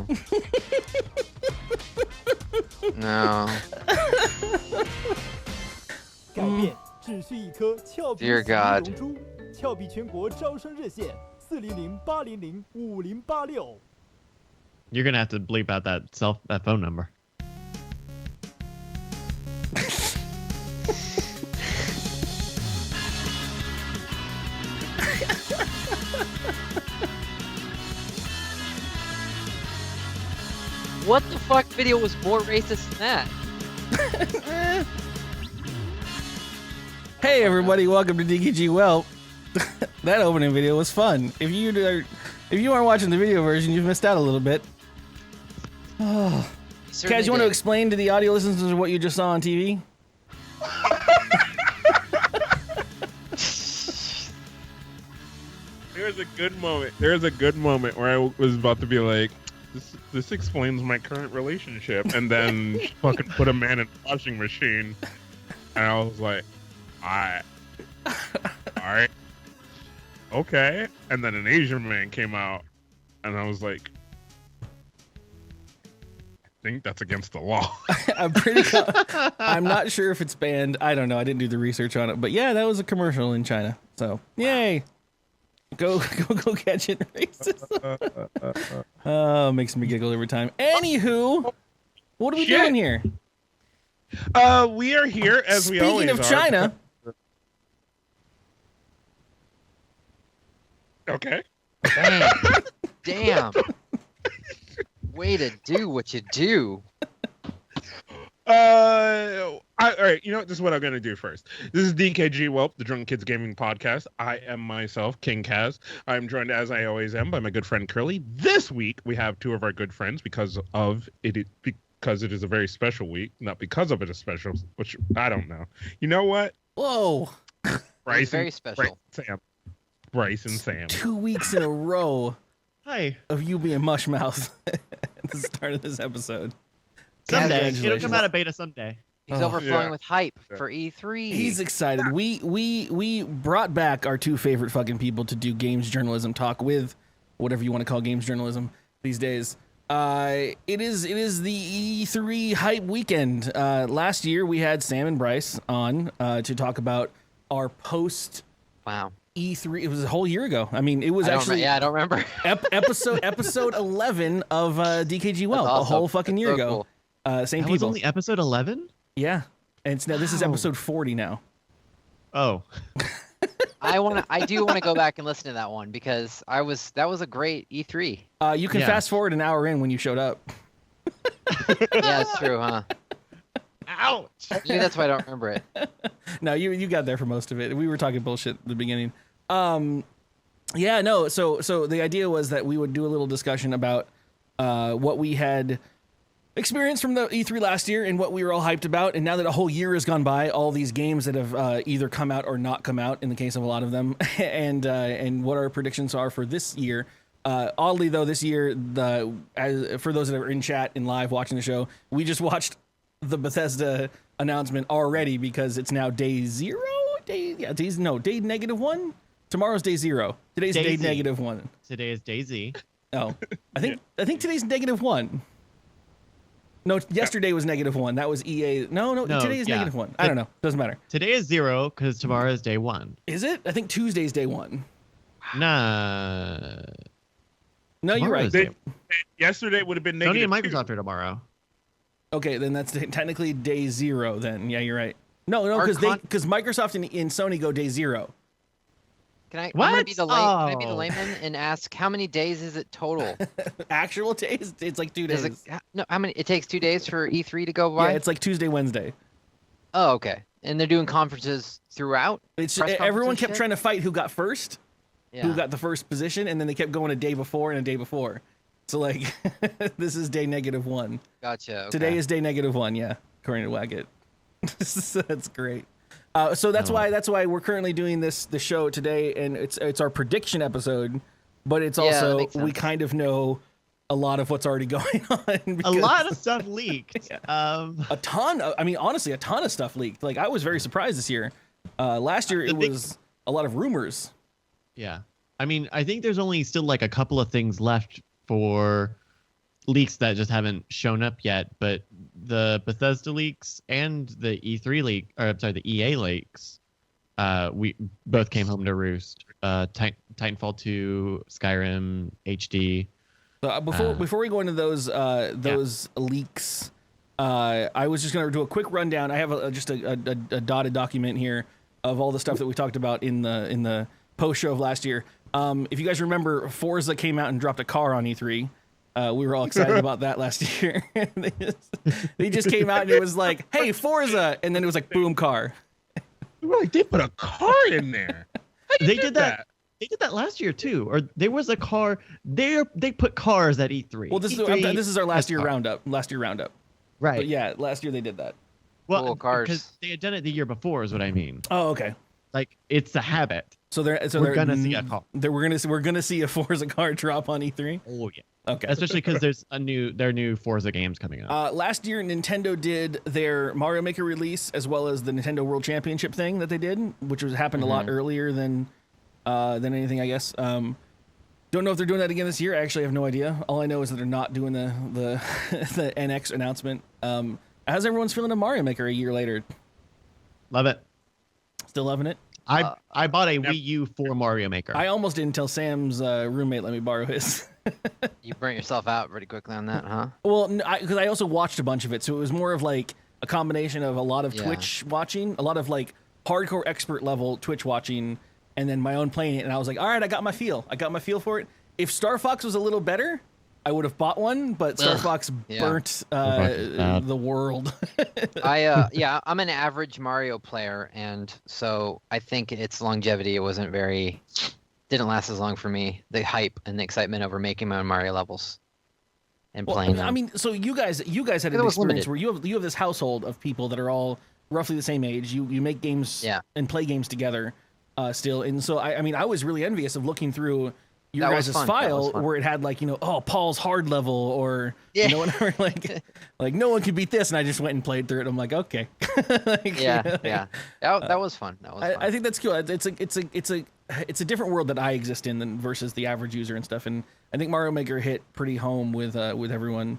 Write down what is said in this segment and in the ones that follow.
No. Dear God. You're gonna have to bleep out that phone number. What the fuck video was more racist than that? Hey everybody, welcome to dkgWELP. That opening video was fun. If you aren't watching the video version, you've missed out a little bit. Oh. Kaz, you want to explain to the audio listeners what you just saw on TV? There's a good moment where I was about to be like, this explains my current relationship, and then fucking put a man in a washing machine, and I was like, all right, okay. And then an Asian man came out, and I was like, I think that's against the law. I'm not sure if it's banned. I don't know. I didn't do the research on it, but yeah, that was a commercial in China. So yay. Go catch it, racist. Oh, makes me giggle every time. Anywho, what are we doing here? We are here as we always are. Speaking of China. Okay. Damn. Way to do what you do. All right, you know what? This is what I'm going to do first. This is dkgWELP, the Drunk Kids Gaming Podcast. I am myself, King Kaz. I'm joined, as I always am, by my good friend Curly. This week, we have two of our good friends because it is a very special week. Not because of it is special, which I don't know. You know what? Whoa. Bryce, very special. Bryce and Sam. 2 weeks in a row. Hi. Of you being mush mouth at the start of this episode. Someday. It'll come out of beta someday. He's overflowing with hype for E3. He's excited. We brought back our two favorite fucking people to do games journalism talk with, whatever you want to call games journalism these days. It is the E3 hype weekend. Last year we had Sam and Bryce on to talk about our post. Wow. E3. It was a whole year ago. I mean, it was actually. I don't remember. episode 11 of dkgWELP, awesome. A whole fucking year ago. Cool. Same that people. Was only episode 11? Yeah, and this is episode 40 now. Oh. I do want to go back and listen to that one because that was a great E3. You can fast forward an hour in when you showed up. Yeah, that's true, huh? Ouch. Maybe that's why I don't remember it. No, you got there for most of it. We were talking bullshit at the beginning. Yeah, no. So the idea was that we would do a little discussion about what we had experienced from the E3 last year and what we were all hyped about. And now that a whole year has gone by, all these games that have either come out or not come out in the case of a lot of them, and what our predictions are for this year. Oddly though, this year, for those that are in chat and live watching the show, we just watched the Bethesda announcement already because it's now day zero. Day -1. Tomorrow's day 0. Today's day -1. Today is day Z. Oh, I think today's -1. No, yesterday was -1. That was EA. No, today is -1. I don't know. Doesn't matter. Today is 0 because tomorrow is day 1. Is it? I think Tuesday's day 1. Nah. No, you're right. Yesterday would have been Sony and -2. Microsoft are tomorrow. Okay, then that's technically day 0 then. Yeah, you're right. No, because Microsoft and Sony go day 0. Can I be the layman and ask how many days is it total? Actual days? It's like 2 days. How many? It takes 2 days for E3 to go by? Yeah, it's like Tuesday, Wednesday. Oh, okay. And they're doing conferences throughout? Everyone kept trying to fight who got first, who got the first position, and then they kept going a day before and a day before. So like, this is day -1. Gotcha. Okay. Today is day -1, yeah, according to Waggett. That's great. So that's why we're currently doing the show today, and it's our prediction episode, but it's also we kind of know a lot of what's already going on. A lot of stuff leaked. A ton of stuff leaked. Like, I was very surprised this year. Last year it was a lot of rumors. Yeah, I mean, I think there's only still like a couple of things left for leaks that just haven't shown up yet, but the Bethesda leaks and the E3 leak, or I'm sorry, the EA leaks, we both came home to roost. Titanfall 2, Skyrim HD. So before we go into those leaks, I was just gonna do a quick rundown. I have just a dotted document here of all the stuff that we talked about in the post show of last year. If you guys remember, Forza came out and dropped a car on E3. We were all excited about that last year. They just came out and it was like, "Hey, Forza," and then it was like, "Boom, car." Like they put a car in there. They did that. They did that last year too. Or there was a car. They put cars at E3. Well, this is our last year roundup. Right. But yeah, last year they did that. Well, Cool cars. because they had done it the year before, is what I mean. Oh, okay. Like it's a habit. So We're gonna see a car. We're gonna see a Forza car drop on E3. Oh yeah. Okay. Especially because there's their new Forza games coming out. Last year, Nintendo did their Mario Maker release as well as the Nintendo World Championship thing that they did, which happened a lot earlier than anything, I guess. Don't know if they're doing that again this year. I actually have no idea. All I know is that they're not doing the the NX announcement. How's everyone's feeling on Mario Maker a year later? Love it. Still loving it? I bought a Wii U for Mario Maker. I almost didn't until Sam's roommate let me borrow his. You burnt yourself out pretty quickly on that, huh? Well, because I also watched a bunch of it, so it was more of like a combination of a lot of Twitch watching, a lot of like hardcore expert level Twitch watching, and then my own playing it. And I was like, all right, I got my feel for it. If Star Fox was a little better, I would have bought one, but Star Fox burnt the world. I'm an average Mario player, and so I think its longevity didn't last as long for me. The hype and the excitement over making my own Mario levels and playing them. I mean, so you guys had an experience where you have this household of people that are all roughly the same age. You make games and play games together still, and so I was really envious of looking through your guys' file where it had like, Paul's hard level or whatever, like no one could beat this, and I just went and played through it. I'm like, okay. That was fun. I think that's cool. It's a different world that I exist in than versus the average user and stuff. And I think Mario Maker hit pretty home with everyone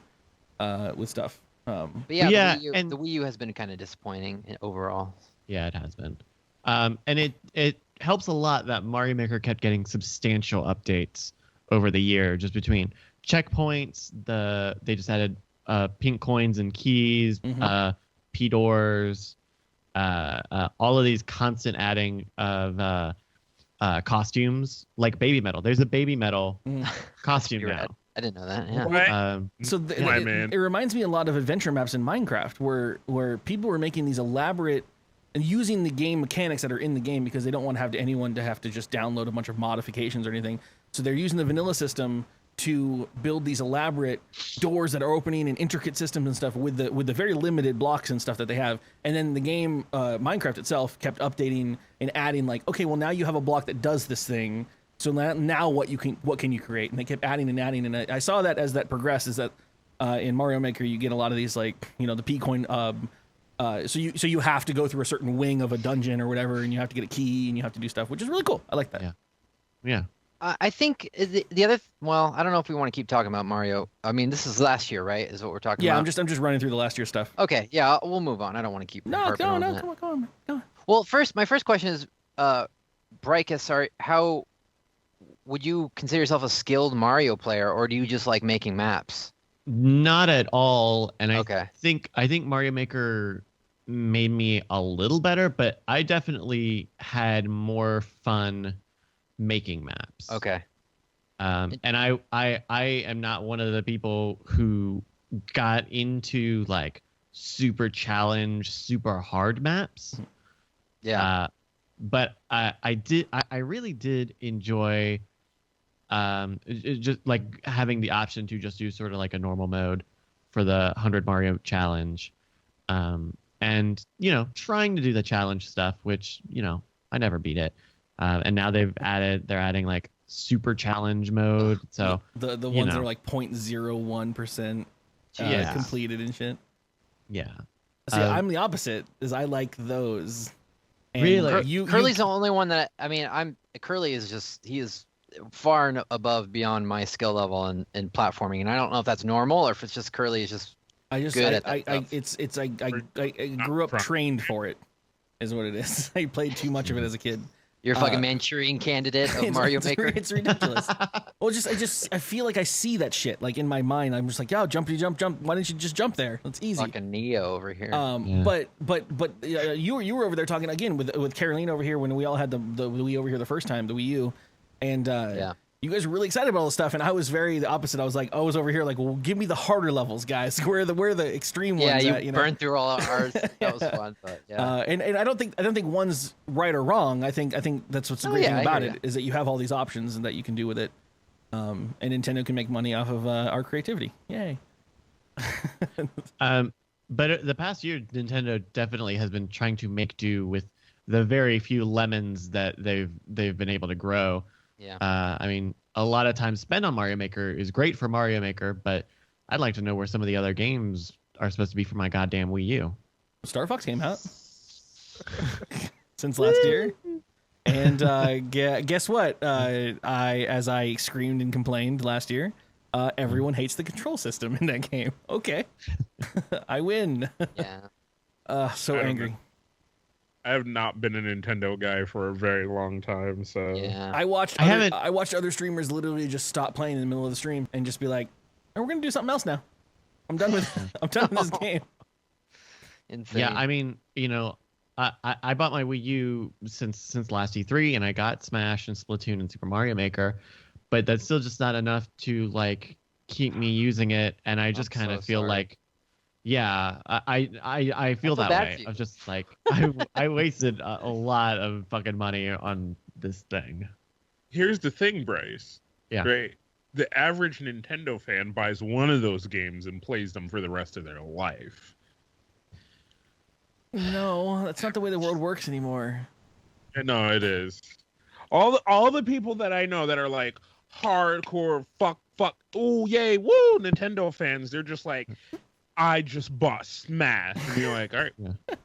with stuff. The Wii U has been kind of disappointing overall. Yeah, it has been. And it helps a lot that Mario Maker kept getting substantial updates over the year, just between checkpoints. They just added pink coins and keys, P-doors, all of these constant adding of costumes, like Baby Metal. There's a Baby Metal costume now. Right. I didn't know that. Yeah. It reminds me a lot of adventure maps in Minecraft, where people were making these elaborate and using the game mechanics that are in the game because they don't want to have anyone to have to just download a bunch of modifications or anything. So they're using the vanilla system to build these elaborate doors that are opening and intricate systems and stuff with the very limited blocks and stuff that they have. And then the game, Minecraft itself, kept updating and adding like, okay, well now you have a block that does this thing. So now what can you create? And they kept adding and adding. And I saw that as that progressed, is that in Mario Maker you get a lot of these like the P coin. So you have to go through a certain wing of a dungeon or whatever, and you have to get a key and you have to do stuff, which is really cool. I like that. Yeah. I think the other. Well, I don't know if we want to keep talking about Mario. I mean, this is last year, right? Is what we're talking about. Yeah, I'm just running through the last year stuff. Okay, yeah, we'll move on. I don't want to keep. No, go on. Well, my first question is, Brycas, how would you consider yourself a skilled Mario player, or do you just like making maps? Not at all. And I think Mario Maker made me a little better, but I definitely had more fun making maps. Okay. And I am not one of the people who got into like super challenge, super hard maps. Yeah. But I really did enjoy just like having the option to just do sort of like a normal mode for the 100 Mario challenge. And trying to do the challenge stuff, which I never beat it. And now they're adding like super challenge mode. So the ones that are like 0.01% completed and shit. Yeah. See, I'm the opposite. Is I like those. And really? Curly's the only one that Curly is just he is far and above beyond my skill level in platforming, and I don't know if that's normal or if it's just Curly is just good at that stuff. I grew up trained for it, is what it is. I played too much of it as a kid. You're a fucking Manchurian candidate of Mario Maker. It's ridiculous. Well, I feel like I see that shit like in my mind. I'm just like, yo, jump. Why didn't you just jump there? It's easy. Fucking Neo over here. But you were over there talking again with Caroline over here when we all had the Wii over here the first time, the Wii U, and you guys were really excited about all this stuff, and I was very the opposite. I was like, I was over here like, well, give me the harder levels, guys. Where the extreme ones. Yeah, you burned through all ours. That was fun, but yeah. And I don't think one's right or wrong. I think that's what's the great thing about it is that you have all these options and that you can do with it. And Nintendo can make money off of our creativity. Yay. But the past year, Nintendo definitely has been trying to make do with the very few lemons that they've been able to grow. Yeah. I mean, a lot of time spent on Mario Maker is great for Mario Maker, but I'd like to know where some of the other games are supposed to be for my goddamn Wii U. Star Fox came out since last year, and guess what? As I screamed and complained last year, everyone hates the control system in that game. Okay, I win. Yeah. So angry. I have not been a Nintendo guy for a very long time, so Yeah. I watched other streamers literally just stop playing in the middle of the stream and just be like, "And we're gonna do something else now. I'm done with this game." Insane. Yeah, I mean, I bought my Wii U since last E3, and I got Smash and Splatoon and Super Mario Maker, but that's still just not enough to like keep me using it, and I just kind of feel like. Yeah, I feel that way. I'm just like, I wasted a lot of fucking money on this thing. Here's the thing, Bryce. Yeah. Right. The average Nintendo fan buys one of those games and plays them for the rest of their life. No, that's not the way the world works anymore. No, it is. All the people that I know that are like hardcore fuck, oh yay, woo, Nintendo fans, they're just like, I just bought Smash, and you're like, all right,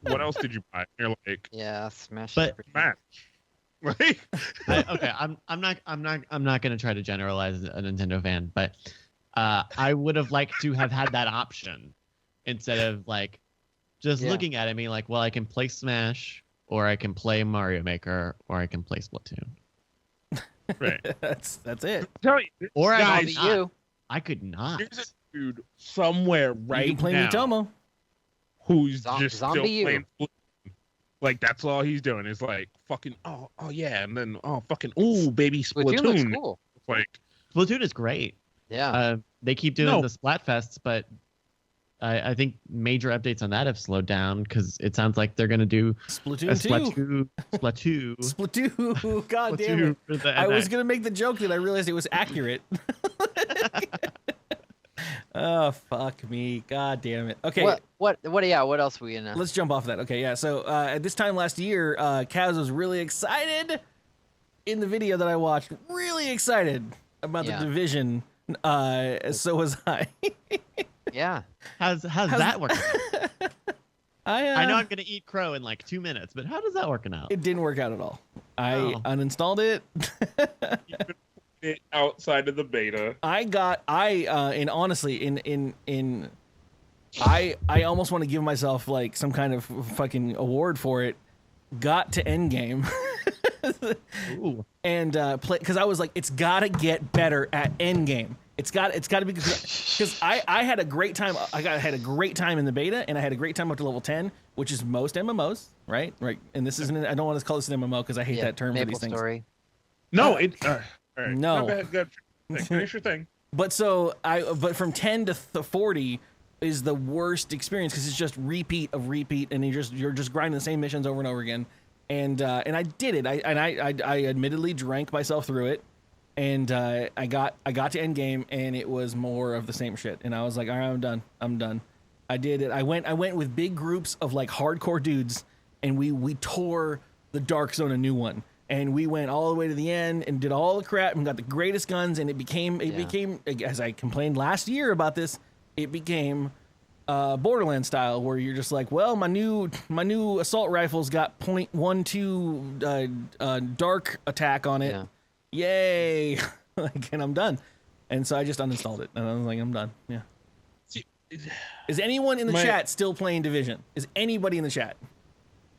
what else did you buy? And you're like, yeah, Smash. But Smash. Like, okay, I'm not gonna try to generalize a Nintendo fan, but I would have liked to have had that option instead of like just looking at it, being like, well, I can play Smash, or I can play Mario Maker, or I can play Splatoon. Right. That's it. Tell you, or guys, I could not. There's a dude somewhere right you can play now Miitomo. who's just still Zombie playing Splatoon. Like, that's all he's doing is like fucking oh yeah, and then fucking ooh baby Splatoon. Looks cool. Like, Splatoon is great. Yeah. They keep doing the Splatfests, but I think major updates on that have slowed down because it sounds like they're going to do Splatoon 2. Splatoon. God damn it. I was going to make the joke that I realized it was accurate. Oh, fuck me. God damn it. Okay. What else we in? Let's jump off that. Okay, yeah. So at this time last year, Kaz was really excited in the video that I watched. Really excited about the Division. So was I. Yeah. How's that working? I know I'm going to eat crow in like 2 minutes, but how does that working out? It didn't work out at all. I uninstalled it. Outside of the beta. And honestly, I almost want to give myself like some kind of fucking award for it. Got to endgame. Ooh. And play, because I was like, it's gotta get better at endgame. It's got to be, because I had a great time. Had a great time in the beta, and I had a great time up to level 10, which is most MMOs, right? And this isn't. I don't want to call this an MMO because I hate that term for these things. Story. No, it. All right. No. Go ahead. Finish your thing. But but from 10 to 40 is the worst experience because it's just repeat, and you're just grinding the same missions over and over again. And I did it. I admittedly drank myself through it, and I got to end game, and it was more of the same shit. And I was like, all right, I'm done. I did it. I went with big groups of like hardcore dudes, and we tore the Dark Zone a new one. And we went all the way to the end and did all the crap and got the greatest guns. And it became, as I complained last year about this, it became Borderlands style, where you're just like, well, my new assault rifle's got .12 dark attack on it. Yay! Like, and I'm done. And so I just uninstalled it, and I was like, I'm done. Yeah. Is anyone in the chat still playing Division? Is anybody in the chat?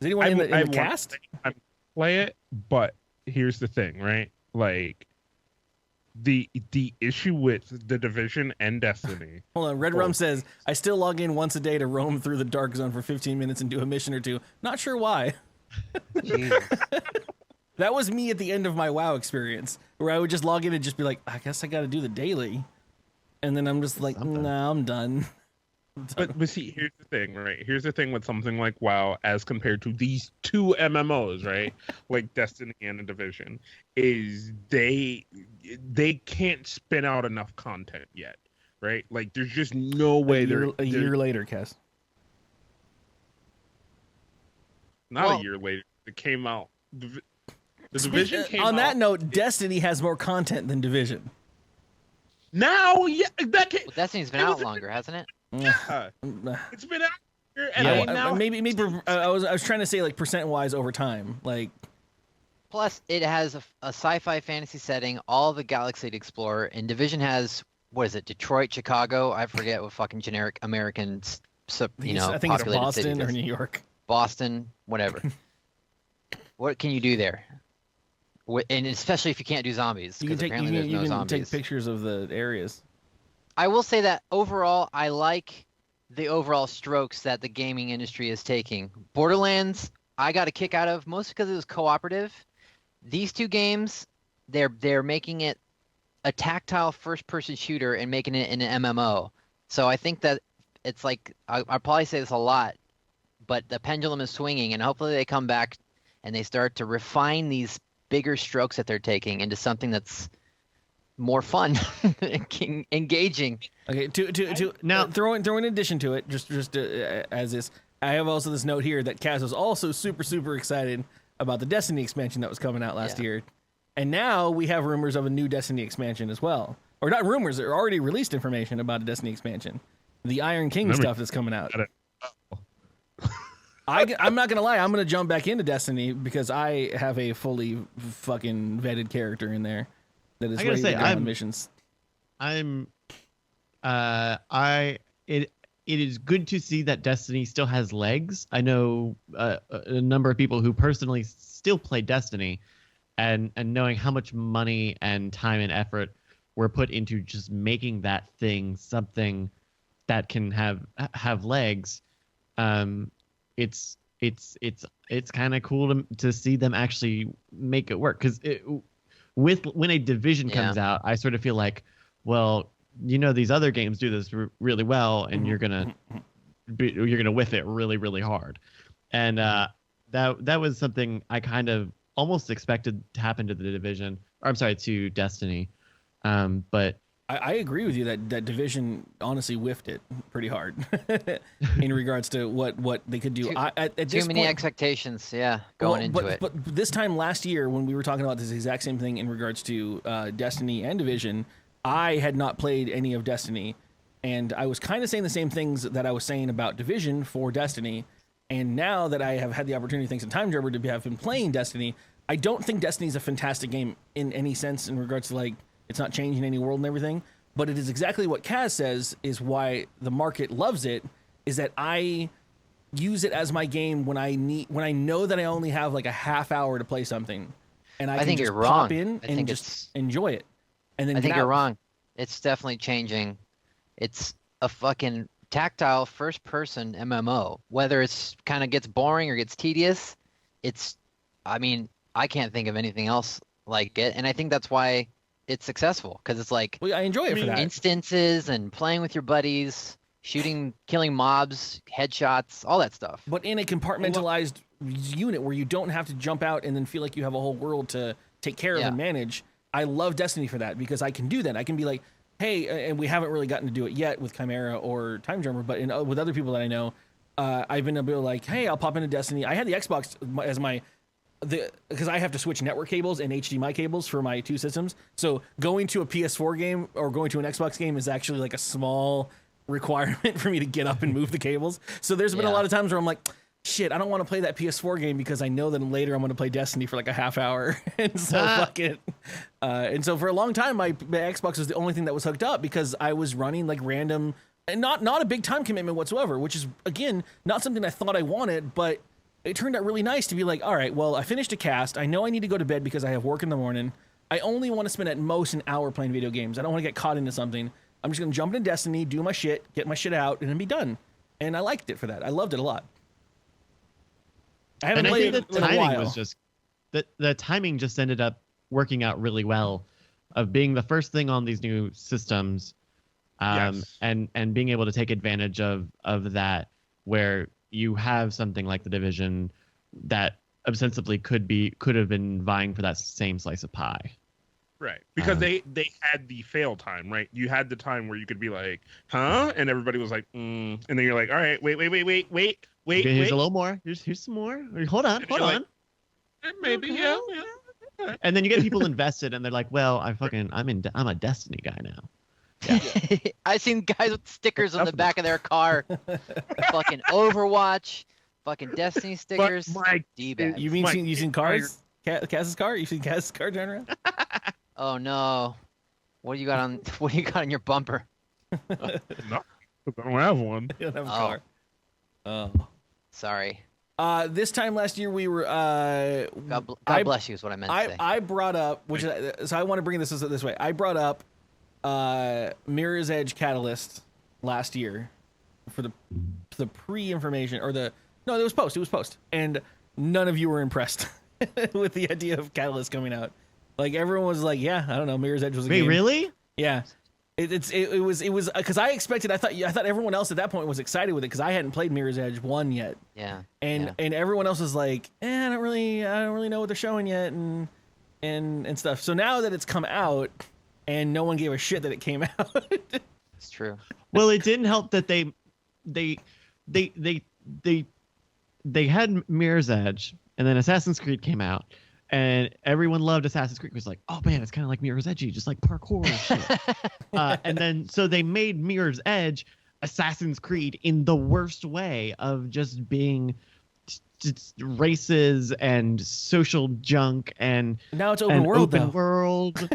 Is anyone in the cast? I play it, but here's the thing, right? Like, the issue with the Division and Destiny. Hold on, Red Rum says, I still log in once a day to roam through the dark zone for 15 minutes and do a mission or two. Not sure why. That was me at the end of my WoW experience, where I would just log in and just be like, I guess I got to do the daily. And then I'm just like, nah, I'm done. But see, here's the thing, right? Here's the thing with something like WoW as compared to these two MMOs, right? Like Destiny and the Division, is they can't spin out enough content yet, right? Like there's just no way a year later, Cass. Not a year later. It came out. The Division came out. On that note, Destiny has more content than Division. Now, yeah, Destiny's been out longer, hasn't it? Yeah, it's been out here, and now maybe I was trying to say like percent wise over time, like. Plus, it has a sci-fi fantasy setting, all the galaxy to explore, and Division has what is it? Detroit, Chicago? I forget what fucking generic American, I think it's Boston or New York. Boston, whatever. What can you do there? And especially if you can't do zombies, because apparently there's no zombies. You can take pictures of the areas. I will say that overall, I like the overall strokes that the gaming industry is taking. Borderlands, I got a kick out of, mostly because it was cooperative. These two games, they're making it a tactile first-person shooter and making it an MMO. So I think that it's like, I'll probably say this a lot, but the pendulum is swinging, and hopefully they come back and they start to refine these bigger strokes that they're taking into something that's more fun, engaging. Okay, to now throw in addition to it, just as this, I have also this note here that Kaz was also super excited about the Destiny expansion that was coming out last year, and now we have rumors of a new Destiny expansion as well, or not rumors, there already released information about a Destiny expansion, the Iron King stuff that's coming out. I'm not gonna lie, I'm gonna jump back into Destiny because I have a fully fucking vetted character in there that is ready to go on missions. It is good to see that Destiny still has legs. I know a number of people who personally still play Destiny, and knowing how much money and time and effort were put into just making that thing something that can have legs. It's kind of cool to see them actually make it work, because when a Division comes out, I sort of feel like, well, these other games do this really well, and you're gonna whiff it really hard, and that was something I kind of almost expected to happen to the Division, or I'm sorry, to Destiny, but. I agree with you that Division honestly whiffed it pretty hard in regards to what they could do. Too many expectations, going into it. But this time last year, when we were talking about this exact same thing in regards to Destiny and Division, I had not played any of Destiny, and I was kind of saying the same things that I was saying about Division for Destiny. And now that I have had the opportunity, thanks to Time Jumper, to have been playing Destiny, I don't think Destiny is a fantastic game in any sense in regards to like. It's not changing any world and everything, but it is exactly what Kaz says is why the market loves it, is that I use it as my game when I know that I only have like a half hour to play something, and I can just pop in and just enjoy it. And then I think you're wrong. It's definitely changing. It's a fucking tactile first-person MMO. Whether it's kind of gets boring or gets tedious, I can't think of anything else like it, and I think that's why it's successful, because it's like I enjoy it for that. Instances and playing with your buddies, shooting, killing mobs, headshots, all that stuff. But in a compartmentalized unit where you don't have to jump out and then feel like you have a whole world to take care of and manage. I love Destiny for that, because I can do that. I can be like, hey, and we haven't really gotten to do it yet with Chimera or Time Jumper, but with other people that I know, I've been able to like, hey, I'll pop into Destiny. I had the Xbox as because I have to switch network cables and HDMI cables for my two systems. So going to a PS4 game or going to an Xbox game is actually like a small requirement for me to get up and move the cables. So there's been a lot of times where I'm like, shit, I don't want to play that PS4 game because I know that later I'm going to play Destiny for like a half hour. And so fuck it. And so for a long time, my Xbox was the only thing that was hooked up because I was running like random and not a big time commitment whatsoever, which is, again, not something I thought I wanted, but it turned out really nice to be like, all right, well, I finished a cast. I know I need to go to bed because I have work in the morning. I only want to spend at most an hour playing video games. I don't want to get caught into something. I'm just going to jump into Destiny, do my shit, get my shit out, and then be done. And I liked it for that. I loved it a lot. I haven't played it in a while. Was just the timing just ended up working out really well of being the first thing on these new systems, Yes. and being able to take advantage of that, where you have something like the Division that ostensibly could have been vying for that same slice of pie. Right, because they had the fail time, right? You had the time where you could be like, huh? And everybody was like, and then you're like, all right, wait. Here's a little more. Here's some more. Hold on. Like, maybe, Okay. yeah. And then you get people invested, and they're like, "Well, I'm a Destiny guy now." Yeah. I've seen guys with stickers on the back of their car. Fucking Overwatch, fucking Destiny stickers. Mike, D-bags. You mean using cars? Kaz's car? You seen Kaz's car turn around? Oh no. What do you got on your bumper? No, 'cause I don't have one. You don't have a Oh. car. Oh. Sorry. This time last year we were God bless you is what I meant to say. I brought up, so I want to bring this way. I brought up Mirror's Edge Catalyst last year for the pre-information it was post, and none of you were impressed with the idea of Catalyst coming out. Like everyone was like, yeah, I don't know, Mirror's Edge was a game. Wait, really? Yeah. It was because I thought everyone else at that point was excited with it because I hadn't played Mirror's Edge 1 yet. Yeah. And everyone else was like, I don't really know what they're showing yet and stuff. So now that it's come out and no one gave a shit that it came out. It's true. Well, it didn't help that they had Mirror's Edge, and then Assassin's Creed came out, and everyone loved Assassin's Creed. It was like, oh man, it's kind of like Mirror's Edge, just like parkour and shit. And then so they made Mirror's Edge Assassin's Creed in the worst way of just being just races and social junk, and now it's open world.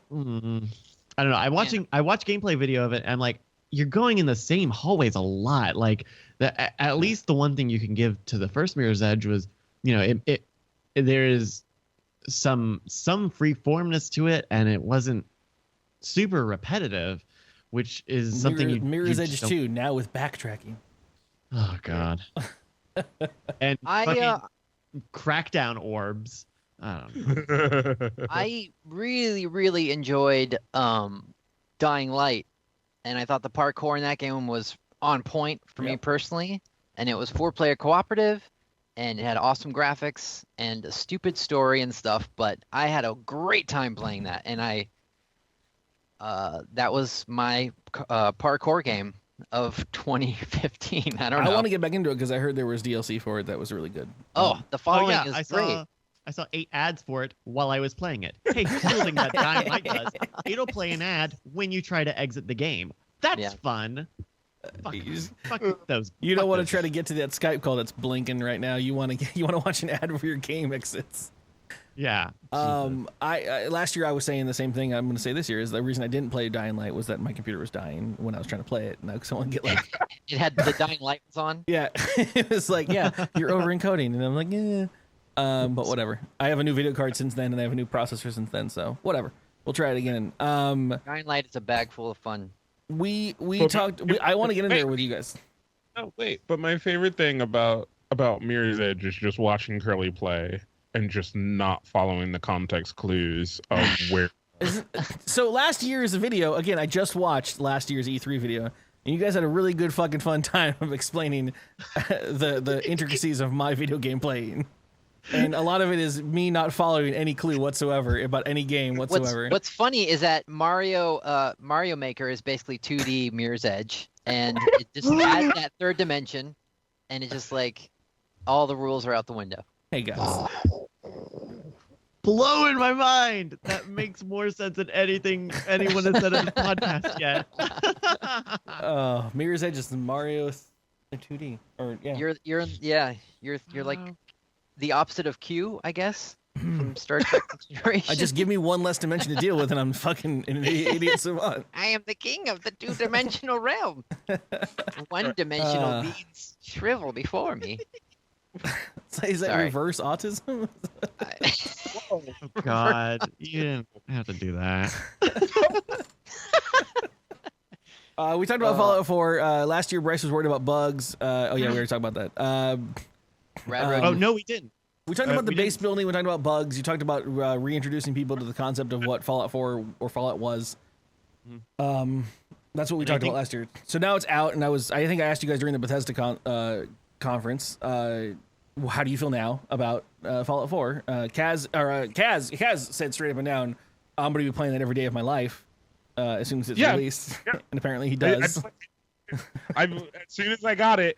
I don't know. I watch gameplay video of it, and I'm like, you're going in the same hallways a lot. Like at least the one thing you can give to the first Mirror's Edge was, there is some free formness to it, and it wasn't super repetitive, which is something Mirror's Edge 2 now with backtracking. Oh god. And fucking crackdown orbs. I don't know. I really, really enjoyed Dying Light, and I thought the parkour in that game was on point for me personally, and it was 4-player cooperative, and it had awesome graphics and a stupid story and stuff, but I had a great time playing that, and that was my parkour game of 2015. I don't know. I want to get back into it because I heard there was DLC for it that was really good. The following is great. I saw 8 ads for it while I was playing it. Hey, here's the thing that Dying Light does. It'll play an ad when you try to exit the game. That's fun. Fuck those. You don't want to try to get to that Skype call that's blinking right now. You want to watch an ad where your game exits. Yeah. I last year I was saying the same thing. I'm going to say this year is the reason I didn't play Dying Light was that my computer was dying when I was trying to play it, and I couldn't get like. It had the Dying Light was on. Yeah, it was like you're over encoding, and I'm like but whatever. I have a new video card since then, and I have a new processor since then, so whatever. We'll try it again. Dying Light is a bag full of fun. We talked. I want to get in there with you guys. Oh wait, but my favorite thing about Mirror's Edge is just watching Curly play and just not following the context clues of where. So last year's video, again, I just watched last year's E3 video, and you guys had a really good fucking fun time of explaining the intricacies of my video game playing. And a lot of it is me not following any clue whatsoever about any game whatsoever. What's funny is that Mario Maker is basically 2D Mirror's Edge, and it just adds that third dimension, and it's just like all the rules are out the window. Hey guys. Blowing my mind. That makes more sense than anything anyone has said on the podcast yet. Mirror's Edge is Mario The 2D, or yeah. You're like the opposite of Q, I guess, from Star Trek Next Generation. Just give me one less dimension to deal with, and I'm fucking an idiot savant. I am the king of the two-dimensional realm. One-dimensional beings shrivel before me. So is that Sorry. reverse autism? Oh God, you didn't have to do that. We talked about Fallout 4. Last year, Bryce was worried about bugs. Oh yeah, we already talked about that. Oh no, we didn't. We talked about the base building. We talked about bugs. You talked about reintroducing people to the concept of what Fallout 4 or Fallout was. That's what we talked about last year. So now it's out, and I think I asked you guys during the Bethesda conference. How do you feel now about Fallout 4? Kaz said straight up and down, "I'm going to be playing that every day of my life as soon as it's released." Yeah. And apparently he does. As soon as I got it,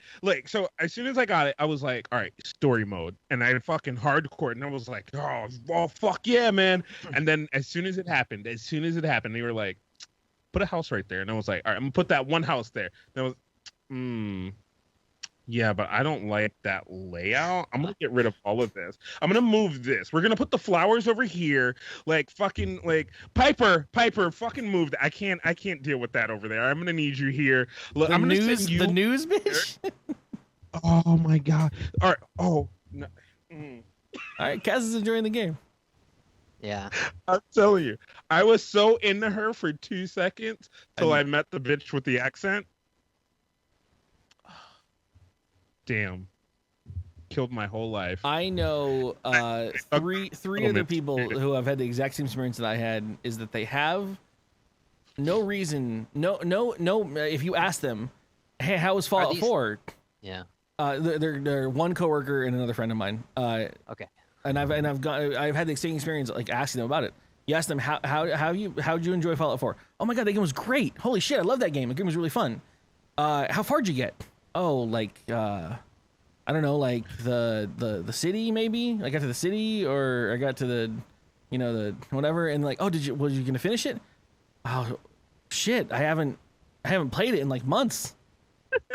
I was like, all right, story mode, and I fucking hardcore, and I was like, oh fuck yeah, man. And then as soon as it happened, they were like, put a house right there, and I was like, all right, I'm gonna put that one house there. And I was, yeah, but I don't like that layout. I'm gonna get rid of all of this. I'm gonna move this. We're gonna put the flowers over here. Like fucking Piper, fucking move that. I can't deal with that over there. I'm gonna need you here. Look, I'm gonna send you the news bitch. Oh my god. All right. Oh. No. All right, Kaz is enjoying the game. Yeah. I'm telling you, I was so into her for 2 seconds till I met the bitch with the accent. Damn. Killed my whole life. I know three other people who have had the exact same experience that I had, is that they have no reason, no. If you ask them, hey, how was Fallout 4? Yeah. They're one coworker and another friend of mine. Okay. And I've had the same experience, like asking them about it. You ask them how'd you enjoy Fallout 4? Oh my god, that game was great. Holy shit, I love that game. The game was really fun. How far'd you get? Oh, like I don't know, like the city maybe. I got to the city, or I got to the whatever, and like, oh, was you gonna finish it? Oh shit, I haven't played it in like months.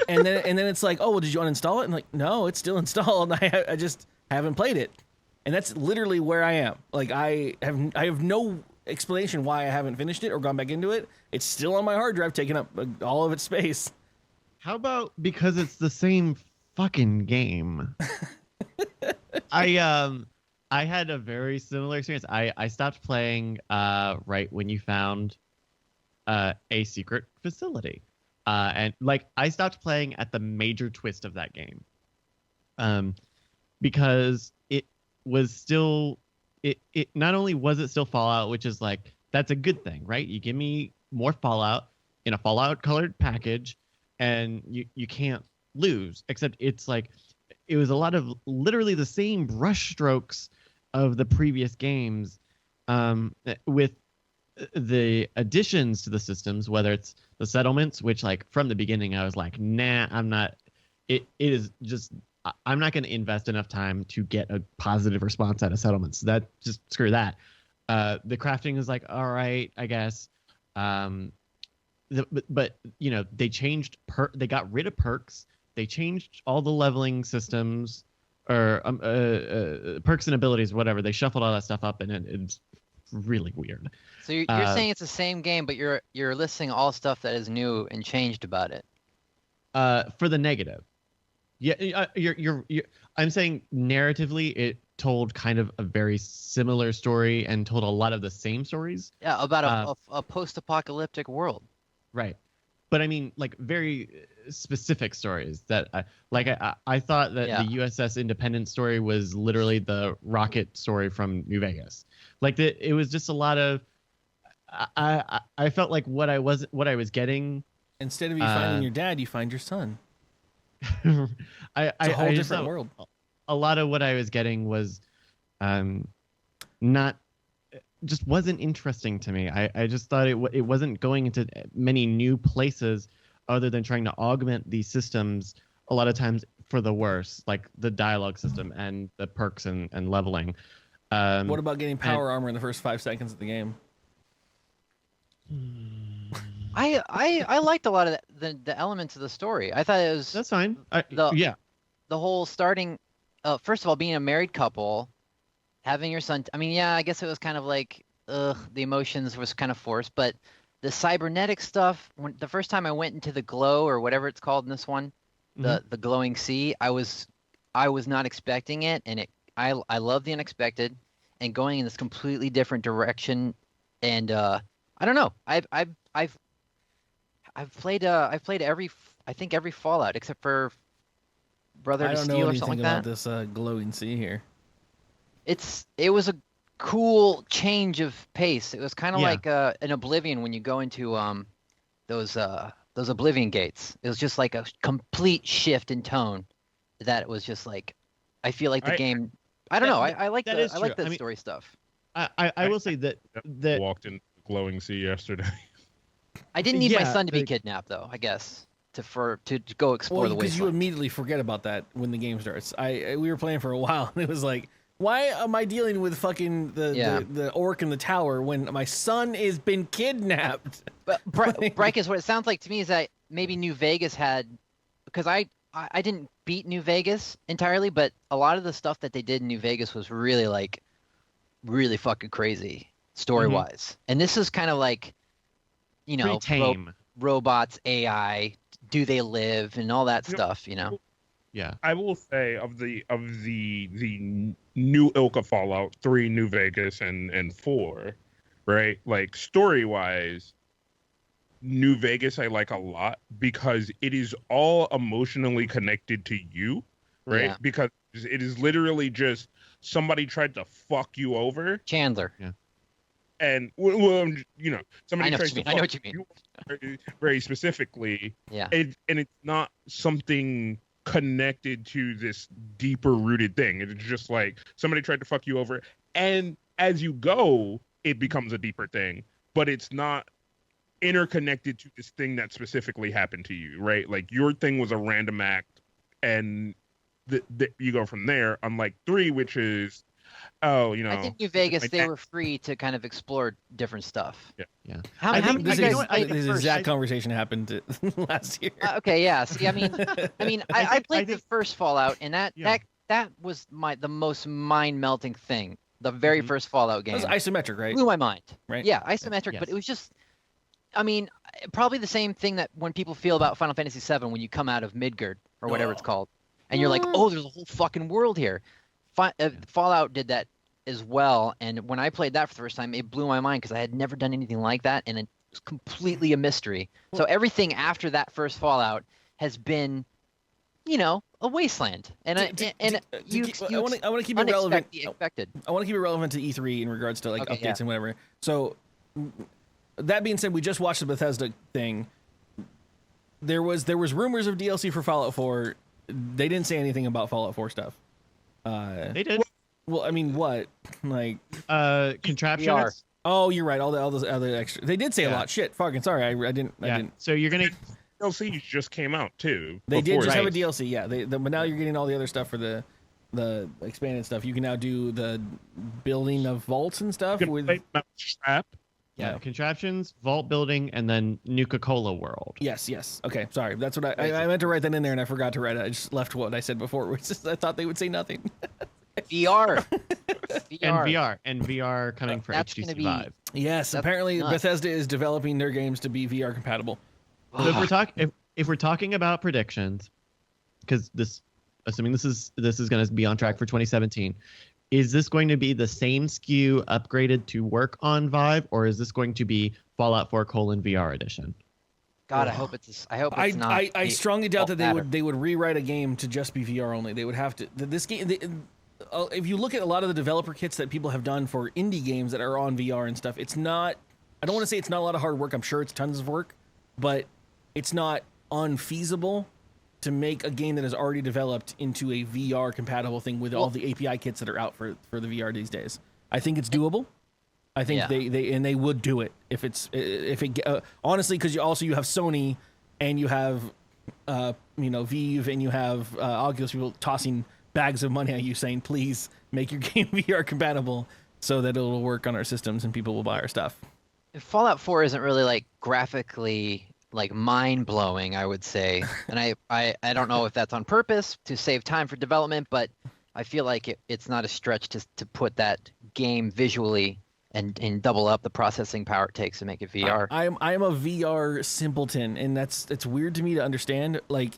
and then it's like, oh, well, did you uninstall it? And like, no, it's still installed. I just haven't played it. And that's literally where I am. Like I have no explanation why I haven't finished it or gone back into it. It's still on my hard drive, taking up all of its space. How about because it's the same fucking game? I had a very similar experience. I stopped playing right when you found a secret facility. And like I stopped playing at the major twist of that game. Because it was still it not only was it still Fallout, which is like, that's a good thing, right? You give me more Fallout in a Fallout colored package, and you can't lose. Except it's like, it was a lot of literally the same brush strokes of the previous games, with the additions to the systems, whether it's the settlements, which like from the beginning I was like, nah, I'm not. It is just, I'm not going to invest enough time to get a positive response out of settlements. That just screw that. The crafting is like, all right, I guess. But you know, they changed they got rid of perks. They changed all the leveling systems, or perks and abilities, whatever. They shuffled all that stuff up, and it's really weird. So you're saying it's the same game, but you're listing all stuff that is new and changed about it. For the negative. Yeah, you're I'm saying narratively it told kind of a very similar story and told a lot of the same stories. Yeah, about a post-apocalyptic world. Right. But I mean, like, very specific stories that I thought that the USS Independence story was literally the rocket story from New Vegas. Like, it was just a lot of, I felt like what I was getting. Instead of you finding your dad, you find your son. It's a whole different world. A lot of what I was getting was just wasn't interesting to me. I just thought it wasn't going into many new places other than trying to augment these systems a lot of times for the worse, like the dialogue system and the perks and leveling. What about getting power armor in the first 5 seconds of the game? I liked a lot of the elements of the story. I thought it was That's fine. the whole starting. First of all, being a married couple, having your son. I mean, yeah, I guess it was kind of like, the emotions was kind of forced, but the cybernetic stuff. When the first time I went into the glow or whatever it's called in this one, the glowing sea, I was not expecting it, and I love the unexpected, and going in this completely different direction, and I don't know. I've played I think every Fallout except for Brother I to don't know Steel or anything something like about that. this glowing sea here. It was a cool change of pace. It was kind of Yeah. like an Oblivion when you go into those Oblivion gates. It was just like a complete shift in tone. That it was just like, I feel like the game. I don't know. I like that the is I like true. the I mean, story stuff. I will say that walked in glowing sea yesterday. I didn't need my yeah, son to be the- kidnapped though. I guess to go explore the Because you wasteland. immediately forget about that when the game starts. We were playing for a while, and it was like, why am I dealing with fucking the orc in the tower when my son has been kidnapped? But Brycas, what it sounds like to me is that maybe New Vegas had, because I didn't beat New Vegas entirely, but a lot of the stuff that they did in New Vegas was really really fucking crazy story wise. And this is kind of like, pretty tame. Robots, AI, do they live, and all that stuff, Yeah. I will say of the new ilk of Fallout 3, New Vegas, and 4, right? Like story wise, New Vegas I like a lot because it is all emotionally connected to you, right? Yeah. Because it is literally just somebody tried to fuck you over, Chandler. and somebody I know tries what you to mean. I know fuck what you mean. very, very specifically. Yeah. And it's not something connected to this deeper rooted thing. It's just like somebody tried to fuck you over, and as you go, it becomes a deeper thing, but it's not interconnected to this thing that specifically happened to you, right? Like your thing was a random act, and you go from there. Unlike 3, which is, I think New Vegas, my they dad- were free to kind of explore different stuff. Yeah. How I many think of you you guys know what, played the This first? exact conversation happened last year. Okay, yeah. See, I mean, I played the first Fallout, and that was the most mind melting thing. The very first Fallout It game was isometric, right? blew my mind. Right? Yeah, isometric, but Yes. it was just, I mean, probably the same thing that when people feel about Final Fantasy VII when you come out of Midgard or whatever it's called, and you're like, oh, there's a whole fucking world here. Fallout did that as well, and when I played that for the first time, it blew my mind because I had never done anything like that, and it was completely a mystery. So everything after that first Fallout has been, a wasteland, and I want to keep it relevant. Expected. I want to keep it relevant to E3 in regards to like Okay, updates yeah. and whatever. So that being said, we just watched the Bethesda thing. There was rumors of DLC for Fallout 4. They didn't say anything about Fallout 4 stuff. They did. Well, I mean, what? Like, Contraptions. oh, you're right. All those other extra. They did say a Yeah. lot. Shit, fucking sorry. I didn't. I Yeah. didn't. So you're gonna. DLC just came out too. They did before just have a Right. DLC. Yeah. But now you're getting all the other stuff for the expanded stuff. You can now do the building of vaults and stuff You can with. play Mousetrap. Yeah. Yeah. Contraptions, vault building, and then Nuka-Cola World. Yes. Okay, sorry. That's what I meant to write that in there, and I forgot to write it. I just left what I said before. Which is, I thought they would say nothing. VR. And VR coming for That's HTC gonna be- Vive. Yes, That's apparently nuts. Bethesda is developing their games to be VR compatible. So if we're talking about predictions, because assuming this is going to be on track for 2017, is this going to be the same SKU upgraded to work on Vive, or is this going to be Fallout 4 VR edition? God, I hope it's not. I strongly doubt that matter. they would rewrite a game to just be VR only. They would have to. This game. If you look at a lot of the developer kits that people have done for indie games that are on VR and stuff, it's not. I don't want to say it's not a lot of hard work. I'm sure it's tons of work, but it's not unfeasible to make a game that is already developed into a VR compatible thing with all the API kits that are out for the VR these days. I think it's doable. I think they would do it if it honestly, because you have Sony and you have Vive and you have Oculus people tossing bags of money at you saying, please make your game VR compatible so that it'll work on our systems and people will buy our stuff. Fallout 4 isn't really like graphically like mind-blowing, I would say. And I don't know if that's on purpose to save time for development, but I feel like it's not a stretch to put that game visually and double up the processing power it takes to make it VR. I am a VR simpleton, and it's weird to me to understand. Like,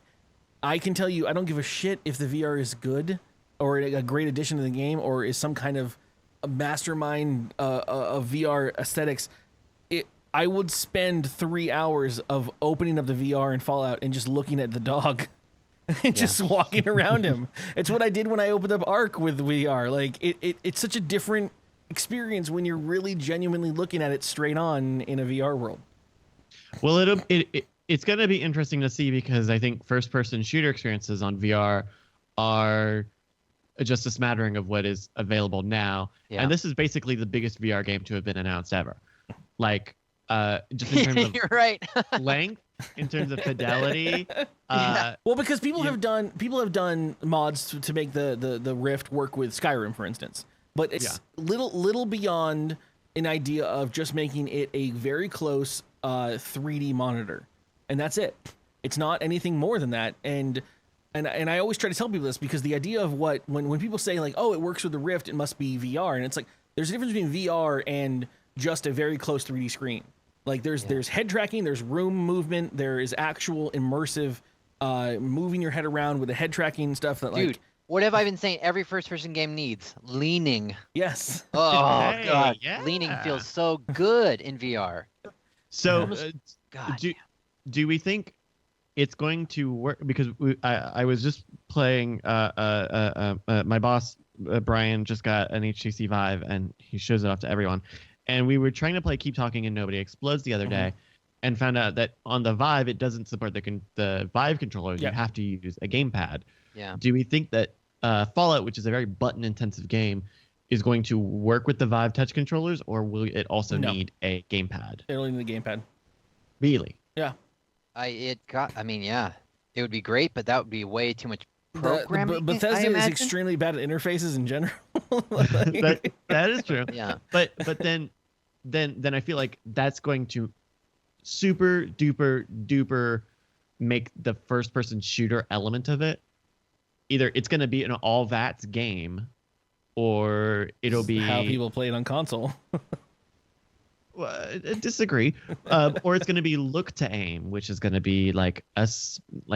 I can tell you, I don't give a shit if the VR is good or a great addition to the game or is some kind of a mastermind of VR aesthetics. I would spend 3 hours of opening up the VR in Fallout and just looking at the dog and just walking around him. It's what I did when I opened up Ark with VR. Like, it's such a different experience when you're really genuinely looking at it straight on in a VR world. Well, it's going to be interesting to see, because I think first-person shooter experiences on VR are just a smattering of what is available now. Yeah. And this is basically the biggest VR game to have been announced ever. Like, just in terms of You're right. length, in terms of fidelity. Well, because people have done mods to make the Rift work with Skyrim, for instance. But it's little beyond an idea of just making it a very close 3D monitor, and that's it. It's not anything more than that. And I always try to tell people this, because the idea of when people say like, oh, it works with the Rift, it must be VR, and it's like there's a difference between VR and just a very close 3D screen. Like there's head tracking, there's room movement, there is actual immersive moving your head around with the head tracking stuff that Dude. What have I been saying every first-person game needs? Leaning. Yes. Oh, Hey, God. yeah. Leaning feels so good in VR. So, God. do we think it's going to work? Because I was just playing. My boss Brian just got an HTC Vive, and he shows it off to everyone. And we were trying to play Keep Talking and Nobody Explodes the other day, and found out that on the Vive it doesn't support the Vive controllers. You have to use a gamepad. Yeah. Do we think that Fallout, which is a very button-intensive game, is going to work with the Vive touch controllers, or will it also need a gamepad? It'll need a gamepad. Really? Yeah. It would be great, but that would be way too much programming. Bethesda is extremely bad at interfaces in general. that is true. Yeah. But then I feel like that's going to super duper make the first person shooter element of it. Either it's going to be an all VATS game, or it'll be how people play it on console. I disagree. Or it's going to be look to aim, which is going to be like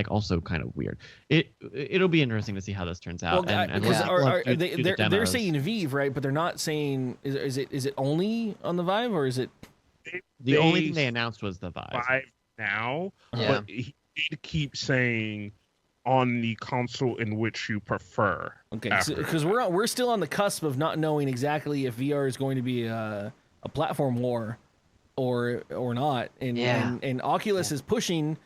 also kind of weird. It'll be interesting to see how this turns out. Well, they're saying Vive, right? But they're not saying is it only on the Vive, or is it? The only thing they announced was the Vive. Vive now, but he did keep saying on the console in which you prefer. Okay, because we're still on the cusp of not knowing exactly if VR is going to be a platform war or not, and Oculus is pushing.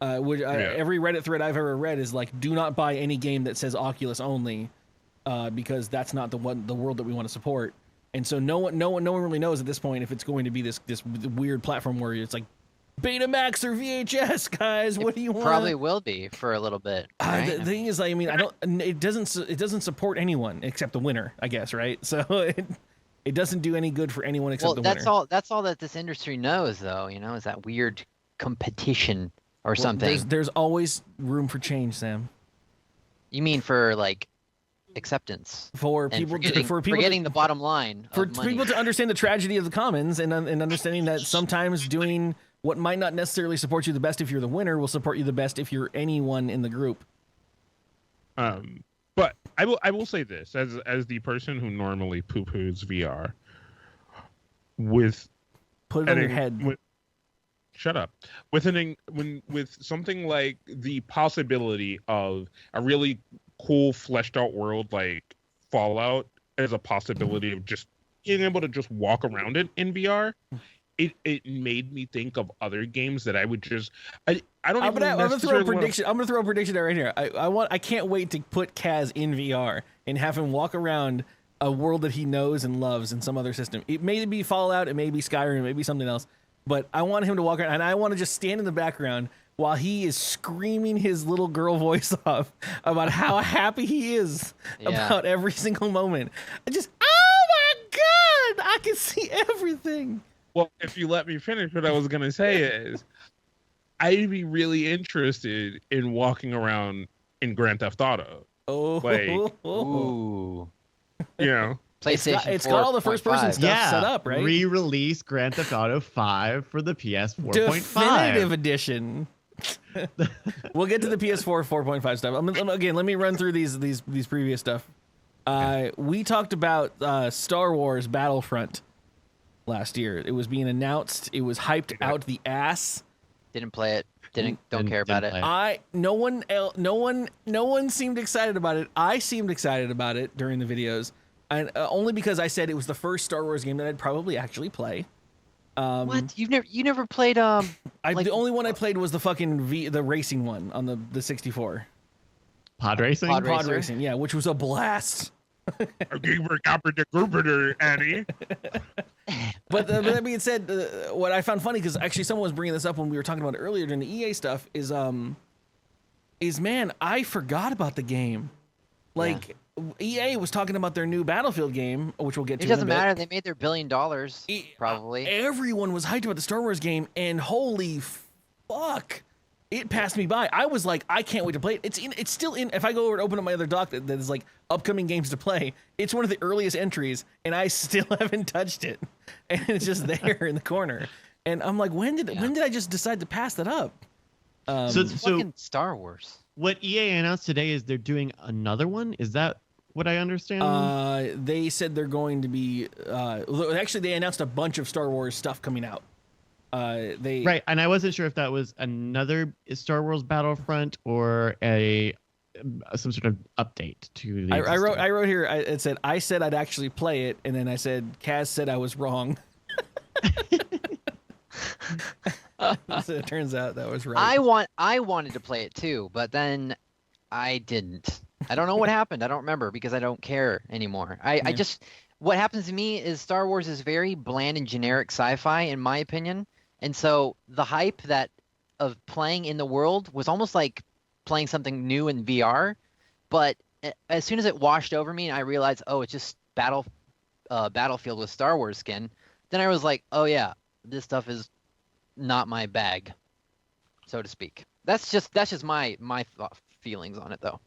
Every Reddit thread I've ever read is like, do not buy any game that says Oculus only, because that's not the world that we want to support. And so no one really knows at this point if it's going to be this weird platform where it's like Betamax or VHS, guys. What do you want? Probably will be for a little bit. Right? The thing is, I mean, it doesn't support anyone except the winner, I guess, right? So it doesn't do any good for anyone except the winner. That's all that this industry knows, though. Is that weird competition or something. There's always room for change, Sam. You mean for like acceptance for people forgetting the bottom line for people to understand the tragedy of the commons and understanding that sometimes doing what might not necessarily support you the best if you're the winner will support you the best if you're anyone in the group. But I will say this as the person who normally poo-poos VR, with put it on your head. Shut up. With something like the possibility of a really cool fleshed out world like Fallout as a possibility of just being able to just walk around it in VR, it made me think of other games that I would just I'm gonna throw a prediction. I'm gonna throw a prediction right here. I can't wait to put Kaz in VR and have him walk around a world that he knows and loves in some other system. It may be Fallout, it may be Skyrim, it may be something else. But I want him to walk around, and I want to just stand in the background while he is screaming his little girl voice off about how happy he is about every single moment. Oh my God, I can see everything. Well, if you let me finish, what I was gonna say is, I'd be really interested in walking around in Grand Theft Auto. Oh, Like, Ooh. you know, PlayStation it's got all the first person 4.5. stuff set up, right? Re-release Grand Theft Auto 5 for the PS 4.5. Definitive edition. We'll get to the PS4 4.5 stuff. Again, let me run through these previous stuff. We talked about Star Wars Battlefront last year. It was being announced. It was hyped out the ass. Didn't play it. Don't care about it. Play No one seemed excited about it. I seemed excited about it during the videos, and only because I said it was the first Star Wars game that I'd probably actually play. What? You never played the only one I played was the fucking the racing one on the 64. Pod racing? Pod Pod Racer? racing, yeah, which was a blast. Annie. But that being said, what I found funny, because actually someone was bringing this up when we were talking about it earlier during the EA stuff, is man, I forgot about the game. Like, EA was talking about their new Battlefield game, which we'll get to. It doesn't in a bit. matter. They made their $1 billion, probably. Everyone was hyped about the Star Wars game, and holy fuck, it passed me by. I was like, I can't wait to play it. It's still in. If I go over and open up my other dock that is like upcoming games to play, it's one of the earliest entries, and I still haven't touched it, and it's just there in the corner. And I'm like, when did I just decide to pass that up? So Fucking Star Wars. what EA announced today is they're doing another one? Is that what I understand? They said they're going to be. Actually, they announced a bunch of Star Wars stuff coming out. Right, and I wasn't sure if that was another Star Wars Battlefront or some sort of update to the. I wrote here. It said I said I'd actually play it, and then I said Kaz said I was wrong. So it turns out that was right. I wanted to play it too, but then I didn't. I don't know what happened. I don't remember because I don't care anymore. I just what happens to me is Star Wars is very bland and generic sci-fi in my opinion. And so the hype of playing in the world was almost like playing something new in VR. But as soon as it washed over me and I realized, oh, it's just Battlefield with Star Wars skin, then I was like, oh yeah, this stuff is not my bag, so to speak. That's just my feelings on it, though.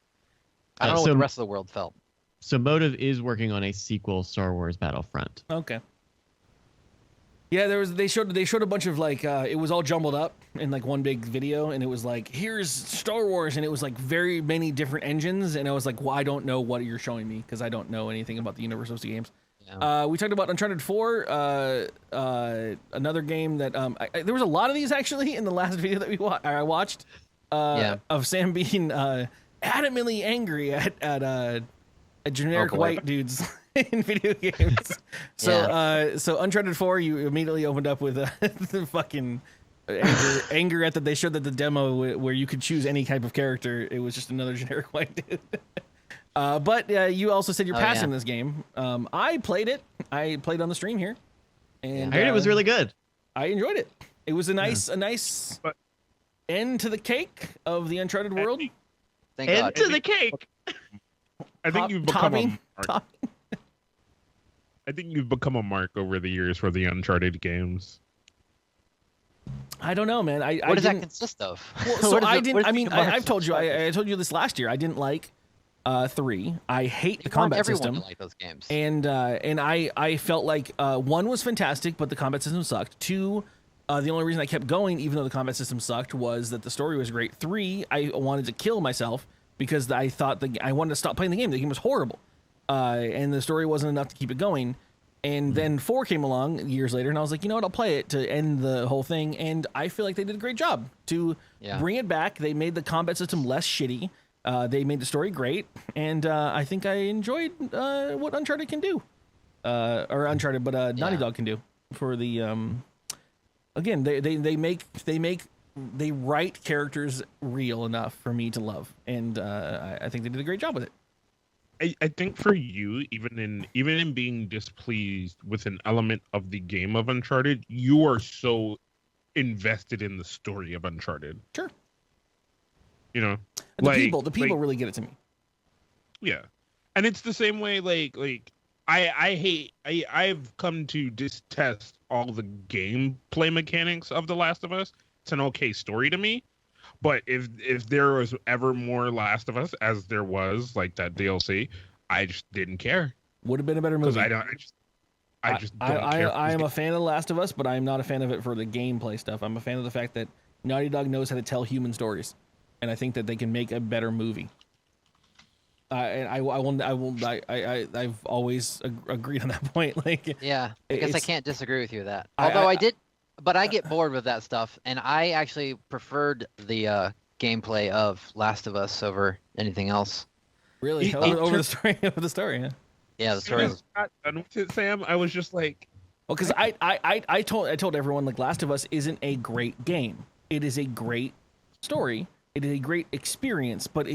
I don't know what the rest of the world felt. So Motive is working on a sequel, Star Wars Battlefront. Okay. Yeah, they showed a bunch of like it was all jumbled up in like one big video, and it was like, here's Star Wars, and it was like very many different engines, and I was like, well, I don't know what you're showing me because I don't know anything about the universe of the games. Yeah. We talked about Uncharted 4, another game that there was a lot of these actually in the last video that I watched of Sam being adamantly angry at generic white dudes in video games. So Uncharted 4, you immediately opened up with the fucking anger at that they showed that the demo where you could choose any type of character. It was just another generic white dude. But you also said you're passing this game. I played it. I played on the stream here, and I heard it was really good. I enjoyed it. It was a nice end to the cake of the Uncharted world. Thank God. End to the cake. I think you've become a mark. I think you've become a mark over the years for the Uncharted games. I don't know, man. What does that consist of? Well, so I didn't. I mean, I've told you. I told you this last year. I didn't like 3. I hate the combat system. To like those games. And I felt like 1 was fantastic, but the combat system sucked. 2, the only reason I kept going, even though the combat system sucked, was that the story was great. 3, I wanted to kill myself because I thought I wanted to stop playing the game. The game was horrible, and the story wasn't enough to keep it going. And then 4 came along years later, and I was like, you know what, I'll play it to end the whole thing. And I feel like they did a great job to bring it back. They made the combat system less shitty. They made the story great, and I think I enjoyed what Uncharted can do, or Uncharted, but Naughty Dog can do for the. Again, they write characters real enough for me to love, and I think they did a great job with it. I think for you, even in being displeased with an element of the game of Uncharted, you are so invested in the story of Uncharted. Sure. You know, and the people really get it to me. Yeah, and it's the same way. Like I've come to detest all the gameplay mechanics of The Last of Us. It's an okay story to me, but if there was ever more Last of Us, as there was, like that DLC, I just didn't care. Would have been a better movie. Because I just don't care. I am a fan of The Last of Us, but I'm not a fan of it for the gameplay stuff. I'm a fan of the fact that Naughty Dog knows how to tell human stories, and I think that they can make a better movie. And I've always agreed on that point. Like, yeah, I guess I can't disagree with you with that. Although I get bored with that stuff, and I actually preferred the gameplay of Last of Us over anything else. Really, over the story, over the story, yeah. Yeah, the story. Not done with it, Sam. I was just like, well, because I told everyone, like, Last of Us isn't a great game. It is a great story. It is a great experience, but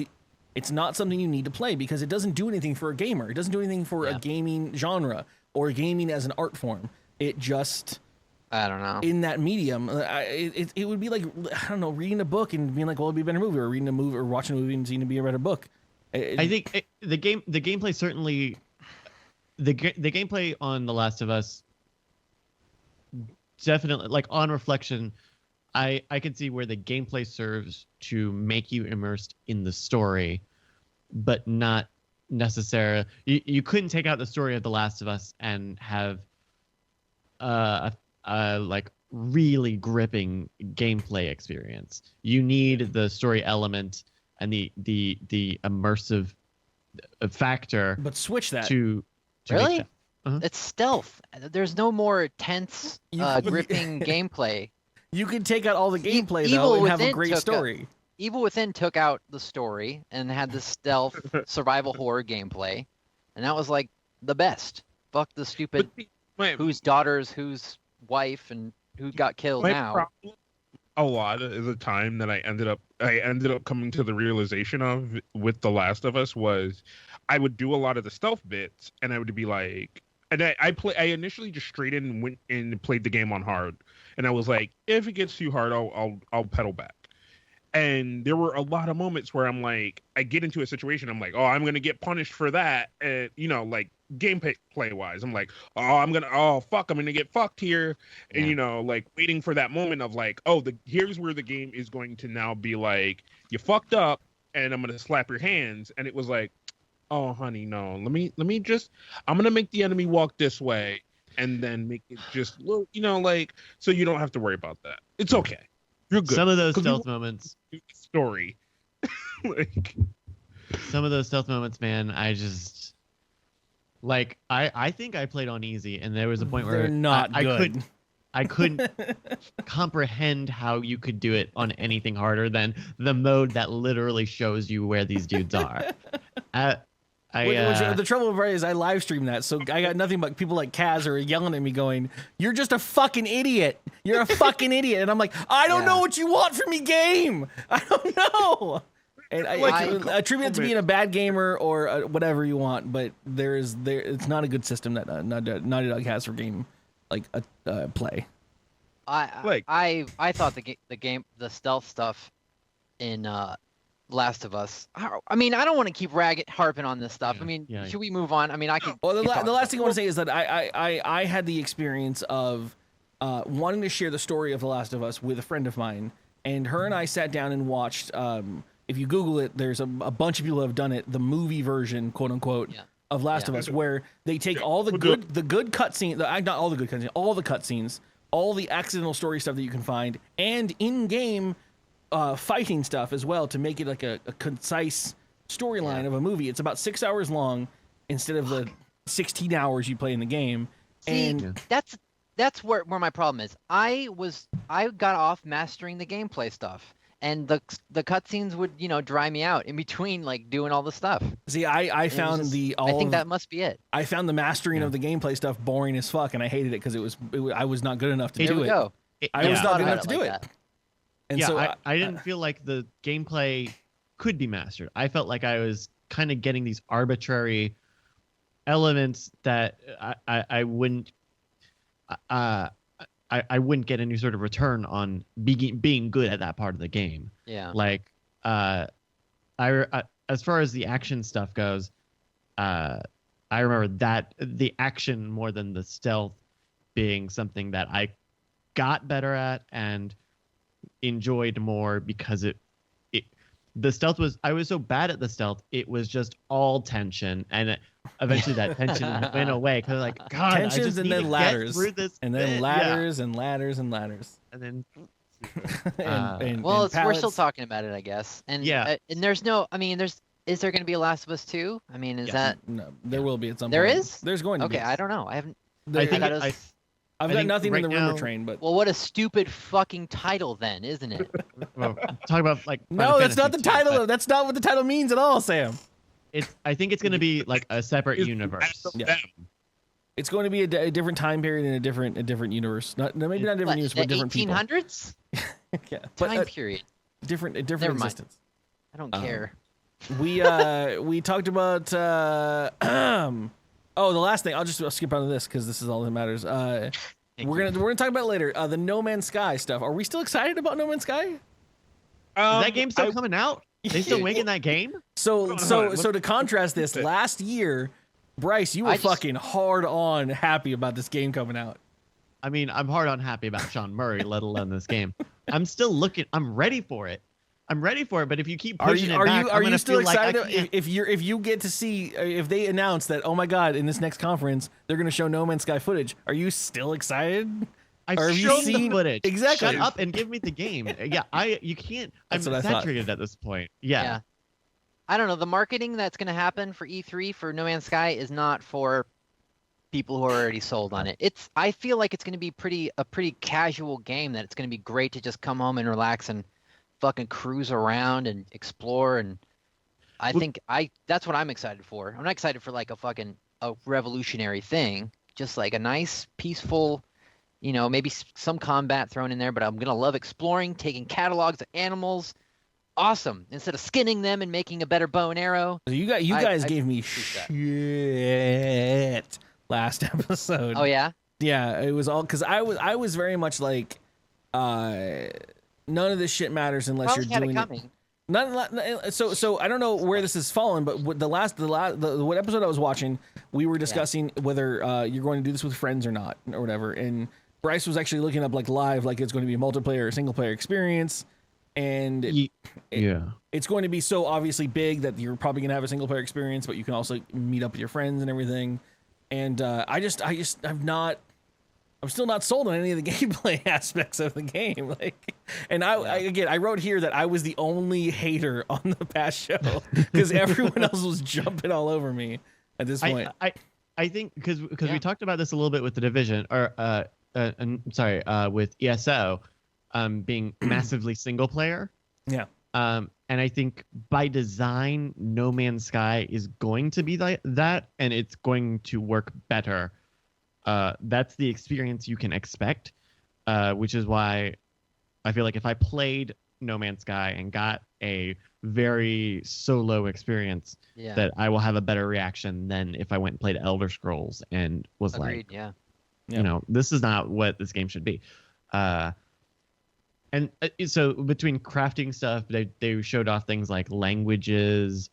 it's not something you need to play because it doesn't do anything for a gamer. It doesn't do anything for a gaming genre or gaming as an art form. It just, I don't know. In that medium, it would be like, I don't know, reading a book and being like, well, it'd be a better movie, or reading a movie or watching a movie and seeing it be a better book. I think the gameplay certainly, the gameplay on The Last of Us definitely, like, on reflection, I can see where the gameplay serves to make you immersed in the story, but not necessarily. You couldn't take out the story of The Last of Us and have like really gripping gameplay experience. You need the story element and the immersive factor. But switch that to really. That. Uh-huh. It's stealth. There's no more tense, gripping gameplay. You could take out all the gameplay though and have a great story. Evil Within took out the story and had the stealth survival horror gameplay, and that was like the best. Fuck the stupid whose daughters, whose wife, and who got killed now. A lot of the time that I ended up coming to the realization of with The Last of Us was I would do a lot of the stealth bits, and I would be like, and I initially just straight in went and played the game on hard, and I was like, if it gets too hard, I'll pedal back. And there were a lot of moments where I'm like, I get into a situation, I'm like, oh, I'm gonna get punished for that, and like gameplay wise, I'm like, I'm gonna get fucked here, and like waiting for that moment of like, here's where the game is going to now be like, you fucked up, and I'm gonna slap your hands, and it was like, oh honey, no, let me just, I'm gonna make the enemy walk this way, and then make it just look, like, so you don't have to worry about that. It's okay. You're good. Some of those stealth moments. Story. Like, some of those stealth moments, man, I just like. I think I played on easy, and there was a point where I couldn't comprehend how you could do it on anything harder than the mode that literally shows you where these dudes are. The trouble is I live stream that, so I got nothing but people like Kaz are yelling at me going, "You're just a fucking idiot. You're a fucking idiot." And I'm like, I don't know what you want from me, game. I don't know. And I attribute it to being a bad gamer or whatever you want, but it's not a good system that Naughty Dog has for game like play. I thought the stealth stuff in Last of Us. I mean, I don't want to keep harping on this stuff. I mean, should we move on? I mean, I can. Well, the last thing I want to say is that I had the experience of wanting to share the story of The Last of Us with a friend of mine, and her and I sat down and watched. If you Google it, there's a bunch of people who have done it. The movie version, quote unquote, of Last of Us, where they take all the good cutscenes, not all the good cutscenes, all the cutscenes, all the accidental story stuff that you can find, and in-game fighting stuff as well to make it like a concise storyline of a movie. It's about 6 hours long instead of the 16 hours you play in the game. That's where my problem is. I got off mastering the gameplay stuff, and the cutscenes would dry me out in between like doing all the stuff. See, I found I think that must be it. I found the mastering of the gameplay stuff boring as fuck, and I hated it because I was not good enough to do it. I was not good enough to do it. And so I didn't feel like the gameplay could be mastered. I felt like I was kind of getting these arbitrary elements that I wouldn't get any sort of return on being good at that part of the game. Yeah. Like I as far as the action stuff goes, I remember that the action more than the stealth being something that I got better at and enjoyed more because the stealth was, I was so bad at the stealth, it was just all tension, and eventually that tension went away because like, God, Tensions I just and need then to ladders, get through this and then bit. ladders and ladders and ladders. And then Well, and we're still pallets. talking about it, I guess. And Yeah. and there's no, I mean, is there going to be a Last of Us 2? I mean, is that No, there will be at some there point. is? There's going to be. Okay, I don't know. I haven't. There- I think thought it- it was- I've I got think nothing in right the rumor now- train, but Well, what a stupid fucking title then, isn't it? well, talk about like no, Final that's not the Fantasy too, title. but That's not what the title means at all, Sam. It's I think it's going to be like a separate universe. Yeah. It's going to be a different time period in a different universe. Not maybe not a different What, universe, the but different people. 1800s Yeah, but time period. different Never mind. existence. I don't care. We talked about oh, the last thing. I'll skip on to this because this is all that matters. We're gonna talk about it later. The No Man's Sky stuff. Are we still excited about No Man's Sky? Is that game still coming out? They still making that game? So to contrast this, last year, Bryce, you were fucking hard on happy about this game coming out. I mean, I'm hard on happy about Sean Murray, let alone this game. I'm still looking. I'm ready for it. But if you keep pushing it back, are I'm you still feel like I excited can't- if you get to see if they announce that, oh my God, in this next conference they're going to show No Man's Sky footage? Are you still excited? I've or have you shown seen the footage. exactly? Shut up and give me the game. Yeah, you can't. That's I'm what I thought. saturated at this point. Yeah. I don't know. The marketing that's going to happen for E3 for No Man's Sky is not for people who are already sold on it. I feel like it's going to be a pretty casual game that it's going to be great to just come home and relax and fucking cruise around and explore. And that's what I'm excited for. I'm not excited for like a revolutionary thing. Just like a nice, peaceful, maybe some combat thrown in there, but I'm going to love exploring, taking catalogs of animals. Awesome. Instead of skinning them and making a better bow and arrow. So you guys gave me appreciate shit last episode. Oh yeah? Yeah, it was all because I was very much like, none of this shit matters unless Probably you're had doing it it. coming. So I don't know where this has fallen, but what what episode I was watching, we were discussing whether you're going to do this with friends or not or whatever, and Bryce was actually looking up like live, like it's going to be a multiplayer or single player experience, and it's going to be so obviously big that you're probably going to have a single player experience, but you can also meet up with your friends and everything. And I'm still not sold on any of the gameplay aspects of the game. Like, and I wrote here that I was the only hater on the past show because everyone else was jumping all over me at this point. I think because we talked about this a little bit with the Division, or with ESO, being massively single player. Yeah. And I think by design, No Man's Sky is going to be that, and it's going to work better. That's the experience you can expect, which is why I feel like if I played No Man's Sky and got a very solo experience, that I will have a better reaction than if I went and played Elder Scrolls and was Agreed, like, this is not what this game should be. And so between crafting stuff, they showed off things like languages,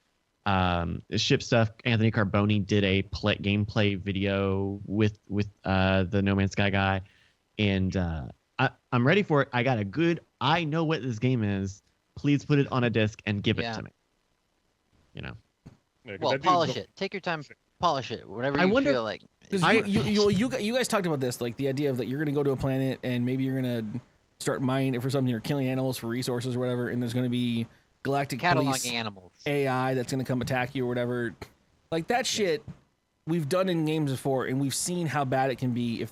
ship stuff. Anthony Carboni did a gameplay video with the No Man's Sky guy, and I'm ready for it. I know what this game is. Please put it on a disc and give it to me. Well, polish it. Take your time. Polish it. Whatever you feel like. You guys talked about this, like the idea of that you're going to go to a planet and maybe you're going to start mining it for something or killing animals for resources or whatever, and there's going to be galactic police animals AI that's going to come attack you or whatever. Like that shit we've done in games before, and we've seen how bad it can be if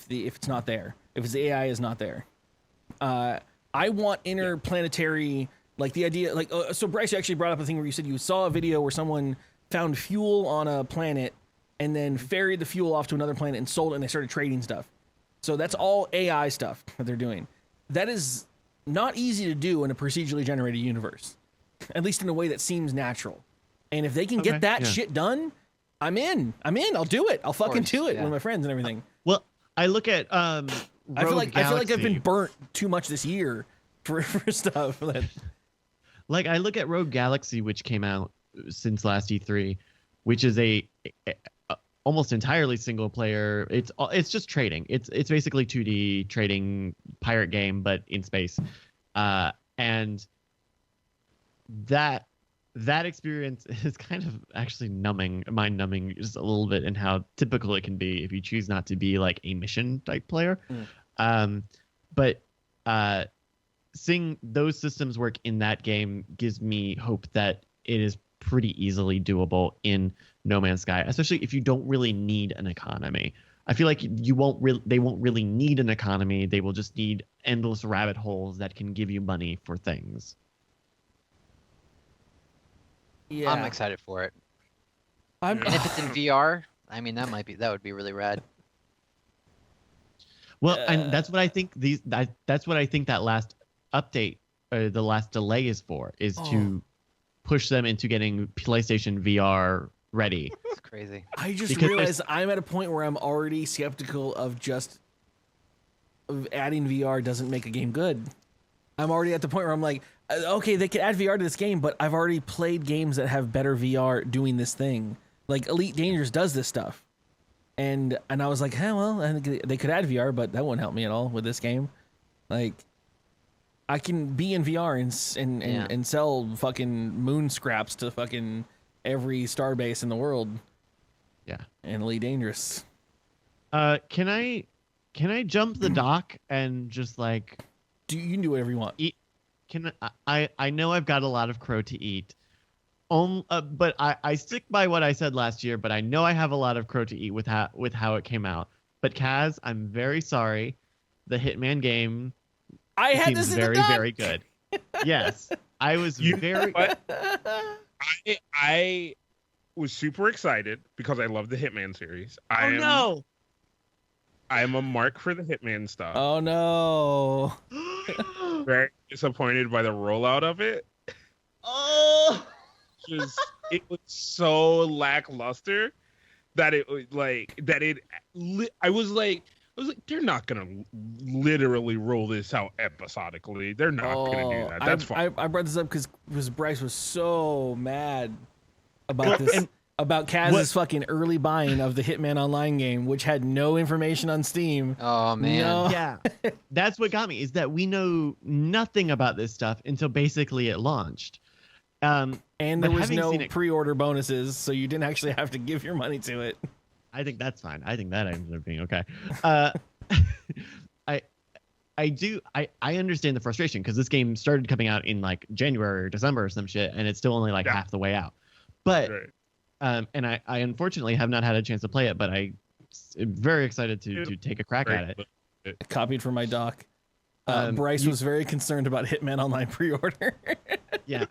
it's not there. If the AI is not there. I want interplanetary, like the idea, like so Bryce actually brought up a thing where you said you saw a video where someone found fuel on a planet and then ferried the fuel off to another planet and sold it, and they started trading stuff. So that's all AI stuff that they're doing. That is not easy to do in a procedurally generated universe, at least in a way that seems natural. And if they can get that shit done, I'm in. I'll do it. I'll fucking do it with my friends and everything. Well, I look at I feel like I've been burnt too much this year for stuff. Like I look at Rogue Galaxy, which came out since last E3, which is a almost entirely single player. It's just trading. It's basically 2D trading pirate game, but in space. And that experience is kind of actually mind numbing just a little bit, in how typical it can be if you choose not to be like a mission type player. But seeing those systems work in that game gives me hope that it is pretty easily doable in No Man's Sky, especially if you don't really need an economy. I feel like they won't really need an economy. They will just need endless rabbit holes that can give you money for things. Yeah. I'm excited for it. And if it's in VR, I mean, that would be really rad. Well, and that's what I think that's what I think that last update, the last delay is for, is to push them into getting PlayStation VR ready. It's crazy. I just realized I'm at a point where I'm already skeptical of adding VR doesn't make a game good. I'm already at the point where I'm like, okay, they could add VR to this game, but I've already played games that have better VR doing this thing. Like Elite Dangerous does this stuff. And I was like, well, I think they could add VR, but that won't help me at all with this game. Like, I can be in VR and sell fucking moon scraps to fucking every starbase in the world. Yeah. And Elite Dangerous. Can I jump the dock and just like you can do whatever you want. Eat? I know I've got a lot of crow to eat. But I stick by what I said last year, but I know I have a lot of crow to eat with how it came out. But Kaz, I'm very sorry. The Hitman game seems very, very good. Yes. I was I was super excited because I love the Hitman series. No. I am a mark for the Hitman stuff. Oh no. Very disappointed by the rollout of it. Oh. It was so lackluster that I was like, they're not gonna literally roll this out episodically. They're not gonna do that. That's fine. I brought this up because Bryce was so mad about this, about Kaz's fucking early buying of the Hitman Online game, which had no information on Steam. Oh man, no. Yeah, that's what got me, is that we know nothing about this stuff until basically it launched. And there was no pre-order bonuses, so you didn't actually have to give your money to it. I think that's fine. I think that ended up being okay. I understand the frustration, because this game started coming out in like January or December or some shit, and it's still only like half the way out. But and I unfortunately have not had a chance to play it, but I'm very excited to take a crack at it. Copied from my doc. Bryce was very concerned about Hitman Online pre-order. Yeah.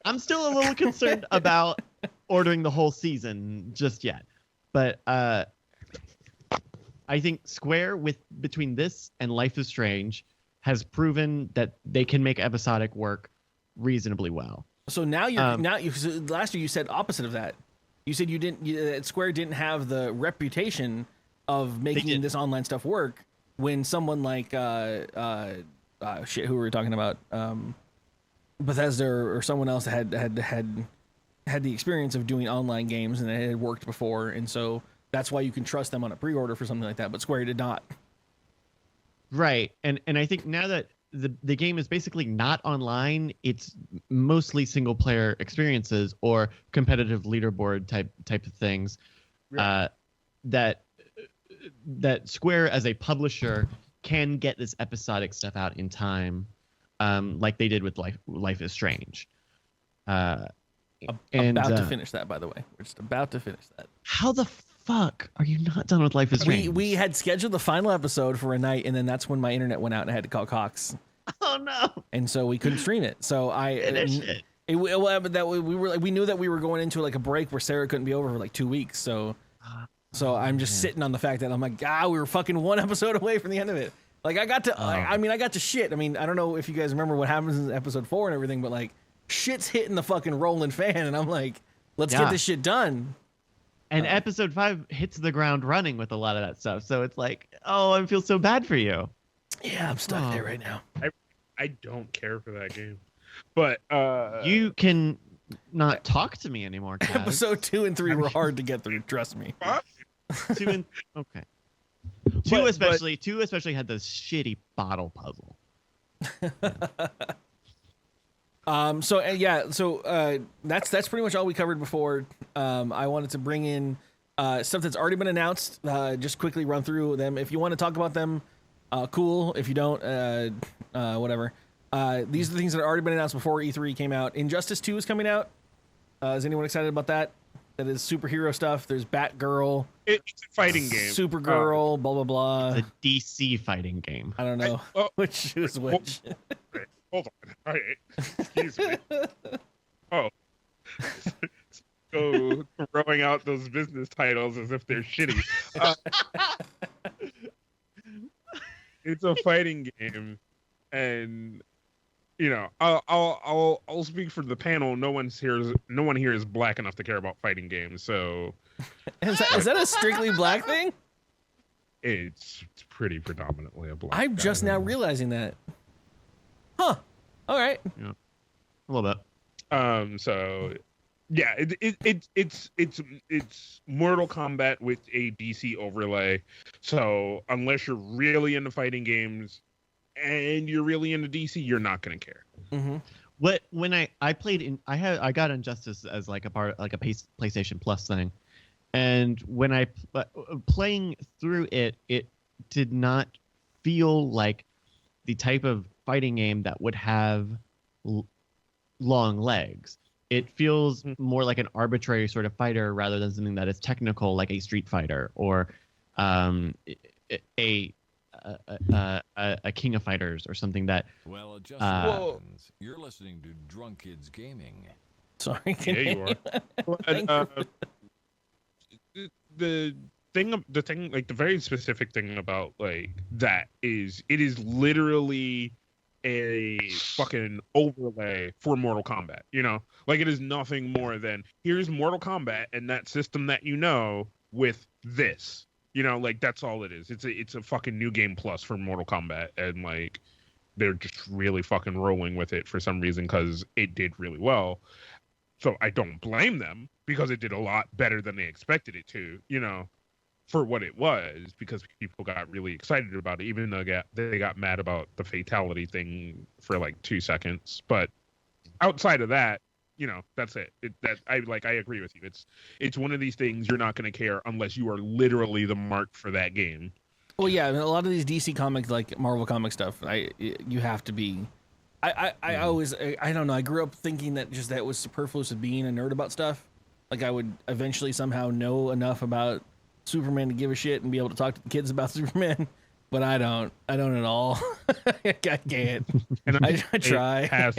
I'm still a little concerned about ordering the whole season just yet. But I think Square, between this and Life is Strange, has proven that they can make episodic work reasonably well. So now last year you said opposite of that. You said that Square didn't have the reputation of making this online stuff work, when someone like who were we talking about? Bethesda or someone else had the experience of doing online games, and it had worked before, and so that's why you can trust them on a pre-order for something like that. But Square did not. Right, and I think now that the game is basically not online, it's mostly single player experiences or competitive leaderboard type of things. Right. That Square as a publisher can get this episodic stuff out in time, like they did with Life is Strange. About to finish that, by the way. We're just about to finish that. How the fuck are you not done with Life is Strange? We had scheduled the final episode for a night, and then that's when my internet went out, and I had to call Cox. Oh no! And so we couldn't stream it. So we knew that we were going into like a break where Sarah couldn't be over for like 2 weeks. So I'm just sitting on the fact that I'm like, we were fucking one episode away from the end of it. Like I got to shit. I mean, I don't know if you guys remember what happens in episode 4 and everything, but like shit's hitting the fucking rolling fan, and I'm like, let's get this shit done. And episode 5 hits the ground running with a lot of that stuff. So it's like, I feel so bad for you. Yeah, I'm stuck there right now. I don't care for that game, but you can not talk to me anymore, Kaz. Episode 2 and 3 were hard to get through. Trust me. Okay. Two especially had this shitty bottle puzzle. So that's pretty much all we covered before. I wanted to bring in stuff that's already been announced. Just quickly run through them. If you want to talk about them, cool. If you don't, whatever. These are the things that have already been announced before E3 came out. Injustice 2 is coming out. Is anyone excited about that? That is superhero stuff. There's Batgirl. It's a fighting game. Supergirl, blah, blah, blah. The DC fighting game. I don't know which is which. Hold on. All right. Excuse me. Oh. So throwing out those business titles as if they're shitty. It's a fighting game, and I'll speak for the panel. No one here is black enough to care about fighting games. So is that a strictly black thing? It's pretty predominantly a black. I'm just now realizing that. Huh. All right. Yeah. A little bit. So yeah, it's Mortal Kombat with a DC overlay. So unless you're really into fighting games and you're really into DC, you're not gonna care. Mm-hmm. When I played I got Injustice as like a part, like a PlayStation Plus thing, and when I playing through it did not feel like the type of fighting game that would have long legs. It feels more like an arbitrary sort of fighter rather than something that is technical, like a Street Fighter or a King of Fighters or something that. Well, it just happens. You're listening to Drunk Kids Gaming. Sorry. Yeah, you are. The thing, like the very specific thing about like that is it is literally a fucking overlay for Mortal Kombat, like it is nothing more than here's Mortal Kombat and that system that with this, like that's all it is. It's a fucking new game plus for Mortal Kombat, and like they're just really fucking rolling with it for some reason because it did really well. So I don't blame them because it did a lot better than they expected it to, for what it was, because people got really excited about it, even though they got mad about the fatality thing for like 2 seconds. But outside of that, that's it. I agree with you. It's one of these things you're not going to care unless you are literally the mark for that game. Well, yeah, a lot of these DC comics, like Marvel comic stuff, you have to be. I don't know. I grew up thinking that was superfluous of being a nerd about stuff. Like I would eventually somehow know enough about Superman to give a shit and be able to talk to the kids about Superman, but I don't at all. I can't. And I try.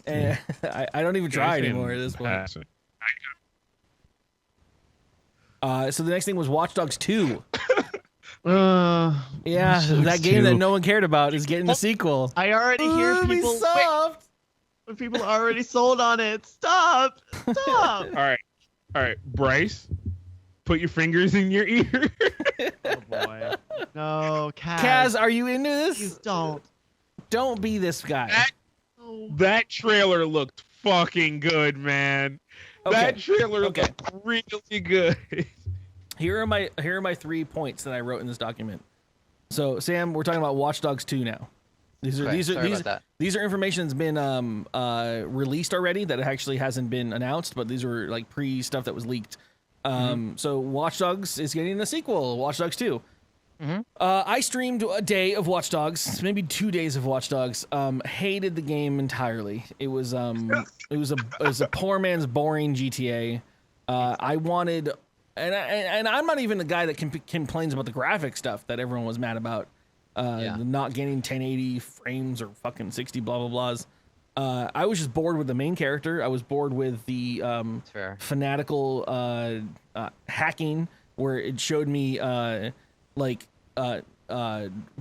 And I don't even try anymore at this point. So the next thing was Watch Dogs 2. Yeah, that game that no one cared about is getting a sequel. I already hear people. People are already sold on it. Stop. All right, Bryce. Put your fingers in your ear. Oh boy. No, Kaz. Kaz, are you into this? You don't be this guy. That trailer looked fucking good, man. Okay. That trailer looked really good. Here are my 3 points that I wrote in this document. So, Sam, we're talking about Watch Dogs 2 now. These are information that's been released already that actually hasn't been announced, but these were like pre-stuff that was leaked. So Watch Dogs is getting a sequel, Watch Dogs 2. Mm-hmm. I streamed a day of Watch Dogs, maybe 2 days of Watch Dogs. Hated the game entirely. It was a poor man's boring GTA. I wanted, and I'm not even the guy that complains about the graphic stuff that everyone was mad about. Not getting 1080 frames or fucking 60 blah blah blahs. I was just bored with the main character. I was bored with the fanatical hacking, where it showed me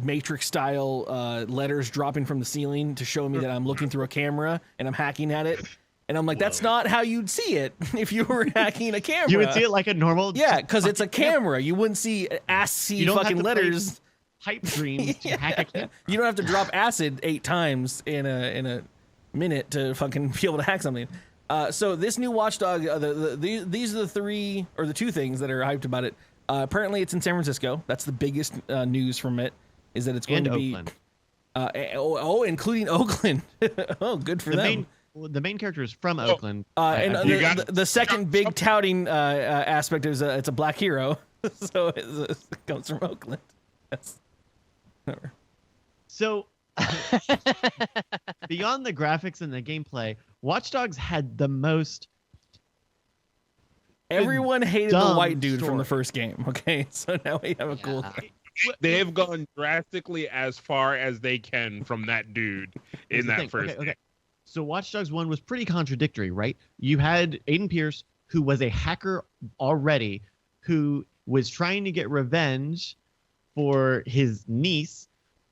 Matrix style letters dropping from the ceiling to show me that I'm looking through a camera and I'm hacking at it. And I'm like, that's not how you'd see it if you were hacking a camera. You would see it like a normal. Yeah, because it's a camera. You wouldn't see ASCII fucking letters. Pipe dreams to hack a camera. You don't have to drop acid 8 times in a minute to fucking be able to hack something. So this new Watchdog, these are the three or the two things that are hyped about it. Apparently, it's in San Francisco. That's the biggest news from it. Is that it's going to Oakland. be including Oakland. Oh, good for them. The main character is from Oakland. And You got- the second big touting aspect is it's a black hero, so it comes from Oakland. Yes. Whatever. So, beyond the graphics and the gameplay, Watch Dogs had the most. Everyone hated the dumb white dude from story. the first game. Okay, so now we have a cool. Yeah. They've gone drastically as far as they can from that dude Here's in the that thing. first. Okay. So Watch Dogs 1 was pretty contradictory, right? You had Aiden Pierce, who was a hacker already, who was trying to get revenge for his niece,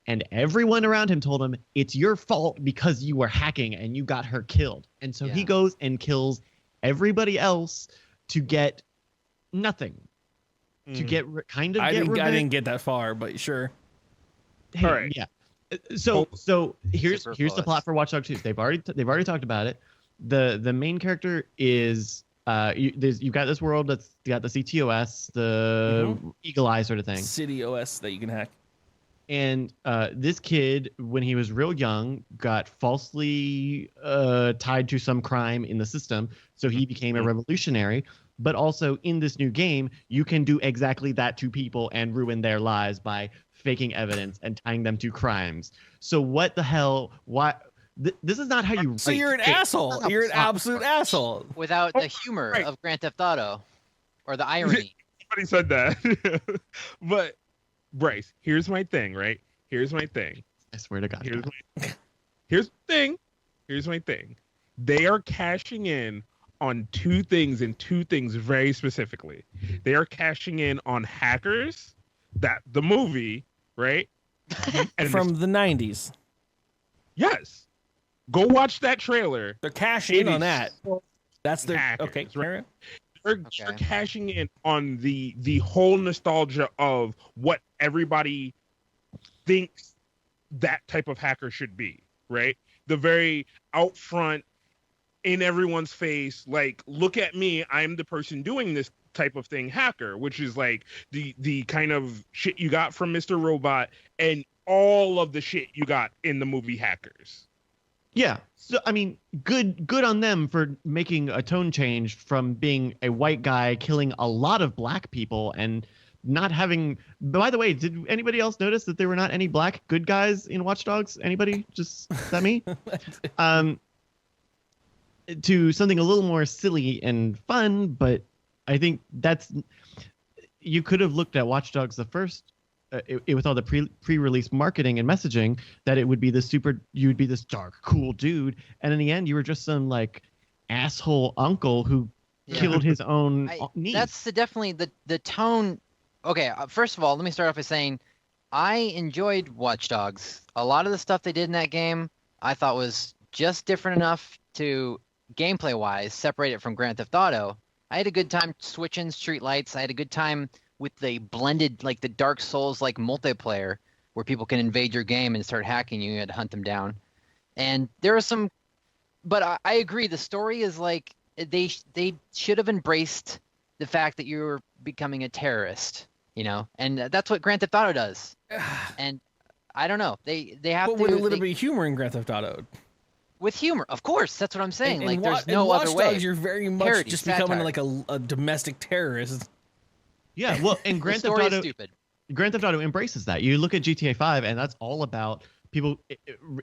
and everyone around him told him, it's your fault because you were hacking and you got her killed. And so he Yeah. goes and kills everybody else to get nothing. To get kind of I get didn't revenge. get that far, but sure. Hey, All right. Yeah. So here's the Superfluous. plot for Watch Dogs 2. They've already talked about it. The main character is you've got this world that's got the CTOS, the Eagle Eye sort of thing. City OS that you can hack. And this kid, when he was real young, got falsely tied to some crime in the system. So he became a revolutionary. But also in this new game, you can do exactly that to people and ruin their lives by faking evidence and tying them to crimes. So what the hell? Why? This is not how you. So write you're an games. asshole. You're an absolute asshole. Without the humor right. of Grand Theft Auto, or the irony. Somebody said that. But Bryce, here's my thing, right? Here's my thing. I swear to God. Here's my thing. They are cashing in on two things very specifically. They are cashing in on Hackers, the movie, right? And From the 90s. yes. Go watch that trailer. They're cashing in It on is that. so That's their Hackers, okay. right? They're Okay. cashing in on the whole nostalgia of what everybody thinks that type of hacker should be, right? The very out front, in everyone's face, like, look at me, I'm the person doing this type of thing, hacker, which is like the kind of shit you got from Mr. Robot and all of the shit you got in the movie Hackers. Yeah. So I mean, good on them for making a tone change from being a white guy killing a lot of black people and not having. By the way, did anybody else notice that there were not any black good guys in Watch Dogs? Anybody? Just is that me? To something a little more silly and fun, but I think you could have looked at Watch Dogs the first with all the pre-release marketing and messaging that it would be you would be this dark, cool dude, and in the end you were just some like asshole uncle who killed his own niece. That's definitely the tone. Okay, first of all, let me start off by saying I enjoyed Watch Dogs. A lot of the stuff they did in that game I thought was just different enough to gameplay-wise separate it from Grand Theft Auto. I had a good time switching streetlights. I had a good time with the blended, like the Dark Souls-like multiplayer where people can invade your game and start hacking you. You had to hunt them down. And there are some, but I agree. The story is like they should have embraced the fact that you're becoming a terrorist, and that's what Grand Theft Auto does. And I don't know. They have But to with a little bit of humor in Grand Theft Auto. with humor, of course. That's what I'm saying. In Like there's in no Watch other way. Dogs, you're very much Parody, just satire. becoming like a domestic terrorist. Yeah, well, and The Grand Theft story is Auto stupid. Grand Theft Auto embraces that. You look at GTA 5, and that's all about people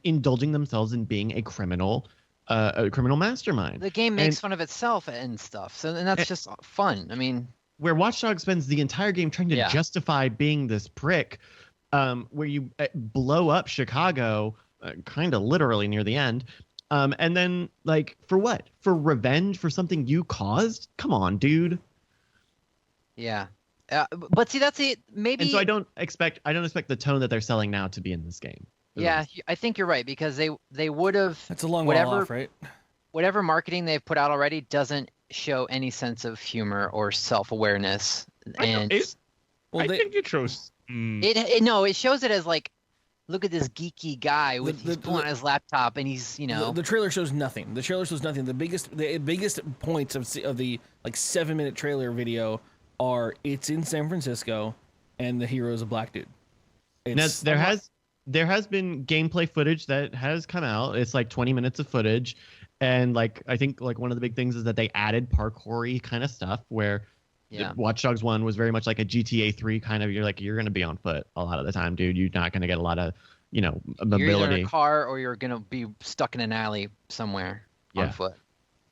indulging themselves in being a criminal mastermind. The game makes And- fun of itself and stuff, and that's just fun. I mean, Where Watch Dogs spends the entire game trying to Yeah. justify being this prick, where you blow up Chicago, kind of literally near the end, and then like for what? For revenge for something you caused? Come on, dude. yeah. But see, that's it. Maybe. And so I don't expect the tone that they're selling now to be in this game. Yeah, I think you're right because they would have That's a long way Whatever- off, right? whatever marketing they've put out already doesn't show any sense of humor or self-awareness, and Well, I they, think it shows. it shows it as like look at this geeky guy with he's pulling out his laptop and he's the trailer shows nothing. The trailer shows nothing. The biggest points of the like 7-minute trailer video are it's in San Francisco and the hero is a black dude. Now, there has been gameplay footage that has come out. It's like 20 minutes of footage, and like I think like one of the big things is that they added parkour-y kind of stuff where Watch Dogs 1 was very much like a GTA 3 kind of. You're going to be on foot a lot of the time, dude. You're not going to get a lot of mobility. You're either in a car or you're going to be stuck in an alley somewhere on foot.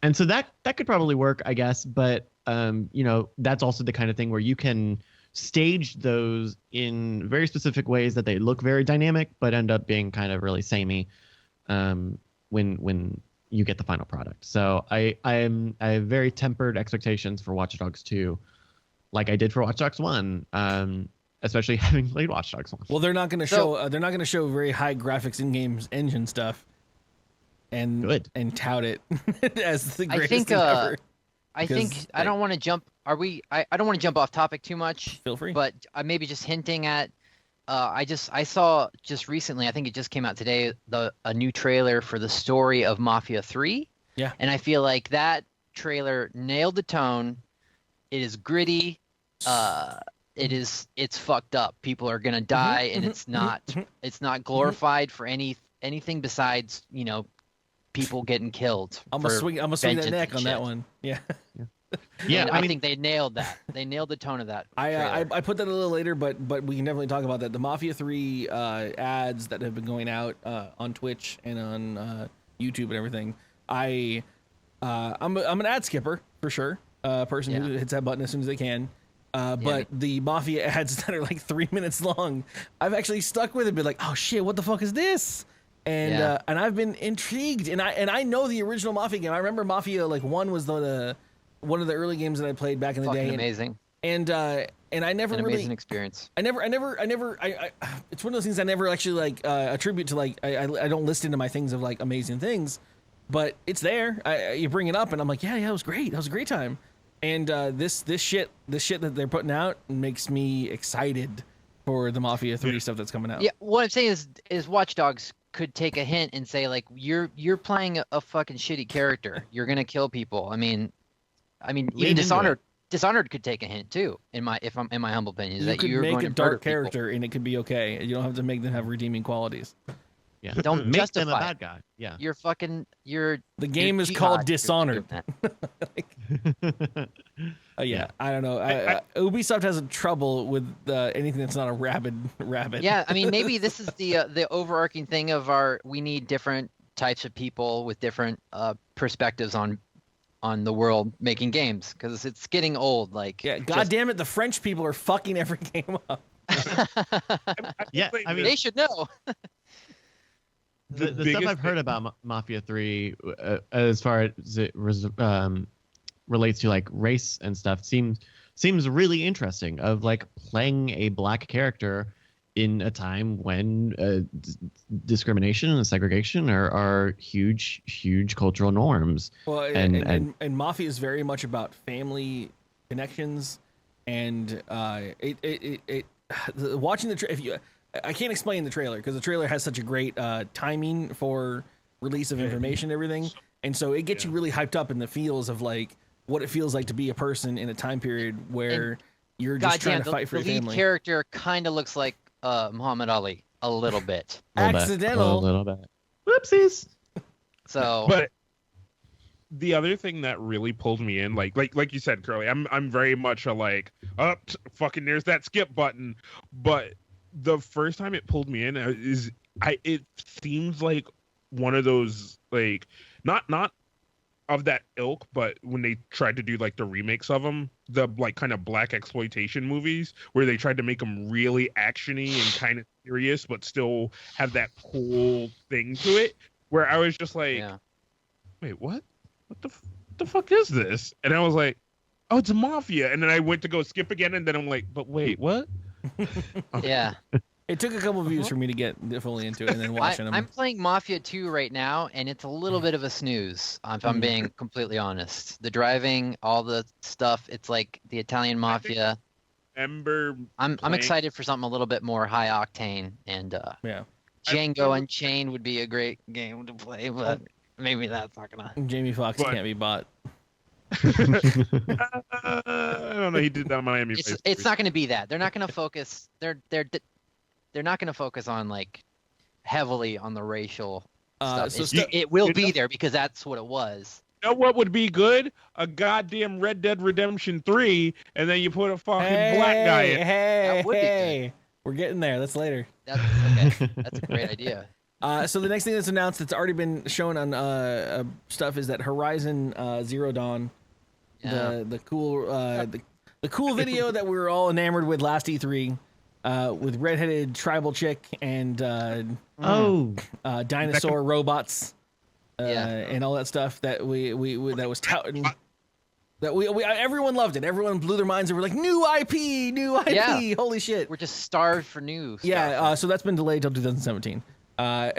And so that could probably work, I guess. But that's also the kind of thing where you can stage those in very specific ways that they look very dynamic, but end up being kind of really samey when you get the final product. So I have very tempered expectations for Watch Dogs 2, like I did for Watch Dogs 1, especially having played Watch Dogs 1. Well, they're not going to show very high graphics in-game engine stuff, and tout it as the greatest thing ever. I think I don't want to jump. I don't want to jump off topic too much. Feel free. But maybe just hinting at. I saw just recently. I think it just came out today. A new trailer for the story of Mafia 3. Yeah. And I feel like that trailer nailed the tone. It is gritty. It's fucked up. People are gonna die, and it's not glorified for anything besides people getting killed. I'm gonna swing that neck on that one. Yeah. Yeah, I think they nailed that. They nailed the tone of that. I put that a little later, but we can definitely talk about that. The Mafia 3 ads that have been going out on Twitch and on YouTube and everything. I'm an ad skipper for sure. Person who hits that button as soon as they can. But the Mafia ads that are like 3 minutes long, I've actually stuck with it. Been like, oh shit, what the fuck is this? And I've been intrigued. And I know the original Mafia game. I remember Mafia 1 was one of the early games that I played back in the day. Amazing. And I never really amazing experience. I it's one of those things I never actually attribute to I don't list into my things of like amazing things, but it's there. You bring it up and I'm like, yeah, it was great. That was a great time. And this shit that they're putting out makes me excited for the Mafia 3 stuff that's coming out. Yeah, what I'm saying is Watch Dogs could take a hint and say like you're playing a fucking shitty character. You're gonna kill people. I mean, even Dishonored could take a hint too. In my humble opinion, is that you're make going a to dark character and it could be okay. You don't have to make them have redeeming qualities. Yeah, don't make justify them a bad guy. Yeah, The game is called Dishonored. Yeah, I don't know. Ubisoft has trouble with anything that's not a rabid rabbit. Yeah, I mean maybe this is the overarching thing of we need different types of people with different perspectives on the world making games because it's getting old. God damn it, the French people are fucking every game up. Yeah, I mean they should know. The stuff I've heard about Mafia 3, as far as it relates to like race and stuff, seems really interesting. Of like playing a black character in a time when discrimination and segregation are huge cultural norms. Well, and Mafia is very much about family connections, and watching I can't explain the trailer because the trailer has such a great timing for release of information and everything, and so it gets you really hyped up in the feels of like what it feels like to be a person in a time period where you're just trying to fight for your family. The lead character kind of looks like Muhammad Ali a little bit. Accidental. A little bit. Whoopsies. So, but the other thing that really pulled me in, like you said, Curly, I'm very much fucking there's that skip button. But the first time it pulled me in it seems like one of those like not of that ilk, but when they tried to do like the remakes of them, the like kind of black exploitation movies where they tried to make them really actiony and kind of serious, but still have that cool thing to it. Where I was just like, wait, what? What the fuck is this? And I was like, oh, it's Mafia. And then I went to go skip again, and then I'm like, but wait, what? Yeah. It took a couple of views for me to get fully into it and then watching them. I'm playing Mafia 2 right now, and it's a little bit of a snooze, if I'm being completely honest. The driving, all the stuff, it's like the Italian Mafia. I'm excited for something a little bit more high octane and Django Unchained would be a great game to play, but maybe that's not gonna. Jamie Foxx can't be bought. I don't know. He did that in Miami Vice. It's not gonna be that. They're not gonna focus. They're not gonna focus on like heavily on the racial stuff. It will be there because that's what it was. You know what would be good? A goddamn Red Dead Redemption 3, and then you put a fucking black guy in. That would be Hey, we're getting there. That's later. That's okay. That's a great idea. So the next thing that's announced that's already been shown on stuff is that Horizon Zero Dawn, the cool video that we were all enamored with last E3, with redheaded tribal chick and dinosaur robots, and all that stuff that we that was touting. That we everyone loved it. Everyone blew their minds and were like, new IP, holy shit. We're just starved for news. Yeah, so that's been delayed till 2017. But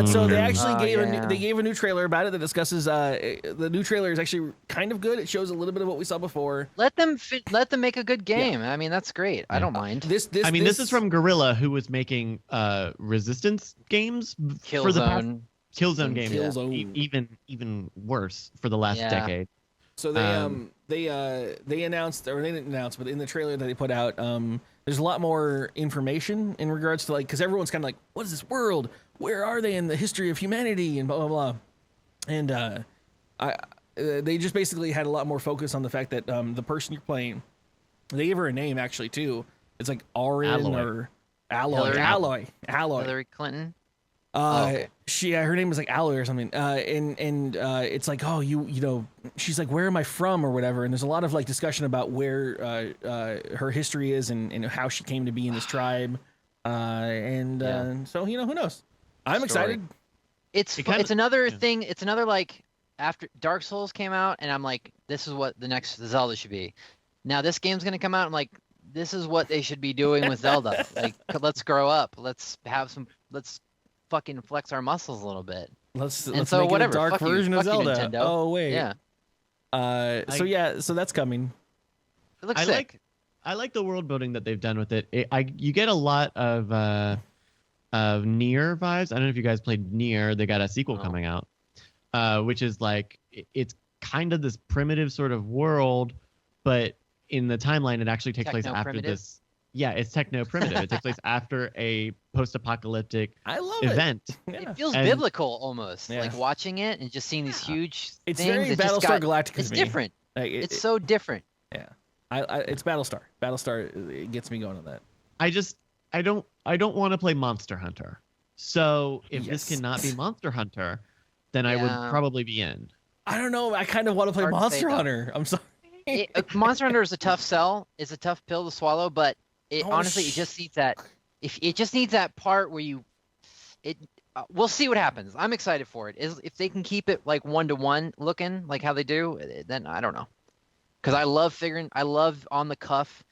so they actually gave a new trailer about it that discusses the new trailer is actually kind of good. It shows a little bit of what we saw before. Let them make a good game. I mean, that's great. I don't mind. This is from Guerrilla, who was making Resistance games for the past Killzone games. Killzone. Even worse for the last decade. So they announced, or they didn't announce, but in the trailer that they put out, there's a lot more information in regards to because everyone's kind of like, what is this world? Where are they in the history of humanity and blah blah blah. And they just basically had a lot more focus on the fact that the person you're playing, they gave her a name actually too. It's like Arin or Alloy. Hillary Clinton. Okay. Her name was like Alloy or something. And it's like, oh, you know, she's like, where am I from or whatever. And there's a lot of like discussion about where her history is and how she came to be in this tribe. So, you know, who knows? I'm excited. It's another thing. It's another like after Dark Souls came out and I'm like, this is what the next Zelda should be. Now this game's going to come out. I'm like, this is what they should be doing with Zelda. Like, let's grow up. Let's fucking flex our muscles a little bit. Let's make it a dark version of Zelda. Oh wait. Yeah. So that's coming. It looks sick. I like the world building that they've done with it. You get a lot of Nier vibes. I don't know if you guys played Nier. They got a sequel coming out, which is like it's kind of this primitive sort of world, but in the timeline it actually takes place after this. Yeah, it's techno primitive. It takes place after a post-apocalyptic event. It feels biblical almost, like watching it and just seeing these huge it's things. Very Battlestar Galactica. It's different. It's so different. Yeah, it's Battlestar. Battlestar it gets me going on that. I don't want to play Monster Hunter. So if this cannot be Monster Hunter, then I would probably be in. I don't know. I kind of want to play Monster Hunter. I'm sorry. Monster Hunter is a tough sell. It's a tough pill to swallow, but it just needs that. If it just needs that part where we'll see what happens. I'm excited for it. If they can keep it like 1-to-1 looking like how they do, then I don't know. Because I love on the cuff,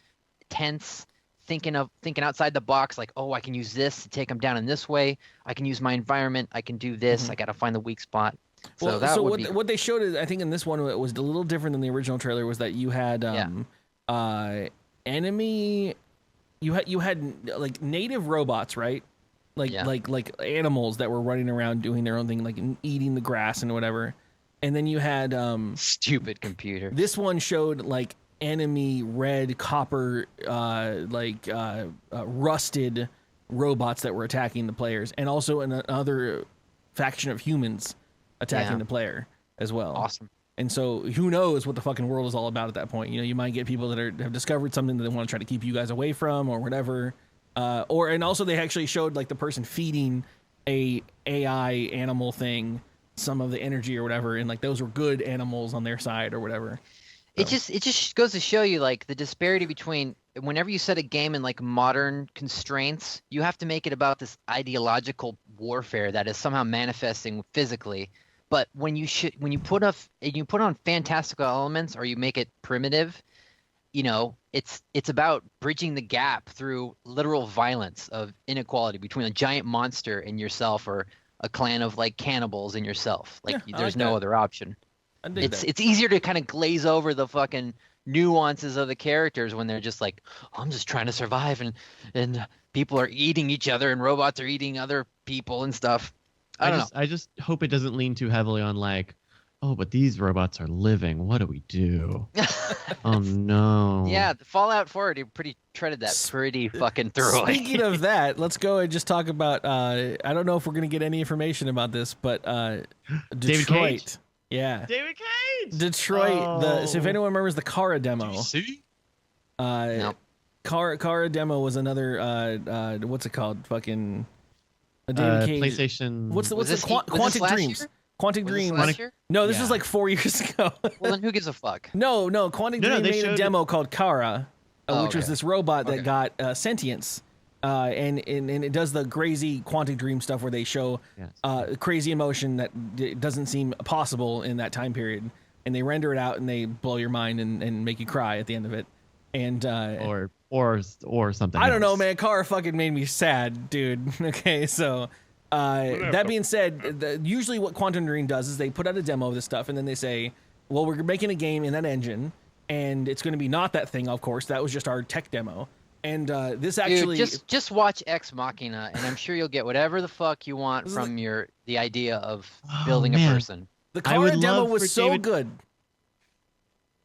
tense, thinking outside the box. Like, oh, I can use this to take them down in this way. I can use my environment. I can do this. I got to find the weak spot. What they showed is, I think in this one it was a little different than the original trailer. Was that you had enemy. You had like native robots, right? Like animals that were running around doing their own thing, like eating the grass and whatever. And then you had stupid computer. This one showed like enemy red copper, rusted robots that were attacking the players, and also another faction of humans attacking the player as well. Awesome. And so who knows what the fucking world is all about at that point. You know, you might get people that have discovered something that they want to try to keep you guys away from or whatever. And also they actually showed like the person feeding a AI animal thing some of the energy or whatever, and like those were good animals on their side or whatever. So. It just goes to show you like the disparity between whenever you set a game in like modern constraints, you have to make it about this ideological warfare that is somehow manifesting physically. But when you put on fantastical elements or you make it primitive, you know, it's about bridging the gap through literal violence of inequality between a giant monster and yourself or a clan of like cannibals and yourself. Like there's no other option. It's easier to kind of glaze over the fucking nuances of the characters when they're just like, oh, I'm just trying to survive and people are eating each other and robots are eating other people and stuff. I don't know. I just hope it doesn't lean too heavily on like, oh, but these robots are living. What do we do? Oh no. Yeah, the Fallout 4 they pretty treaded that pretty fucking thoroughly. Speaking of that, let's go and just talk about. I don't know if we're gonna get any information about this, but Detroit. David Cage. Yeah, David Cage. Detroit. So if anyone remembers the Kara demo, See? No. Kara demo was another. What's it called? Fucking. David Cage. PlayStation. What's the Was this Quantic last Dreams? year? Quantic Was this Dreams. last year? No, this Yeah. was like 4 years ago. Well, then who gives a fuck? No, Quantic No, Dream they made a showed demo called Kara, Oh, which was okay. this robot that Okay. got sentience. And it does the crazy Quantic Dream stuff where they show Yes. crazy emotion that doesn't seem possible in that time period. And they render it out and they blow your mind and make you cry at the end of it. And or something. I don't know, else. man. Kara fucking made me sad, dude. Okay, so that being said, usually what Quantum Dream does is they put out a demo of this stuff and then they say, well, we're making a game in that engine and it's going to be not that thing, of course. That was just our tech demo. And this actually... Dude, just watch Ex Machina, and I'm sure you'll get whatever the fuck you want from the idea of building a man. person. the I Kara would demo love was for so David- good.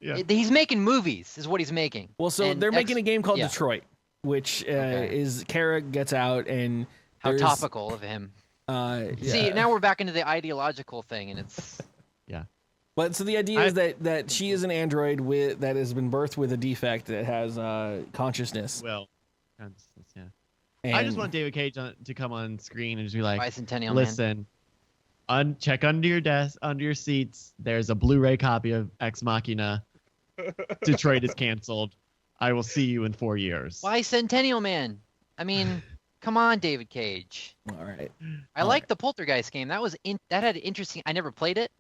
Yeah. He's making movies, is what he's making. Well, so And they're making a game called yeah. Detroit, which Okay. is Kara gets out and... How there's, topical of him. See, yeah. now we're back into the ideological thing, and it's... But so the idea is that she is an android that has been birthed with a defect that has consciousness. Well, yeah. And I just want David Cage to come on screen and just be like, Bicentennial Man. listen, check under your desk, under your seats. There's a Blu-ray copy of Ex Machina. Detroit is canceled. I will see you in 4 years. Bicentennial Man. I mean, come on, David Cage. all right. I like the Poltergeist game. That had interesting... I never played it,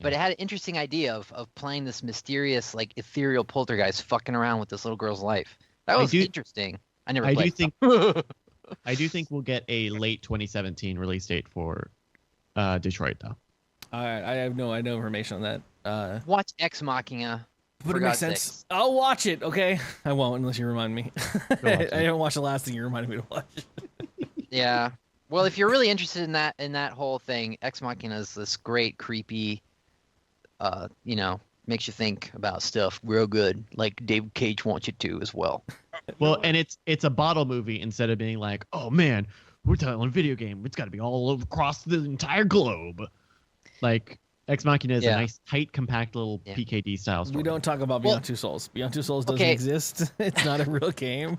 but it had an interesting idea of playing this mysterious, like, ethereal poltergeist fucking around with this little girl's life. That was interesting. I never played it. I do think we'll get a late 2017 release date for Detroit, though. All right. I have no information on that. Watch Ex Machina. But for it makes God's sense. sakes. I'll watch it, okay? I won't unless you remind me. watch I it. didn't watch the last thing you reminded me to watch. Yeah. Well, if you're really interested in that whole thing, Ex Machina is this great, creepy, makes you think about stuff real good, like David Cage wants you to as well. Well, and it's a bottle movie instead of being like, oh man, we're telling a video game. It's got to be all across the entire globe. Like Ex Machina is a nice, tight, compact little PKD style story. We don't talk about Beyond Two Souls. Beyond Two Souls doesn't exist. It's not a real game.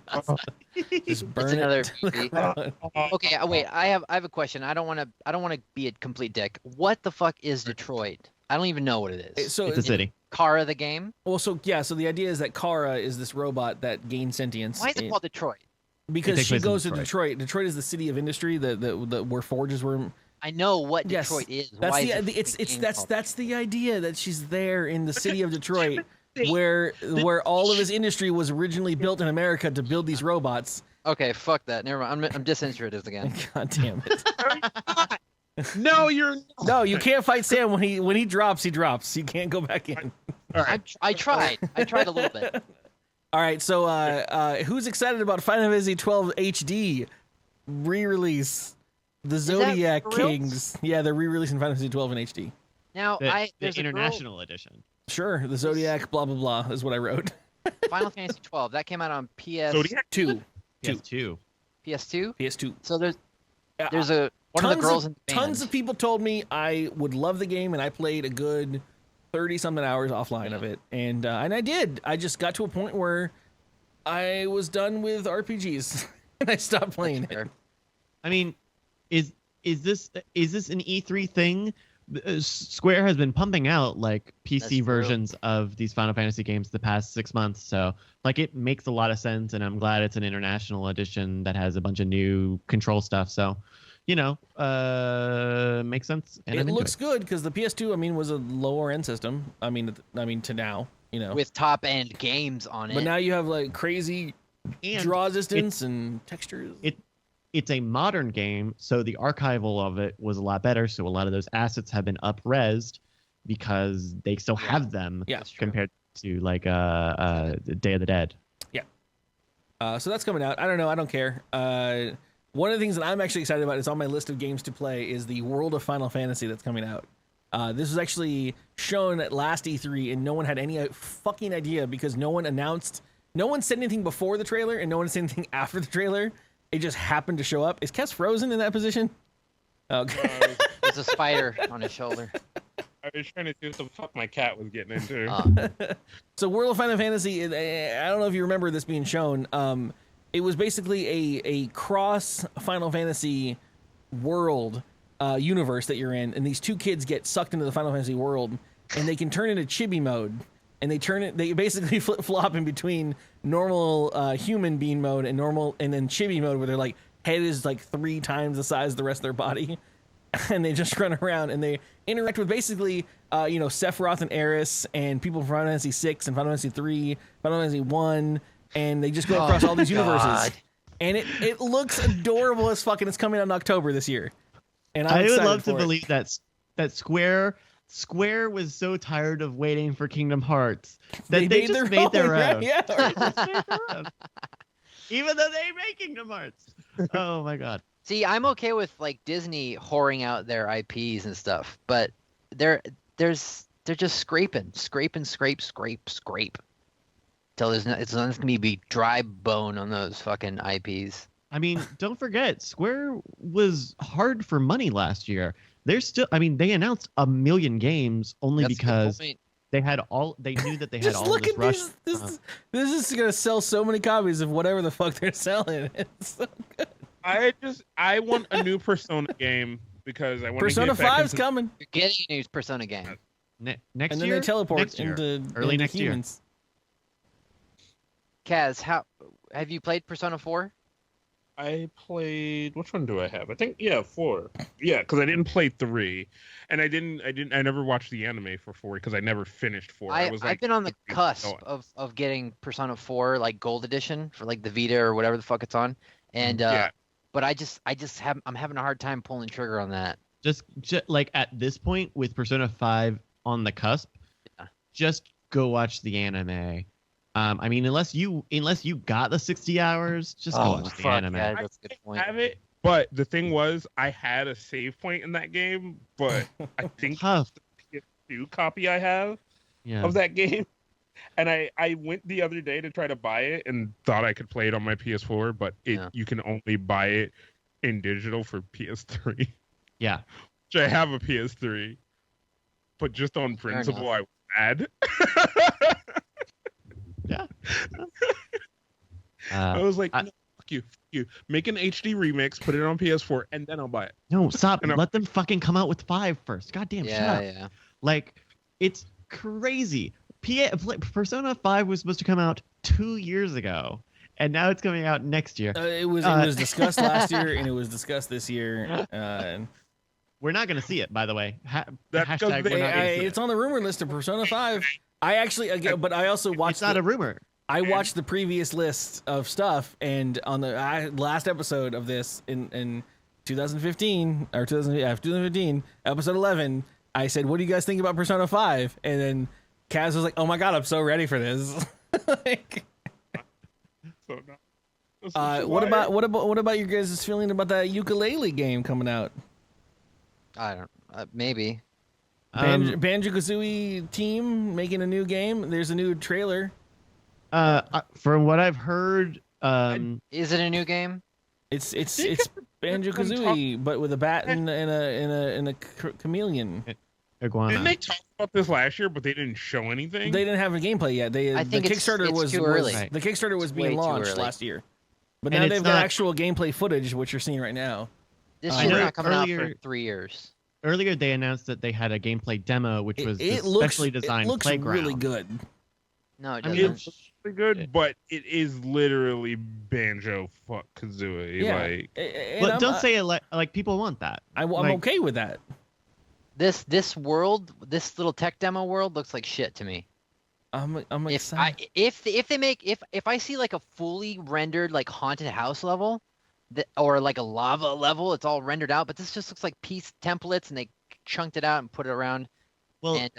Just burn It's another it. to the movie. ground. Okay, wait. I have a question. I don't want to be a complete dick. What the fuck is Detroit? I don't even know what it is. So It's a city. Kara the game? Well, so the idea is that Kara is this robot that gains sentience. Why is it called Detroit? Because takes she place in goes to Detroit. Detroit. Detroit is the city of industry, the where forges were. I know what Yes, Detroit is. That's Why the is it it's game that's called that's the idea that she's there in the city of Detroit, where all of his industry was originally built in America to build these robots. Okay, fuck that. Never mind. I'm disinterested again. God damn it! No, you're No, you can't fight Sam when he drops. He drops. You can't go back in. I tried. I tried a little bit. All right, so who's excited about Final Fantasy 12 HD re-release? The Zodiac for real? Kings. Yeah, they're re-releasing Final Fantasy 12 in HD. Now, The there's a girl- international edition. Sure, the Zodiac blah blah blah is what I wrote. Final Fantasy 12 that came out on Zodiac? 2, PS2. PS2. PS2. So there's Uh, one of the girls in the band. Tons of people told me I would love the game, and I played a good 30-something hours offline of it, and I did. I just got to a point where I was done with RPGs, and I stopped playing it. I mean, is this an E3 thing? Square has been pumping out like That's PC true. versions of these Final Fantasy games the past 6 months, so like it makes a lot of sense, and I'm glad it's an international edition that has a bunch of new control stuff. So, makes sense. And It I'm into looks good because the PS2, I mean, was a lower end system. I mean to now, with top end games on it. But now you have like crazy And draw distance and textures. It's a modern game, so the archival of it was a lot better. So a lot of those assets have been up-resed because they still have them Yeah. That's true. compared to like Day of the Dead. So that's coming out. I don't know. I don't care. One of the things that I'm actually excited about is on my list of games to play is the World of Final Fantasy that's coming out. This was actually shown at last E3, and no one had any fucking idea because no one said anything before the trailer, and no one said anything after the trailer. It just happened to show up. Is Kes frozen in that position? Okay. There's a spider on his shoulder. I was trying to see what the fuck my cat was getting into. So World of Final Fantasy, I don't know if you remember this being shown. It was basically a cross Final Fantasy world universe that you're in, and these two kids get sucked into the Final Fantasy world, and they can turn into chibi mode, and they basically flip-flop in between normal human being mode and then chibi mode, where their like head is like 3 times the size of the rest of their body. And they just run around and they interact with basically, Sephiroth and Aeris and people from Final Fantasy 6 and Final Fantasy 3, Final Fantasy 1, and they just go across all these universes. And it looks adorable as fuck, and it's coming out in October this year. And I would love to believe that Square was so tired of waiting for Kingdom Hearts that they just made their own. Yeah. Even though they made Kingdom Hearts. Oh my god. See, I'm okay with like Disney whoring out their IPs and stuff, but they're just scrape, till it's not gonna be dry bone on those fucking IPs. I mean, don't forget, Square was hard for money last year. They announced 1 million games only because they knew that they had all this rush. This is gonna sell so many copies of whatever the fuck they're selling. It's so good. I want a new Persona game because I want Persona 5's coming. You're getting a new Persona game. Next year, and then year? they teleport next into early next humans. Year. Kaz, have you played Persona 4? I played. Which one do I have? I think 4. Yeah, because I didn't play 3, and I never watched the anime for 4 because I never finished 4. I've been on the cusp of getting Persona 4 like Gold Edition for like the Vita or whatever the fuck it's on, and but I'm having a hard time pulling the trigger on that. Just like at this point with Persona 5 on the cusp, just go watch the anime. I mean, unless you got the 60 hours, just go watch the anime. Yeah, that's a good point. I have it, but the thing was, I had a save point in that game, but I think the PS2 copy I have of that game, and I went the other day to try to buy it and thought I could play it on my PS4, but you can only buy it in digital for PS3. Yeah, which I have a PS3, but just on principle, I was mad. Yeah. I was like, no, fuck you. Make an HD remix, put it on PS4, and then I'll buy it. No, stop. Let them fucking come out with 5 first. Goddamn, shut up. Yeah. Like, it's crazy. Persona 5 was supposed to come out 2 years ago, and now it's coming out next year. It was discussed last year, and it was discussed this year. We're not going to see it, by the way. It's on the rumor list of Persona 5. I actually, but I also watched. It's not a rumor. I watched the previous list of stuff, and on the last episode of this in 2015 or 2015, episode 11, I said, "What do you guys think about Persona 5?" And then Kaz was like, "Oh my god, I'm so ready for this." What about your guys' feeling about that ukulele game coming out? I don't. Maybe. Banjo-Kazooie team making a new game. There's a new trailer. From what I've heard, is it a new game? It's Banjo-Kazooie, but with a bat and a chameleon. Iguana. Didn't they talk about this last year, but they didn't show anything? They didn't have a gameplay yet. I think the Kickstarter was too early. The Kickstarter was being launched last year, but and now they've got actual gameplay footage, which you're seeing right now. This year's not coming out for 3 years. Earlier, they announced that they had a gameplay demo, which was specially designed playground. It looks really good. No, it I doesn't. mean, it looks really good, but it is literally Banjo fuck Kazooie. Yeah. But don't say it like people want that. I'm okay with that. This world, this little tech demo world, looks like shit to me. I'm excited. If I see like a fully rendered like haunted house level, or like a lava level, it's all rendered out, but this just looks like piece templates and they chunked it out and put it around. Well,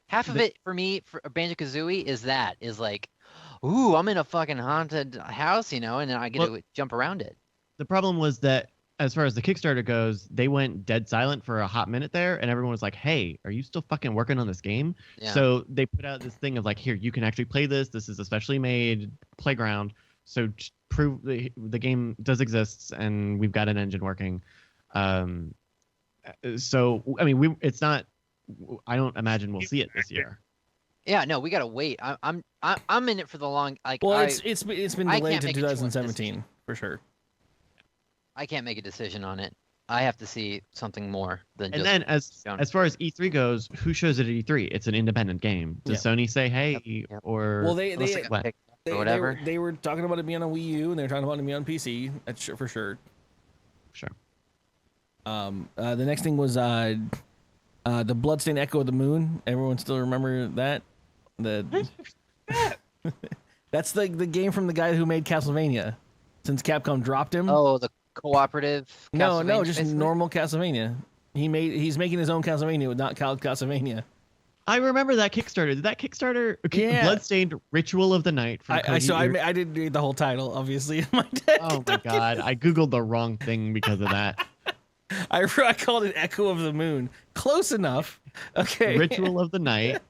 half of it for me for Banjo-Kazooie is like, ooh, I'm in a fucking haunted house, and then I get to jump around it. The problem was that as far as the Kickstarter goes, they went dead silent for a hot minute there, and everyone was like, "Hey, are you still fucking working on this game?" Yeah. So they put out this thing of like, "Here, you can actually play this. This is a specially made playground. So prove the game does exist, and we've got an engine working." So I mean, it's not. I don't imagine we'll see it this year. Yeah, no, we gotta wait. I'm in it for the long. Like, Well, it's been I delayed can't to make a choice. 2017 for sure. I can't make a decision on it. I have to see something more than. And just then as far as E3 goes, who shows it at E3? It's an independent game. Does Sony say, "Hey," Yep. or Well, they or whatever. They were talking about it being on Wii U, and they were talking about it being on PC. That's for sure. Sure. The next thing was the Bloodstained Echo of the Moon. Everyone still remember that? That's the game from the guy who made Castlevania. Since Capcom dropped him. Oh, the cooperative. No, Castlevania, just basically? normal Castlevania. He's making his own Castlevania with not called Castlevania. I remember that Kickstarter. Did that Kickstarter? Yeah. Bloodstained Ritual of the Night. From I didn't read the whole title, obviously. In my deck. Oh my god! I googled the wrong thing because of that. I called it Echo of the Moon. Close enough. Okay. Ritual of the Night.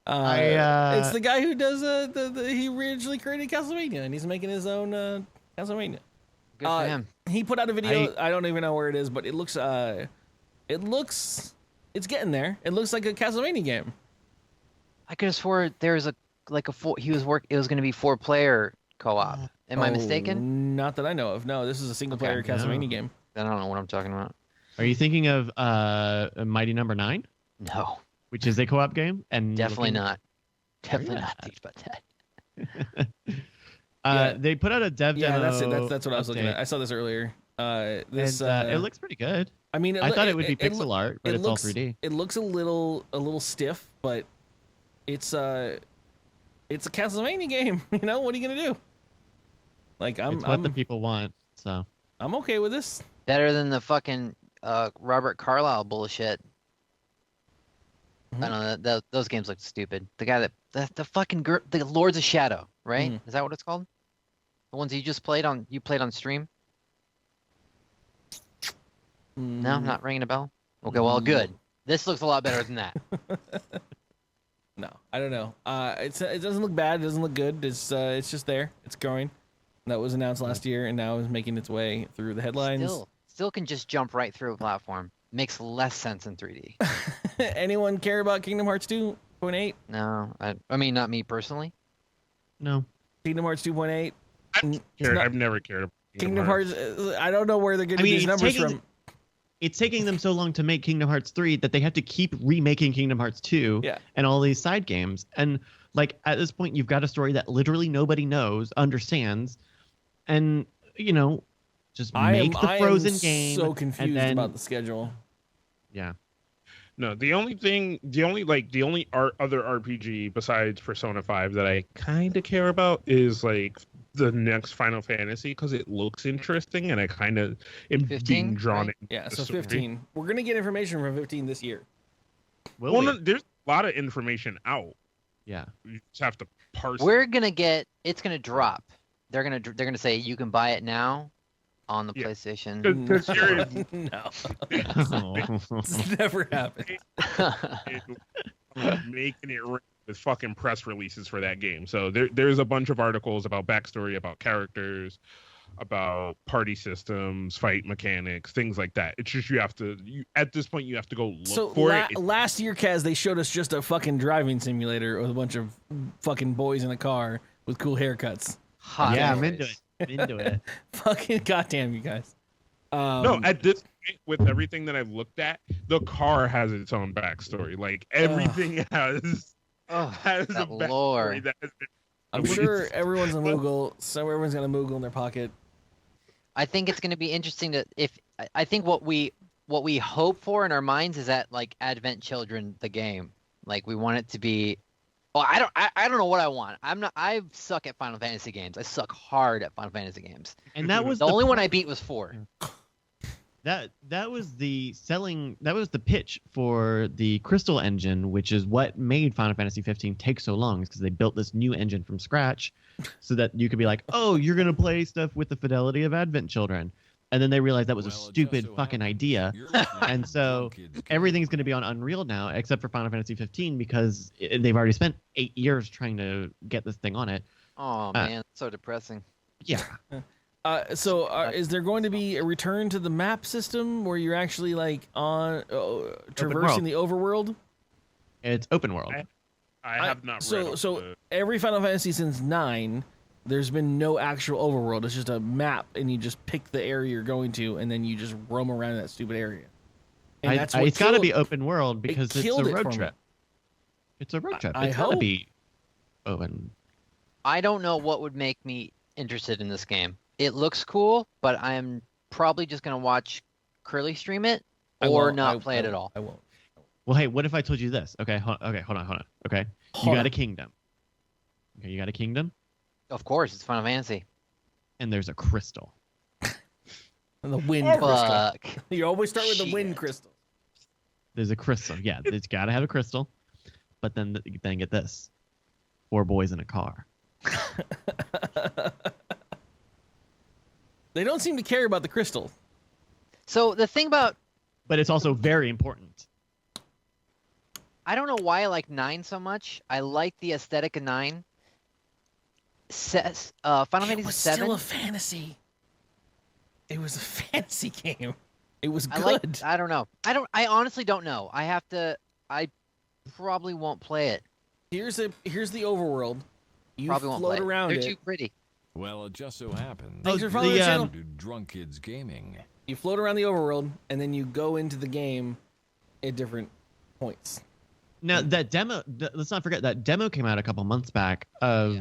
It's the guy who does he originally created Castlevania, and he's making his own Castlevania. Good for him. He put out a video. I don't even know where it is, but it looks it's getting there. It looks like a Castlevania game. I could have swore there's it was going to be 4-player co-op. Am I mistaken? Not that I know of. No, this is a single player Okay. Castlevania game. I don't know what I'm talking about. Are you thinking of Mighty Number 9, No, which is a co-op game? And definitely not. Definitely not thinking about that. They put out a dev Yeah, demo. that's what I was looking at. I saw this earlier. It looks pretty good. I mean, I thought it would be pixel art, but it's all 3D. It looks a little stiff, but it's a Castlevania game. What are you gonna do? Like It's what the people want. So I'm okay with this. Better than the fucking Robert Carlyle bullshit. Mm-hmm. I don't know. Those games look stupid. The guy the fucking the Lords of Shadow, right? Mm-hmm. Is that what it's called? The ones you just played on stream? No, not ringing a bell. Okay, well, good. This looks a lot better than that. No, I don't know. It doesn't look bad. It doesn't look good. It's just there. It's growing. That was announced last year, and now is making its way through the headlines. Still can just jump right through a platform. Makes less sense in 3D. Anyone care about Kingdom Hearts 2.8? No, I mean not me personally. no. Kingdom Hearts 2.8. I've never cared about Kingdom Hearts. I don't know where they're getting these numbers from. It's taking them so long to make Kingdom Hearts 3 that they have to keep remaking Kingdom Hearts 2 and all these side games. And like at this point, you've got a story that literally nobody knows, understands, and just make the Frozen game. So confused about the schedule. Yeah. No, the only other RPG besides Persona 5 that I kind of care about is like the next Final Fantasy because it looks interesting and I kind of am 15, being drawn right? in. Yeah, so 15. We're gonna get information from 15 this year. Will we? No, there's a lot of information out. Yeah. You just have to parse. It's gonna drop. They're gonna say you can buy it now on the PlayStation. No, it's never happened. Making it ring with fucking press releases for that game. So there's a bunch of articles about backstory, about characters, about party systems, fight mechanics, things like that. It's just at this point you have to go look for it. Last year, Kaz, they showed us just a fucking driving simulator with a bunch of fucking boys in a car with cool haircuts. Hot yeah, boys. I'm into it. Fucking goddamn, you guys. No, at this point, with everything that I've looked at, the car has its own backstory. Like everything has a backstory. Lore. That has been I'm sure everyone's a Moogle, so everyone's got a Moogle in their pocket. I think it's going to be interesting I think what we hope for in our minds is that like Advent Children, the game, like we want it to be. Well, I don't know what I want. I suck at Final Fantasy games. I suck hard at Final Fantasy games. And that was the only one I beat was 4. That was the pitch for the Crystal engine, which is what made Final Fantasy 15 take so long, because they built this new engine from scratch so that you could be like, oh, you're going to play stuff with the fidelity of Advent Children. And then they realized that was a stupid fucking idea. And so everything's going to be on Unreal now, except for Final Fantasy 15, because they've already spent 8 years trying to get this thing on it. Oh, man, it's so depressing. Yeah. Is there going to be a return to the map system where you're actually like on traversing the overworld? It's open world. I have not read. So every Final Fantasy since 9, there's been no actual overworld. It's just a map, and you just pick the area you're going to, and then you just roam around that stupid area. And it's got to be open world because it's a road trip. It's a road trip. It's got to be open. I don't know what would make me interested in this game. It looks cool, but I'm probably just going to watch Curly stream it or not play it at all. I won't. Well, hey, what if I told you this? Okay, hold on. Okay, you got a kingdom. Okay, you got a kingdom? Of course, it's Final Fantasy. And there's a crystal. And the wind crystal. You always start with the wind crystal. There's a crystal. Yeah, it's got to have a crystal. But then get this. 4 boys in a car. They don't seem to care about the crystal. So the thing about... But it's also very important. I don't know why I like 9 so much. I like the aesthetic of 9. Final Fantasy 7... It was still a fantasy. It was a fantasy game. It was good. I don't know. I honestly don't know. I probably won't play it. Here's the overworld. You probably won't float play around it. it. They're too pretty. Well, it just so happens. Thanks for following the channel. Drunk Kids Gaming. You float around the overworld, and then you go into the game at different points. Now, that demo, let's not forget, that demo came out a couple months back of,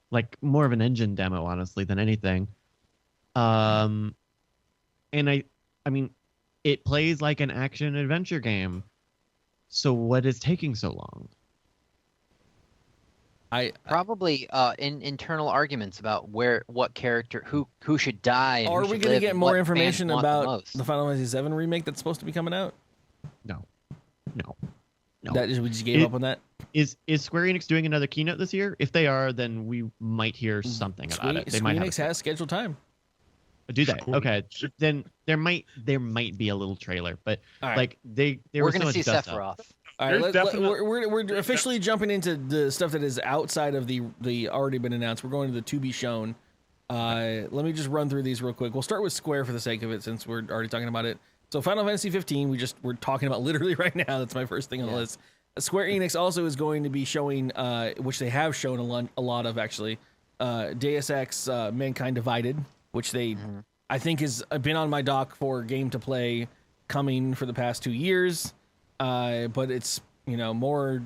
like, more of an engine demo, honestly, than anything. And I mean, it plays like an action-adventure game. So what is taking so long? Probably in internal arguments about what character, who should die. And are we going to get more information about the Final Fantasy VII remake that's supposed to be coming out? No. We just gave up on that. Is Square Enix doing another keynote this year? If they are, then we might hear something about it. They Square Enix has scheduled time. Do they? Okay, then there might be a little trailer, but like we're going to see Sephiroth. All right, we're officially jumping into the stuff that is outside of the already been announced. We're going to the to be shown. Let me just run through these real quick. We'll start with Square for the sake of it, since we're already talking about it. So Final Fantasy 15, we're talking about literally right now. That's my first thing on the list. Square Enix also is going to be showing, which they have shown a lot of actually, Deus Ex Mankind Divided, which they I think has been on my dock for game to play coming for the past 2 years. But it's, more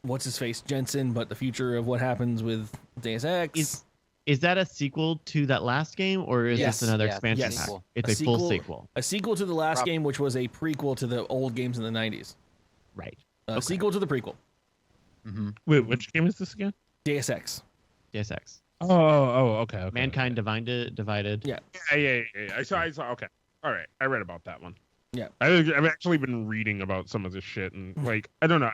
what's his face Jensen, but the future of what happens with Deus Ex. Is that a sequel to that last game, or is this another expansion pack? It's a full sequel. A sequel to the last game, which was a prequel to the old games in the 90s. Right. A sequel to the prequel. Mm-hmm. Wait, which game is this again? Deus Ex. Deus Ex. Oh, okay. Mankind Divided. Yeah. I saw. Okay. All right. I read about that one. Yeah. I've actually been reading about some of this shit, and like, I don't know.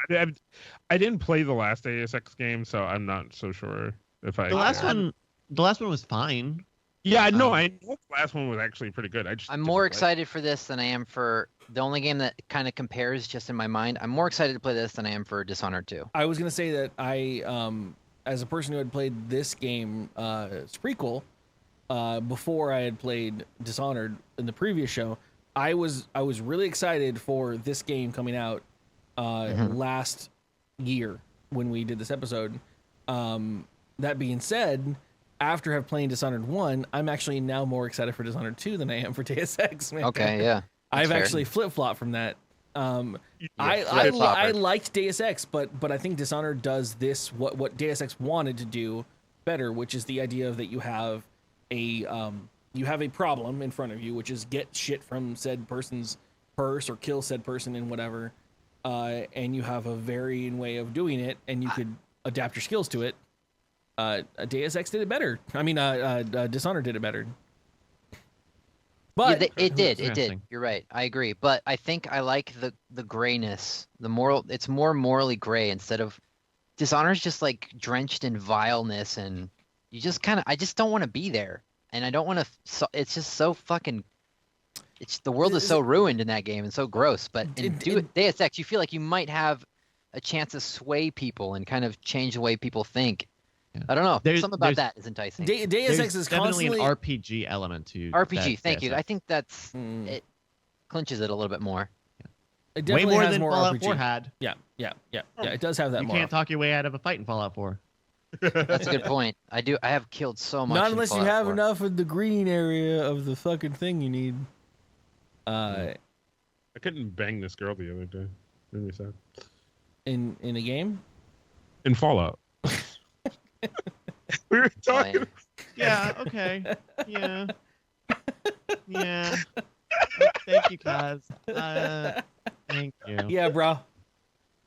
I didn't play the last Deus Ex game, so I'm not so sure if I. The last one was fine. Yeah, I know the last one was actually pretty good. I'm more excited for this than I am for the only game that kind of compares just in my mind. I'm more excited to play this than I am for Dishonored 2. I was gonna say that I, as a person who had played this game, prequel, before I had played Dishonored in the previous show, I was really excited for this game coming out last year when we did this episode. That being said, after have playing Dishonored 1, I'm actually now more excited for Dishonored 2 than I am for Deus Ex. Man. Okay, yeah. I've actually flip-flopped from that. I liked Deus Ex, but I think Dishonored does this what Deus Ex wanted to do better, which is the idea of that you have a problem in front of you, which is get shit from said person's purse or kill said person in whatever, and you have a varying way of doing it, and you could adapt your skills to it. Deus Ex did it better. I mean, Dishonored did it better. But it did. Interesting. You're right. I agree. But I think I like the grayness. It's more morally gray instead of Dishonored's just like drenched in vileness, and you just I just don't want to be there, and I don't want to. It's just so fucking. The world is so ruined in that game and so gross. But in Deus Ex, you feel like you might have a chance to sway people and kind of change the way people think. Yeah. I don't know. There's- Something about that is enticing. Deus There's Ex is definitely constantly an RPG element to RPG, that thank you. Deus I Ex. think it clinches it a little bit more. It Way definitely more has than more Fallout RPG. 4 had. Yeah. It does have that You more. can't talk your way out of a fight in Fallout 4. That's a good point. I have killed so much. Not in unless you Fallout have 4. enough of the green area of the fucking thing you need. I couldn't bang this girl the other day. Really sad. In a game. In Fallout. We were talking. Yeah, okay. Yeah. Yeah. Thank you, Kaz. Thank you. Yeah, bro.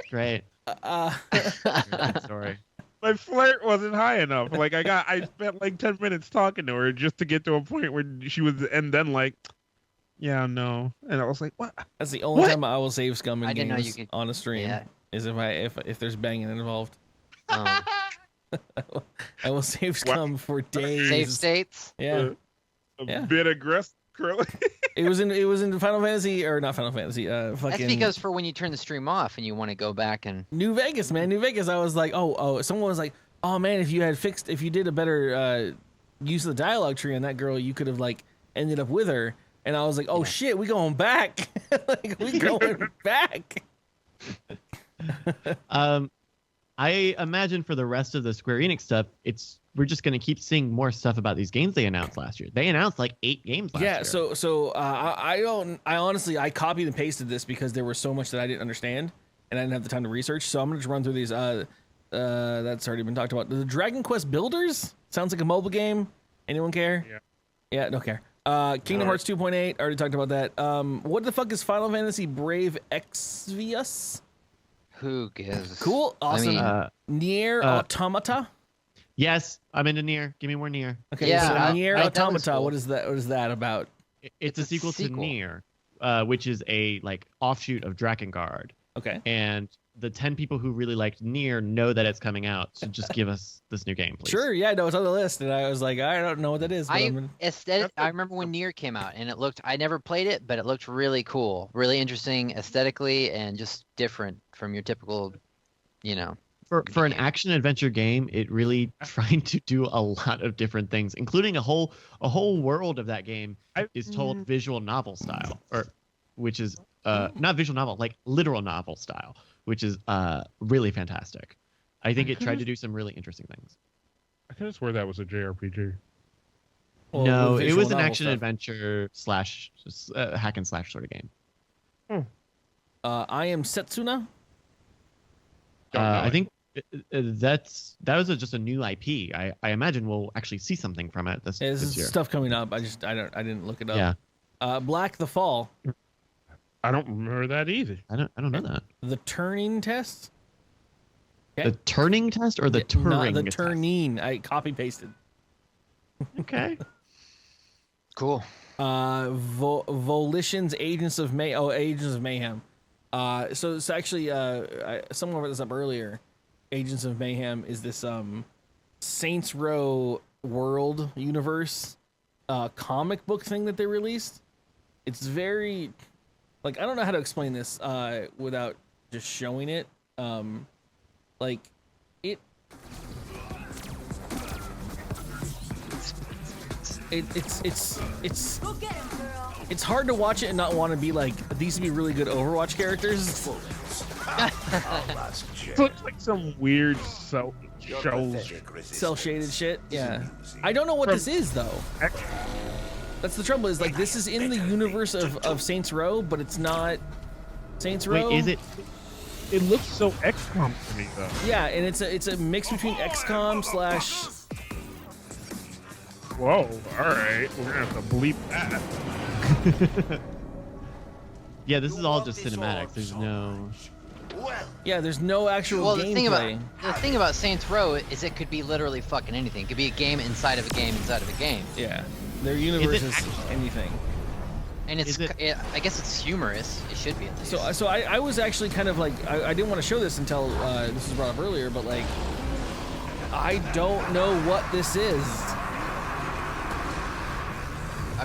Great. Great story. My flirt wasn't high enough. Like I spent like 10 minutes talking to her just to get to a point where she was, and then like, yeah, no, and I was like, what? That's the only What? time I will save scum in I didn't know games you could- on a stream. Yeah. Is if there's banging involved. Um, I will save scum for days. save states. Yeah. A Yeah. bit aggressive, Curly. It was in Final Fantasy or not Final Fantasy. That's Fucking because for when you turn the stream off and you want to go back and New Vegas, man. New Vegas. I was like, oh. Someone was like, oh man, if you did a better use of the dialogue tree on that girl, you could have like ended up with her. And I was like, oh shit, we going back. Like we going back. I imagine for the rest of the Square Enix stuff, we're just gonna keep seeing more stuff about these games they announced last year. They announced like 8 games last year. Yeah, so I honestly copied and pasted this because there was so much that I didn't understand and I didn't have the time to research. So I'm gonna just run through these. That's already been talked about. The Dragon Quest Builders sounds like a mobile game. Anyone care? Yeah, don't care. Kingdom Hearts 2.8. Already talked about that. What the fuck is Final Fantasy Brave Exvius? who gives? Cool, awesome. I mean, Nier Automata. Yes, I'm into Nier. Give me more Nier. Okay, Yeah, so Nier that was Automata. cool. What is that? What is that about? It's a sequel to Nier, which is a like offshoot of Drakengard. Okay. And the 10 people who really liked Nier know that it's coming out, so just give us this new game, please. Sure, yeah, no, it's on the list, and I was like, I don't know what that is. But I remember when Nier came out, and it looked. I never played it, but it looked really cool, really interesting aesthetically, and just different from your typical, you know. For an action adventure game, it really tried to do a lot of different things, including a whole world of that game is told visual novel style, or which is not visual novel, like literal novel style, which is really fantastic. I think it tried to do some really interesting things. I could have swore that was a JRPG. Well, No, with it visual was an novel action stuff. adventure slash hack and slash sort of game. I am Setsuna. I think that was just a new IP. I imagine we'll actually see something from it this There's year. stuff coming up. I didn't look it up. Yeah, Black the Fall. I don't remember that either. I don't know that. The Turning Test. Okay. The turning test or the Turing Not the test? Turning. I copy pasted. Okay. Cool. Volition's Agents of Mayhem. So it's actually someone brought this up earlier. Agents of Mayhem is this Saints Row world universe comic book thing that they released. It's very like, I don't know how to explain this without just showing it. Like it it's hard to watch it and not want to be like, these would be really good Overwatch characters. It looks like some weird cell Cell-shaded shit. Yeah. I don't know what this is though. That's the trouble, is like, this is in the universe of Saints Row, but it's not Saints Row. Wait, is it? It looks so XCOM to me though. Yeah, and it's a mix between XCOM slash. Whoa! All right, we're gonna have to bleep that. Yeah, this is all just cinematics. There's no. Yeah, there's no actual Well, gameplay. the thing about Saints Row is it could be literally fucking anything. It could be a game inside of a game inside of a game. Yeah, their universe Is it is anything. And I guess it's humorous. It should be at least. So I was actually kind of like I didn't want to show this until this was brought up earlier, but like I don't know what this is.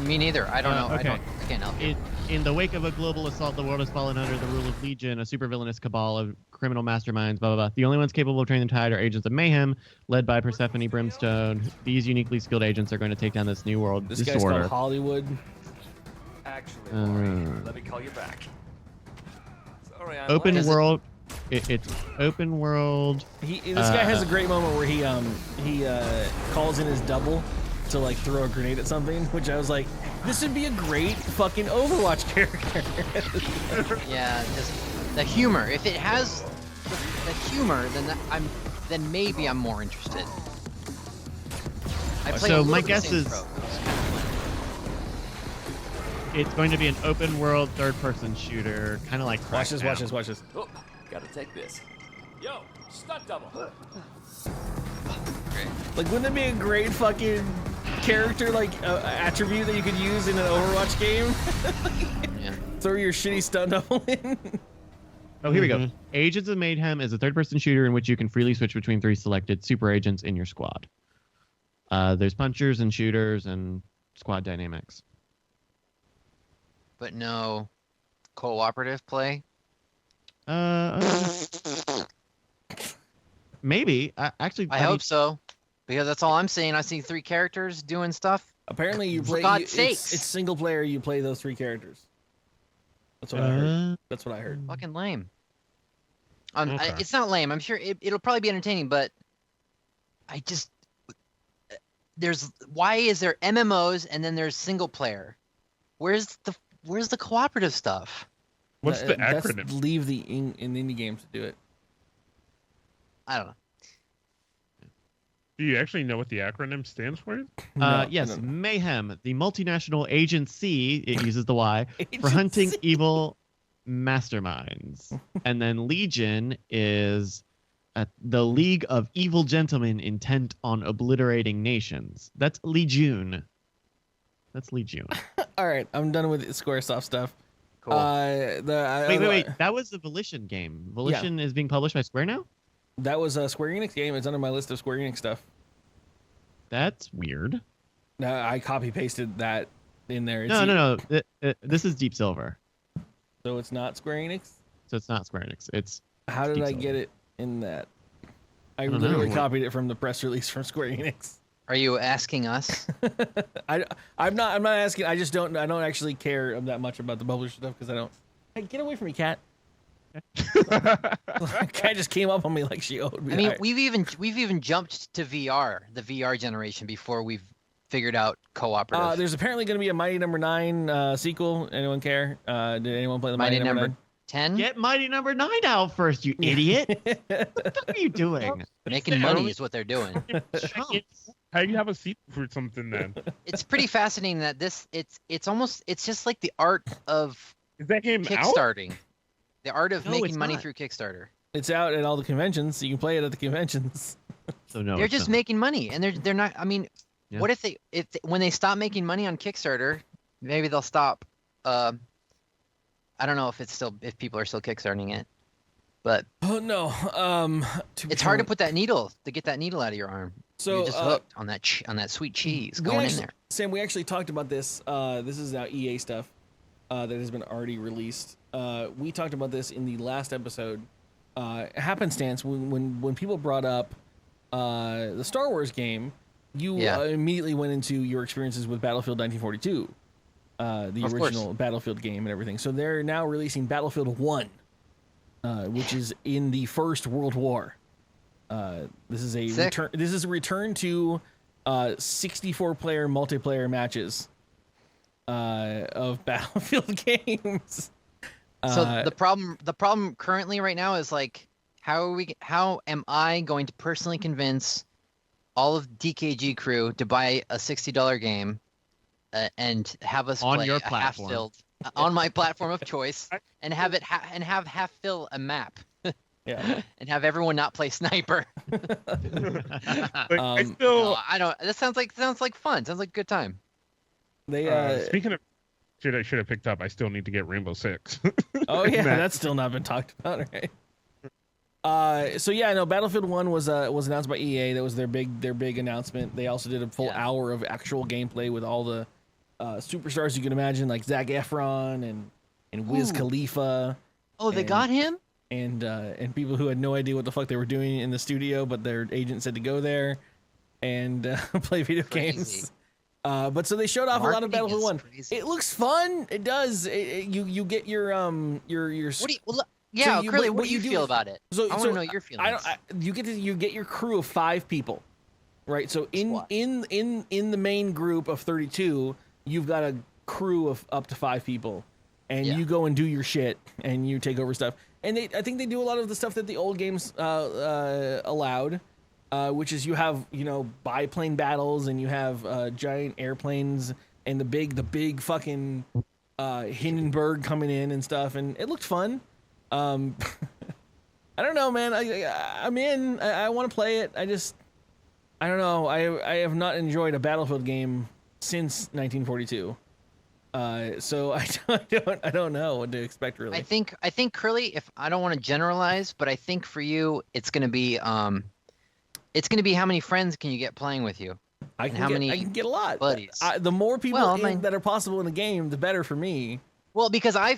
Me neither. I don't know. Okay. I can't help you. In the wake of a global assault, the world has fallen under the rule of Legion, a supervillainous cabal of criminal masterminds, blah, blah, blah. The only ones capable of turning the tide are agents of mayhem, led by Persephone Brimstone. These uniquely skilled agents are going to take down this new world This disorder. guy's called Hollywood. Actually, Maury, let me call you back. Sorry, I'm Open late. world. It's open world. This guy has a great moment where he calls in his double to like throw a grenade at something, which I was like, this would be a great fucking Overwatch character. Yeah, just the humor. If it has the humor, then maybe I'm more interested. I play So a little my bit of guess Saints is- Row. It's kind of fun. It's going to be an open world third-person shooter, kind of like Watch this, watch Crackdown. this, watch this. Oh, gotta take this. Yo, stunt double. Great. Like, wouldn't it be a great fucking character, like, attribute that you could use in an Overwatch game? Yeah. Throw your shitty stun double in. Oh, here we go. Agents of Mayhem is a third-person shooter in which you can freely switch between 3 selected super agents in your squad. There's punchers and shooters and squad dynamics. But no cooperative play. Maybe. I hope so, because that's all I'm seeing. I see 3 characters doing stuff. Apparently, you For play. God's It's sakes. single player. You play those 3 characters. That's what I heard. That's what I heard. Fucking lame. Okay. It's not lame. I'm sure it'll probably be entertaining, but I just why is there MMOs and then there's single player? Where's the cooperative stuff? What's the That's acronym? leave the in indie games to do it. I don't know. Do you actually know what the acronym stands for? Yes, no. Mayhem, the multinational agency, it uses the Y, for hunting Agency. evil masterminds. And then Legion is the League of Evil Gentlemen intent on obliterating nations. That's Legion. That's Legion. All right, I'm done with Squaresoft stuff. Cool. Wait. That was the Volition game. Volition is being published by Square now? That was a Square Enix game. It's under my list of Square Enix stuff. That's weird. I copy pasted that in there. No. This is Deep Silver. So it's not Square Enix. So it's not Square Enix. It's How did Deep I Silver. get it in that? I don't literally know. copied it from the press release from Square Enix. Are you asking us? I'm not asking. I just don't. I don't actually care that much about the publisher stuff because I don't. Hey, get away from me, cat. Cat just came up on me like she owed me. I mean, we've even jumped to VR, the VR generation, before we've figured out cooperative. There's apparently going to be a Mighty Number 9 sequel. Anyone care? Did anyone play the Mighty Mighty Number 10. Get Mighty Number 9 out first, you idiot. What the fuck are you doing? Making money is what they're doing. Chumps. How do you have a seat for something then? It's pretty fascinating that it's just like the art of Is that game out? kickstarting. The art of No, making it's money not. through Kickstarter. It's out at all the conventions, so you can play it at the conventions. So no, They're it's just not. making money, and they're not. I mean, Yeah. what if when they stop making money on Kickstarter, maybe they'll stop. I don't know if people are still kickstarting it, but Oh no. it's hard to get that needle out of your arm. So You're just hooked on that sweet cheese going in there. Sam, we actually talked about this. This is now EA stuff that has been already released. We talked about this in the last episode. Happenstance, when people brought up the Star Wars game, you immediately went into your experiences with Battlefield 1942, the Of original course. Battlefield game and everything. So they're now releasing Battlefield 1, which is in the First World War. This is a Sick. return. This is a return to 64-player multiplayer matches of Battlefield games. So the problem currently right now is like, how am I going to personally convince all of DKG crew to buy a $60 game and have us On play your a platform. half-filled on my platform of choice and have it have half fill a map Yeah. and have everyone not play sniper. Like, I Um, still No, I don't. That sounds like fun. Sounds like a good time. They speaking of should have picked up. I still need to get Rainbow Six. Oh yeah, Matt. that's still not been talked about, right? So yeah, no, Battlefield 1 was announced by EA. That was their big announcement. They also did a full hour of actual gameplay with all the superstars you can imagine, like Zac Efron and Wiz Khalifa. Oh, they got him? And people who had no idea what the fuck they were doing in the studio, but their agent said to go there and play video games. But so they showed off a lot of Battlefield 1. Crazy. It looks fun. It does. You get your What do you, so Curly, what what do you you do feel is- about it? so, I want so to know your feelings. you get your crew of 5 people, right? So in the main group of 32, you've got a crew of up to 5 people, and you go and do your shit and you take over stuff. And I think they do a lot of the stuff that the old games allowed, which is you have biplane battles and you have giant airplanes and the big fucking Hindenburg coming in and stuff, and it looked fun. I don't know, man. I'm in. I want to play it. I don't know. I have not enjoyed a Battlefield game since 1942. So I don't know what to expect really. I think Curly, if I don't want to generalize, but I think for you it's gonna be how many friends can you get playing with you? I can get a lot. buddies? The more people that are possible in a game, the better for me. Well, because I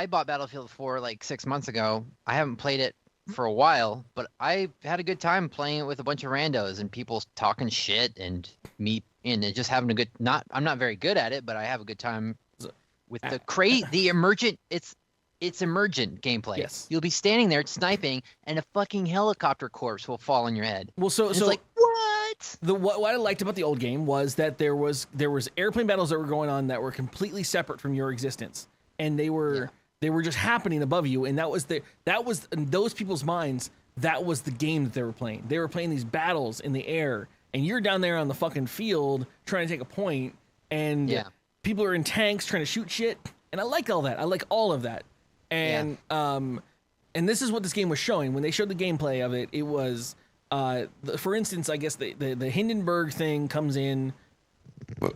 bought Battlefield 4 like 6 months ago. I haven't played it for a while, but I had a good time playing it with a bunch of randos and people talking shit and me and just having a good. I'm not very good at it, but I have a good time with the emergent. It's emergent gameplay. Yes. You'll be standing there sniping, and a fucking helicopter corpse will fall on your head. Well, so it's like what? What I liked about the old game was that there was airplane battles that were going on that were completely separate from your existence, and they were just happening above you, and that was in those people's minds. That was the game that they were playing. They were playing these battles in the air, and you're down there on the fucking field trying to take a point, and people are in tanks trying to shoot shit, and I like all that. I like all of that, and and this is what this game was showing when they showed the gameplay of it. It was. For instance, I guess the Hindenburg thing comes in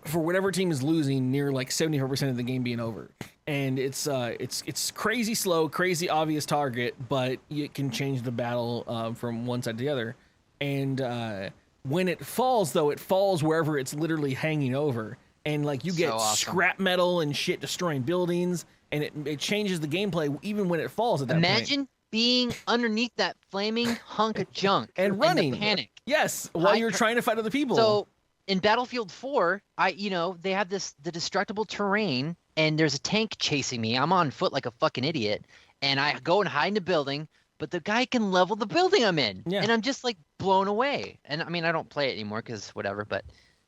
for whatever team is losing near like 74% of the game being over, and it's crazy slow, crazy obvious target, but it can change the battle from one side to the other. And when it falls, though, it falls wherever it's literally hanging over, and like you get scrap metal and shit destroying buildings, and it changes the gameplay even when it falls at that point. Imagine being underneath that flaming hunk of junk and running, the panic. Yes, while you're trying to fight other people. So in Battlefield 4, they have the destructible terrain, and there's a tank chasing me. I'm on foot like a fucking idiot, and I go and hide in a building, but the guy can level the building I'm in, and I'm just like blown away. And I mean, I don't play it anymore because whatever, but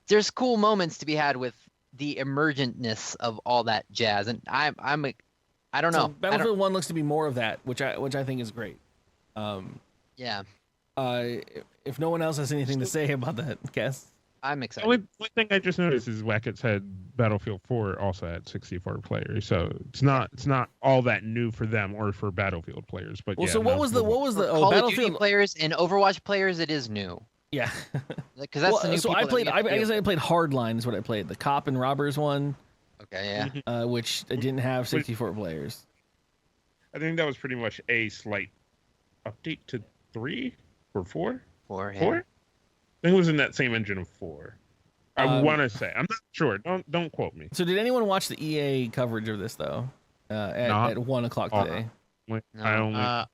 there's cool moments to be had with the emergentness of all that jazz, and I don't know. Battlefield 1 looks to be more of that, which I think is great. Yeah. If no one else has anything to say about that, Cass. I'm excited. The only thing I just noticed is Wackett said Battlefield 4 also had 64 players, so it's not all that new for them or for Battlefield players. But so what was the Call Battlefield of Duty players and Overwatch players? It is new. Yeah, because that's the new. So I played. I guess I played Hardline is what I played. The cop and robbers one. Okay, yeah. Which didn't have 64 players. I think that was pretty much a slight update to 3 or 4. 4. Yeah. 4? I think it was in that same engine of 4. I want to say. I'm not sure. Don't quote me. So did anyone watch the EA coverage of this though? At 1 o'clock today. No.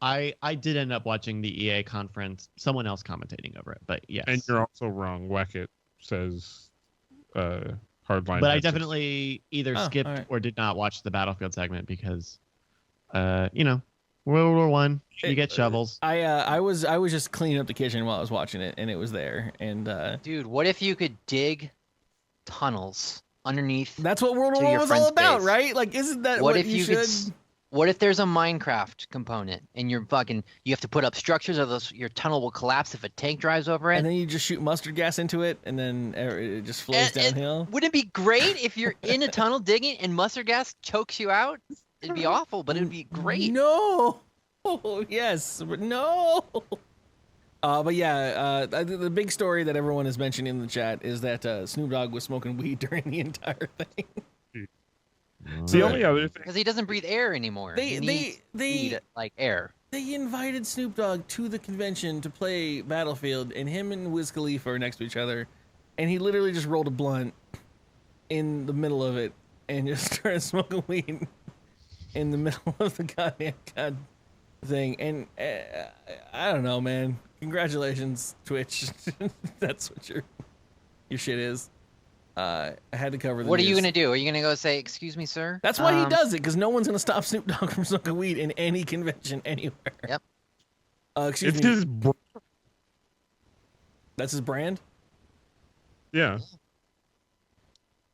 I did end up watching the EA conference. Someone else commentating over it, but yes. And you're also wrong. Wackett says Hardline. But I definitely either skipped right. or did not watch the Battlefield segment because, World War I, you get shovels. I was just cleaning up the kitchen while I was watching it, and it was there. And dude, what if you could dig tunnels underneath? That's what World War I was all about, right? Like, isn't that what you should? What if there's a Minecraft component and you have to put up structures, or your tunnel will collapse if a tank drives over it? And then you just shoot mustard gas into it, and then it just flows downhill. Wouldn't it be great if you're in a tunnel digging and mustard gas chokes you out? It'd be awful, but it'd be great. No. Yes, but no. But yeah, the big story that everyone is mentioning in the chat is that Snoop Dogg was smoking weed during the entire thing. The only other thing, Because he doesn't breathe air anymore. He needs weed, like air. They invited Snoop Dogg to the convention to play Battlefield, and him and Wiz Khalifa are next to each other, and he literally just rolled a blunt in the middle of it and just started smoking weed in the middle of the goddamn thing. And I don't know, man. Congratulations, Twitch. That's what your shit is. I had to cover the What are you news. going to do? Are you going to go say, excuse me, sir? That's why he does it, because no one's going to stop Snoop Dogg from smoking weed in any convention anywhere. Yep. Excuse it's me. his. That's his brand? Yeah,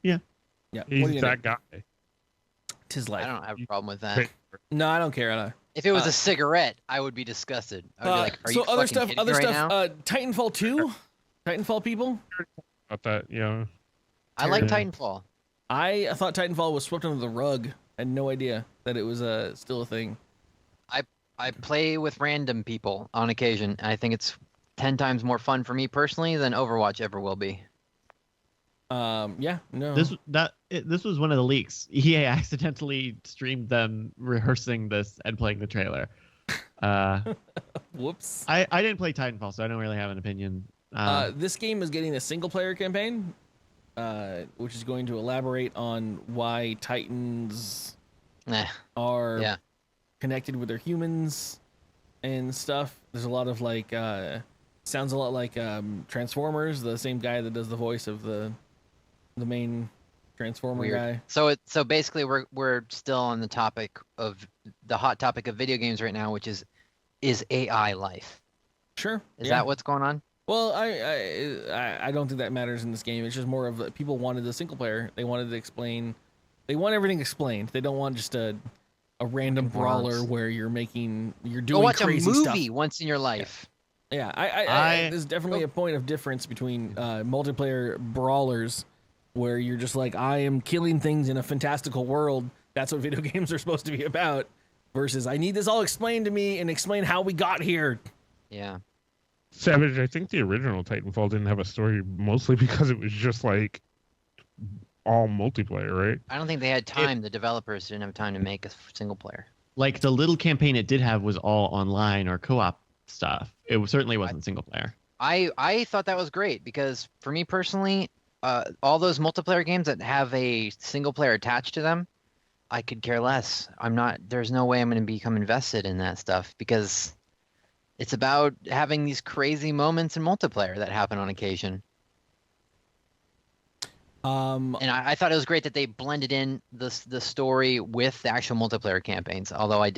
Yeah. he's that guy. It's his life. I don't have a problem with that. No, I don't care. I don't. If it was a cigarette, I would be disgusted. I would be like, are you other fucking stuff, kidding me right now? Titanfall 2? Titanfall people? About that, yeah. I like Yeah. Titanfall. I thought Titanfall was swept under the rug. I had no idea that it was still a thing. I play with random people on occasion. And I think it's 10 times more fun for me personally than Overwatch ever will be. Yeah, no. This was one of the leaks. EA accidentally streamed them rehearsing this and playing the trailer. Whoops. I didn't play Titanfall, so I don't really have an opinion. This game is getting a single-player campaign, which is going to elaborate on why Titans Nah. are Yeah. connected with their humans and stuff. There's a lot of like, sounds a lot like Transformers, the same guy that does the voice of the main Transformer Weird. guy. So basically, we're still on the topic of the hot topic of video games right now, which is AI life? Sure. Is that what's going on? Well, I don't think that matters in this game. It's just more of people wanted the single player. They wanted to explain. They want everything explained. They don't want just a random brawler where you're doing Go watch a crazy movie stuff. once in your life. Yeah, there's definitely a point of difference between multiplayer brawlers where you're just like, I am killing things in a fantastical world. That's what video games are supposed to be about. Versus, I need this all explained to me and explain how we got here. Yeah. Savage, I think the original Titanfall didn't have a story mostly because it was just like all multiplayer, right? I don't think they had time. The developers didn't have time to make a single player. Like the little campaign it did have was all online or co-op stuff. It certainly wasn't single player. I thought that was great because for me personally, all those multiplayer games that have a single player attached to them, I could care less. There's no way I'm going to become invested in that stuff because it's about having these crazy moments in multiplayer that happen on occasion. And I thought it was great that they blended in the story with the actual multiplayer campaigns. Although I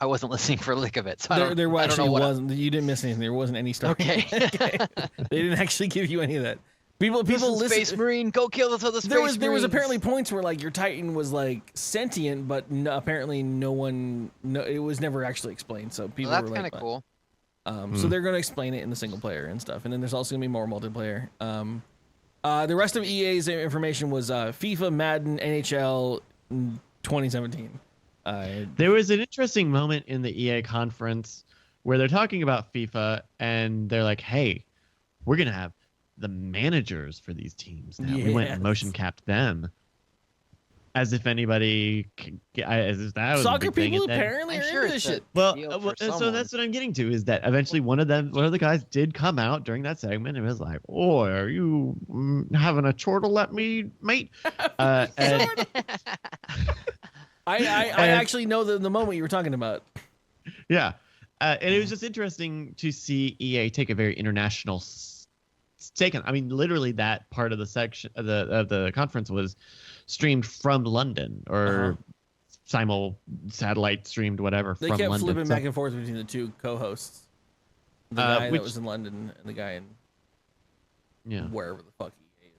wasn't listening for a lick of it. So There I don't know what wasn't. You didn't miss anything. There wasn't any story. Okay. They didn't actually give you any of that. People listen. Space Marine, go kill this other Space Marines. There was apparently points where like your Titan was like sentient, but apparently it was never actually explained. So people Well, that's were like, kind of cool. So they're going to explain it in the single player and stuff, and then there's also going to be more multiplayer. The rest of EA's information was FIFA, Madden, NHL, 2017. There was an interesting moment in the EA conference where they're talking about FIFA and they're like, hey, we're going to have the managers for these teams now. We went and motion capped them. As if anybody, as if that was soccer a big people thing. apparently I'm are sure into this it's a shit. Well, deal for so someone. that's what I'm getting to is that eventually one of the guys did come out during that segment and was like, "Oh, are you having a chore to let me, mate?" And, I actually know the moment you were talking about. yeah, and it was just interesting to see EA take a very international stake on. I mean, literally that part of the section of the conference was streamed from London or satellite streamed whatever They from kept London. flipping So- back and forth between the two co-hosts. The guy which- that was in London and the guy in yeah. wherever the fuck he is.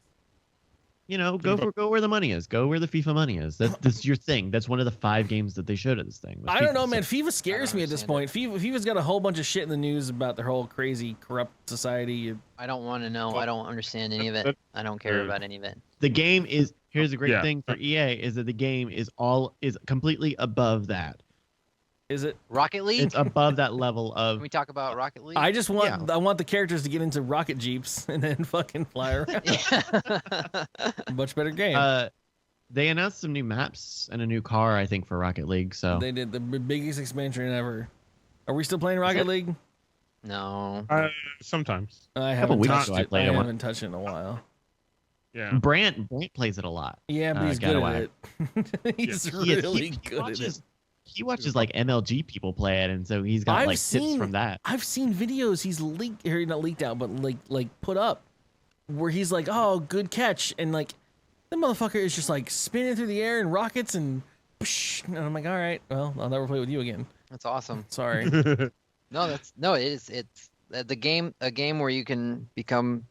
You know, go where the money is. Go where the FIFA money is. That's your thing. That's one of the 5 games that they showed at this thing. was I don't FIFA. know, man. So- FIFA scares me at this point. FIFA's got a whole bunch of shit in the news about their whole crazy, corrupt society. I don't want to know. I don't understand any of it. I don't care about any of it. The game is here's the great Yeah. thing for EA is that the game is completely above that. Is it? Rocket League. It's above that level Can of. we talk about Rocket League? I just want I want the characters to get into rocket jeeps and then fucking fly around. Much better game. They announced some new maps and a new car, I think, for Rocket League. So They did the biggest expansion ever. Are we still playing Rocket League? No. Sometimes. I couple haven't weeks touched ago I it. played I it. haven't touched it in a while. Yeah. Brant plays it a lot. Yeah, but he's good Getaway. at it. He's really good at it. He watches like MLG people play it, and so he's got I've like tips seen- from that. I've seen videos he's leaked, or not leaked out, but like put up, where he's like, "Oh, good catch," and like, the motherfucker is just like spinning through the air in rockets and, and I'm like, "All right, well, I'll never play with you again." That's awesome. Sorry. It's a game where you can become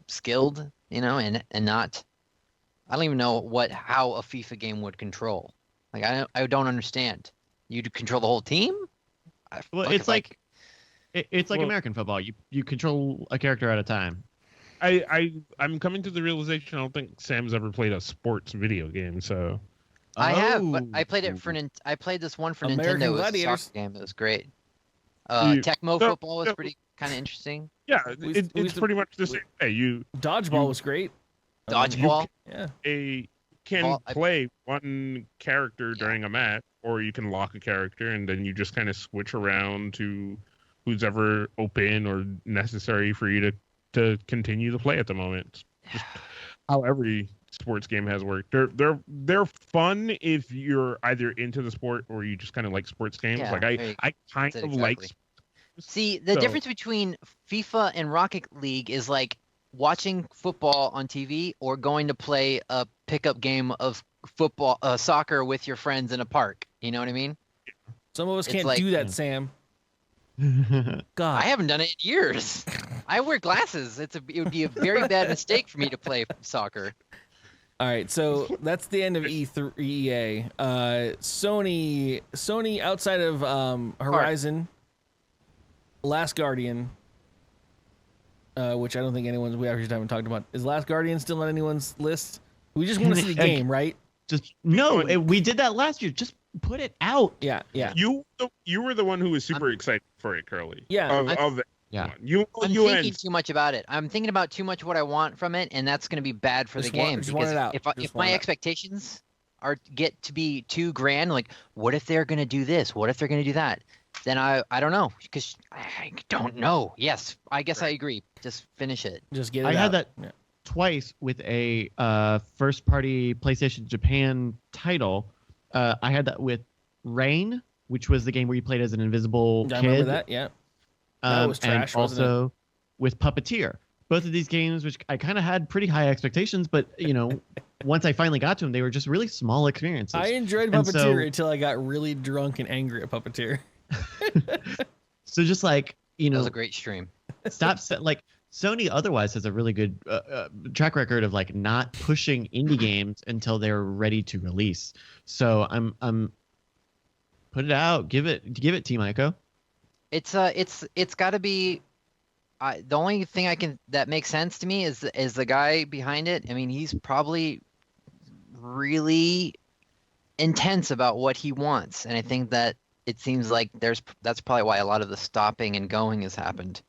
skilled, and not. I don't even know how a FIFA game would control. Like I don't understand. You'd control the whole team? Well, Fuck it's if like it's like Well- American football. You control a character at a time. I'm coming to the realization I don't think Sam's ever played a sports video game, so I have, but I Oh. played it for I played this one for American Nintendo. It was a Gladiators. soccer game. It was great. You- Tecmo no, football was no. pretty kind of interesting. yeah, We used it's to- pretty much the same. Hey, you Dodgeball was great. Dodgeball. Yeah. can Well, play one character during a match, or you can lock a character and then you just kind of switch around to who's ever open or necessary for you to continue to play at the moment. Just how every sports game has worked. They're fun if you're either into the sport or you just kind of like sports games. Yeah, Like there you I kind That's it of like. exactly. See, the So- difference between FIFA and Rocket League is like watching football on TV or going to play a pickup game of football, soccer with your friends in a park. You know what I mean? Some of us It's can't like- do that, Sam. God. I haven't done it in years. I wear glasses. It would be a very bad mistake for me to play soccer. All right, so that's the end of EA. Sony outside of Horizon, Last Guardian, which I don't think we actually haven't talked about. Is Last Guardian still on anyone's list? We just want to see the game, right? Just no, we did that last year. Just put it out. Yeah. You were the one who was super excited for it, Curly. Yeah, Of Yeah. You I'm you thinking and too much about it. I'm thinking about too much what I want from it, and that's going to be bad for Just the want- game. just want Because it out. if Just want my it out. expectations get to be too grand, like what if they're going to do this? What if they're going to do that? Then I don't know, because I don't know. Yes, I guess I agree. Just finish it. just get it I out. had that Yeah. twice with a first-party PlayStation Japan title. I had that with Rain, which was the game where you played as an invisible I kid. remember that. Yeah. That was trash, and wasn't it? also with Puppeteer. Both of these games, which I kind of had pretty high expectations, but once I finally got to them, they were just really small experiences. I enjoyed And Puppeteer so- until I got really drunk and angry at Puppeteer. So just like That was a great stream. like Sony otherwise has a really good track record of like not pushing indie games until they're ready to release. So I'm put it out, give it Team Ico. It's got to be. The only thing that makes sense to me is the guy behind it. I mean, he's probably really intense about what he wants, and I think that it seems like that's probably why a lot of the stopping and going has happened.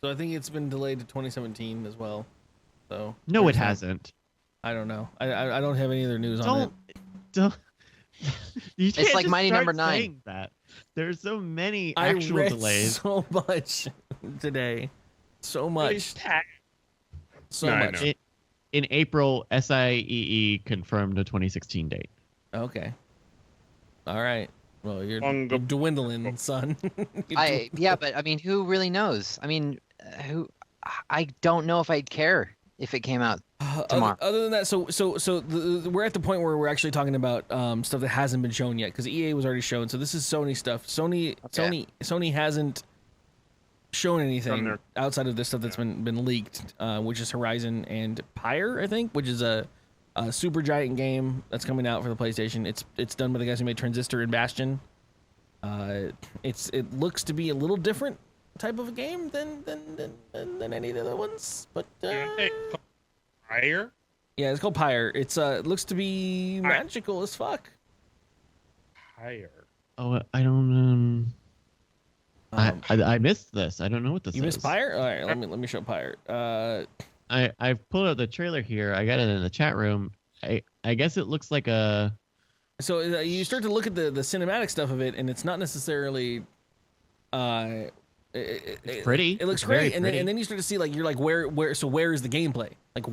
So I think it's been delayed to 2017 as well. So No, it there's that. hasn't. I don't know. I don't have any other news on it. Don't. You can't like just Mighty start Number 9. saying that. There's so many I actual read delays. so much today. So much. So No, I much. know. In April, SIEE confirmed a 2016 date. Okay. All right. Well, you're Bunga- dwindling, son. But I mean, who really knows? I mean, I don't know if I'd care if it came out tomorrow. Other than that, so we're at the point where we're actually talking about stuff that hasn't been shown yet because EA was already shown. So this is Sony stuff. Sony hasn't shown anything their- outside of this stuff that's been leaked, which is Horizon and Pyre, I think, which is a super giant game that's coming out for the PlayStation. It's done by the guys who made Transistor and Bastion. It looks to be a little different type of a game than any of the other ones, but Fire? yeah, it's called Pyre. It looks to be magical as fuck. Higher. Oh, I don't. I missed this. I don't know what this is. You missed Pyre? All right, let me show Pyre. I've pulled out the trailer here. I got it in the chat room. I guess it looks like a. So you start to look at the cinematic stuff of it, and it's not necessarily. It's pretty. It looks It's very great, and then you start to see like you're like where is the gameplay? Like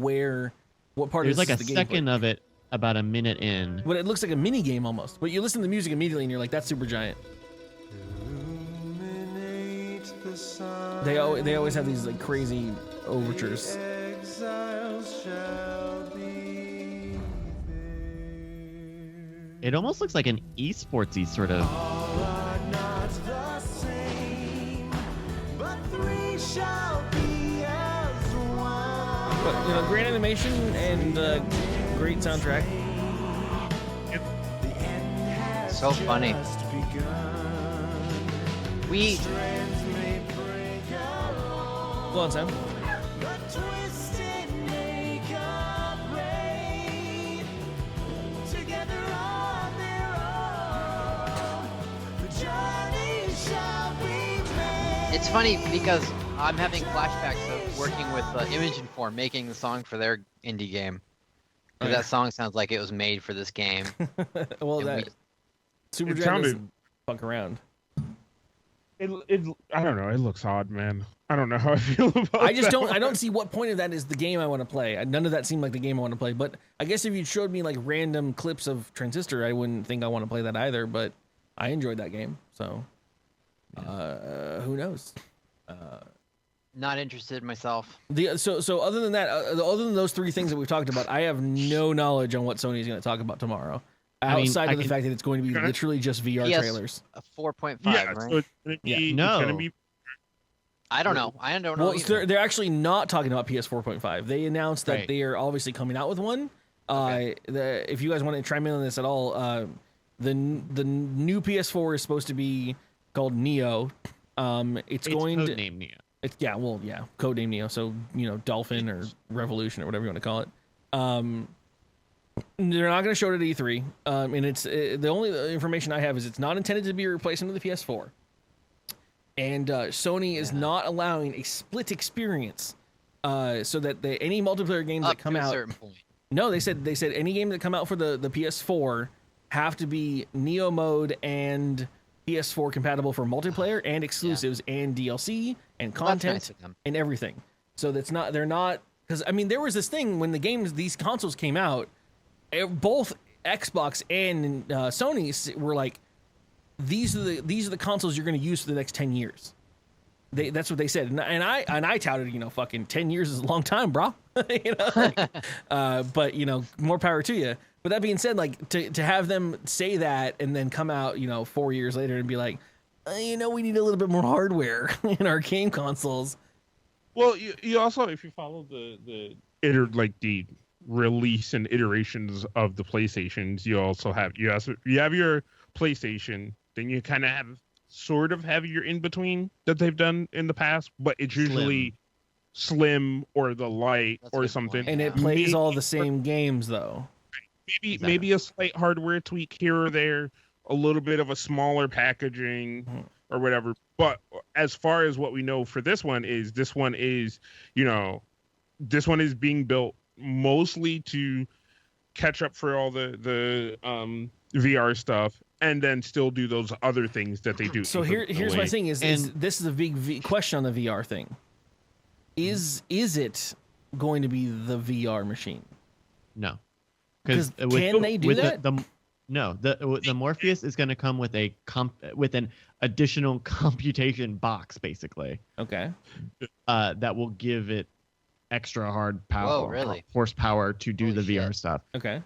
what part There's of like this a is the second gameplay? of it about a minute in. But it looks like a mini game almost. But you listen to the music immediately, and you're like, that's super giant. They always have these like crazy overtures. It almost looks like an esportsy sort of. But great animation and great soundtrack. So funny. We Go on, Sam. It's funny because I'm having flashbacks of working with Image and Form making the song for their indie game. 'Cause that song sounds like it was made for this game. Well, And that we- Supergiant sounded- doesn't fuck around. It I don't know. It looks odd, man. I don't know how I feel about. I just that. I don't see what point of that is the game I want to play. None of that seemed like the game I want to play. But I guess if you showed me like random clips of Transistor, I wouldn't think I want to play that either. But I enjoyed that game, so who knows? Not interested myself. So other than that, other than those three things that we've talked about, I have no knowledge on what Sony's going to talk about tomorrow. I mean, Outside I of the can- fact that it's going to be Okay. literally just VR PS trailers. A 4.5, Yeah, right? so it's gonna be. Yeah. It's No. gonna be. I don't know. I don't know. Well, either. they're actually not talking about PS 4.5. They announced that Right. they are obviously coming out with one. If you guys want to chime in on this at all, the new PS4 is supposed to be called Neo. It's going to codename Neo. It's codename Neo. So Dolphin or Revolution or whatever you want to call it. They're not going to show it at E3, and it's the only information I have is it's not intended to be a replacement of the PS4, and Sony is not allowing a split experience, so that any multiplayer games that Up come to a out. certain point. No, they said any game that come out for the PS4 have to be Neo mode and PS4 compatible for multiplayer and exclusives and DLC and Well, that's content nice of them. and everything. So they're not because I mean there was this thing when these consoles came out, both Xbox and Sony were like, these are the consoles you're going to use for the next 10 years. That's what they said, and I touted fucking 10 years is a long time, bro. But more power to you. But that being said, like to have them say that and then come out 4 years later and be like, we need a little bit more hardware in our game consoles. Well, you also, if you follow the release and iterations of the PlayStations, you have your PlayStation, then you kind of have your in between that they've done in the past, but it's usually slim or the light That's a or good something. point. And it plays all the same games though. Maybe a slight hardware tweak here or there, a little bit of a smaller packaging or whatever. But as far as what we know for this one is being built mostly to catch up for all the VR stuff and then still do those other things that they do. So here's my thing is this is a big question on the VR thing. Is it going to be the VR machine? No, 'Cause can they do that? The Morpheus is going to come with with an additional computation box, basically. Okay. That will give it extra hard power, Whoa, really? horsepower to do Holy the VR shit. stuff. Okay.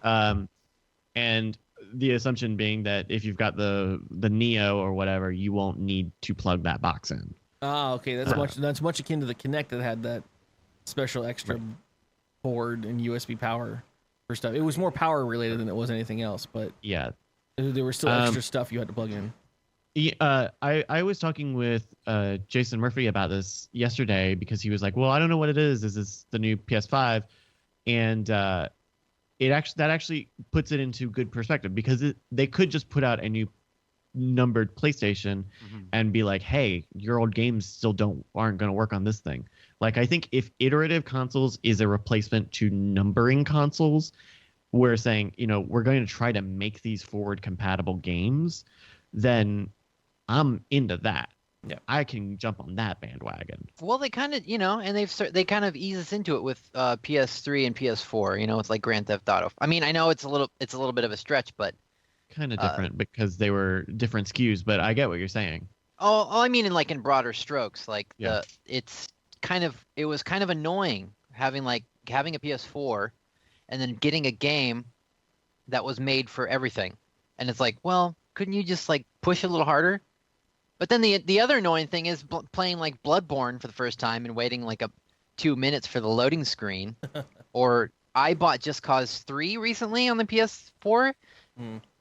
And the assumption being that if you've got the Neo or whatever, you won't need to plug that box in. Ah, okay. That's much akin to the Kinect that had that special extra board and USB power for stuff. It was more power related than it was anything else, but Yeah. there was still extra stuff you had to plug in. I was talking with Jason Murphy about this yesterday because he was like, "Well, I don't know what it is. Is this the new PS5?" And that actually puts it into good perspective because they could just put out a new numbered PlayStation and be like, hey, your old games still aren't going to work on this thing. Like, I think if iterative consoles is a replacement to numbering consoles, we're saying, we're going to try to make these forward compatible games, then I'm into that. Yeah, I can jump on that bandwagon. Well, they kind of, and they kind of ease us into it with PS3 and PS4. It's like Grand Theft Auto. I mean, I know it's a little bit of a stretch, but kind of different because they were different SKUs. But I get what you're saying. Oh, I mean, in broader strokes, like Yeah. it was kind of annoying having a PS4 and then getting a game that was made for everything, and it's like, well, couldn't you just like push a little harder? But then the other annoying thing is playing like Bloodborne for the first time and waiting like 2 minutes for the loading screen. Or I bought Just Cause 3 recently on the PS4.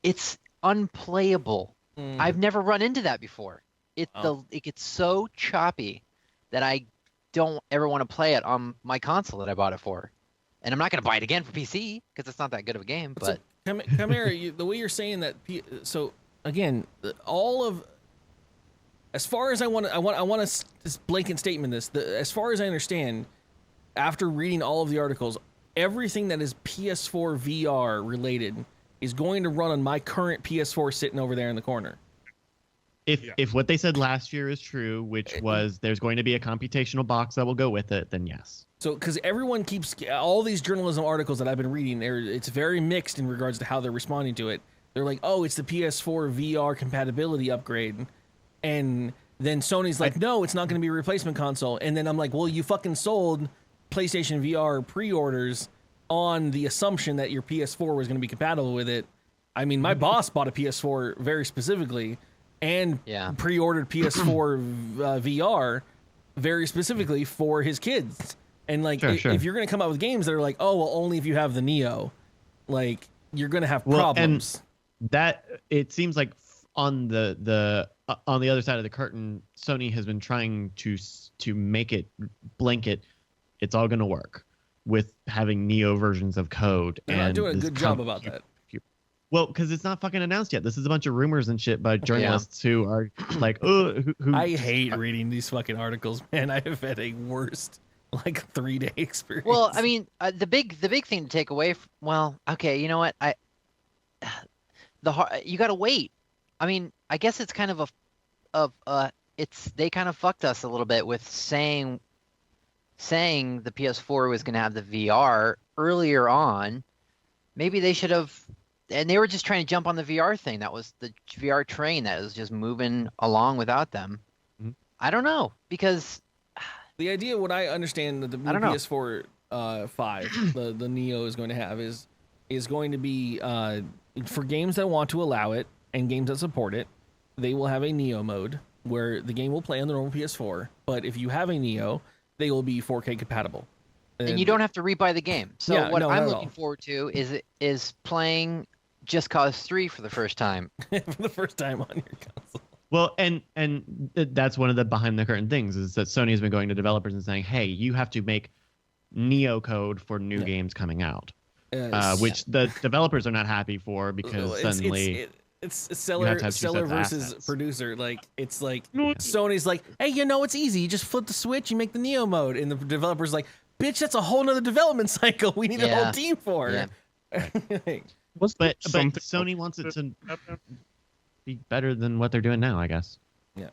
It's unplayable. I've never run into that before. It gets so choppy that I don't ever want to play it on my console that I bought it for. And I'm not going to buy it again for PC because it's not that good of a game. But Chimera, the way you're saying that, so again, as far as I want to this blanket statement as far as I understand, after reading all of the articles, everything that is PS4 VR related is going to run on my current PS4 sitting over there in the corner. If what they said last year is true, which was there's going to be a computational box that will go with it, then yes. So, because everyone keeps all these journalism articles that I've been reading, it's very mixed in regards to how they're responding to it. They're like, "Oh, it's the PS4 VR compatibility upgrade," and then Sony's like, "No, it's not going to be a replacement console." And then I'm like, "Well, you fucking sold PlayStation VR pre-orders on the assumption that your PS4 was going to be compatible with it." I mean, my boss bought a PS4 very specifically and pre-ordered PS4 VR very specifically for his kids. And like, if you're going to come out with games that are like, "Oh, well, only if you have the Neo," like, you're going to have problems. And that it seems like on the other side of the curtain, Sony has been trying to make it blanket. It's all going to work with having Neo versions of code. They're not doing a good job about that. Well, because it's not fucking announced yet. This is a bunch of rumors and shit by journalists who are like, "Oh, I hate reading these fucking articles, man. I have had a worst 3-day experience." Well, I mean, the big thing to take away. Okay, you know what? You got to wait. I mean, I guess it's kind of they kind of fucked us a little bit with saying the PS4 was going to have the VR earlier on. Maybe they should have, and they were just trying to jump on the VR thing. That was the VR train that was just moving along without them. Mm-hmm. I don't know, because the idea, what I understand that the new PS4 5, the Neo is going to have is going to be for games that want to allow it and games that support it. They will have a Neo mode where the game will play on the normal PS4, but if you have a Neo, they will be 4K compatible. And you don't have to rebuy the game. So I'm looking forward to is playing Just Cause 3 for the first time. For the first time on your console. Well, and that's one of the behind the curtain things is that Sony has been going to developers and saying, "Hey, you have to make Neo code for new games coming out," which the developers are not happy for because suddenly it's seller versus producer. Like, it's like Sony's like, "Hey, it's easy. You just flip the switch, you make the Neo mode," and the developer's like, "Bitch, that's a whole nother development cycle. We need a whole team for." Yeah. But Sony wants it to be better than what they're doing now, I guess. Yeah.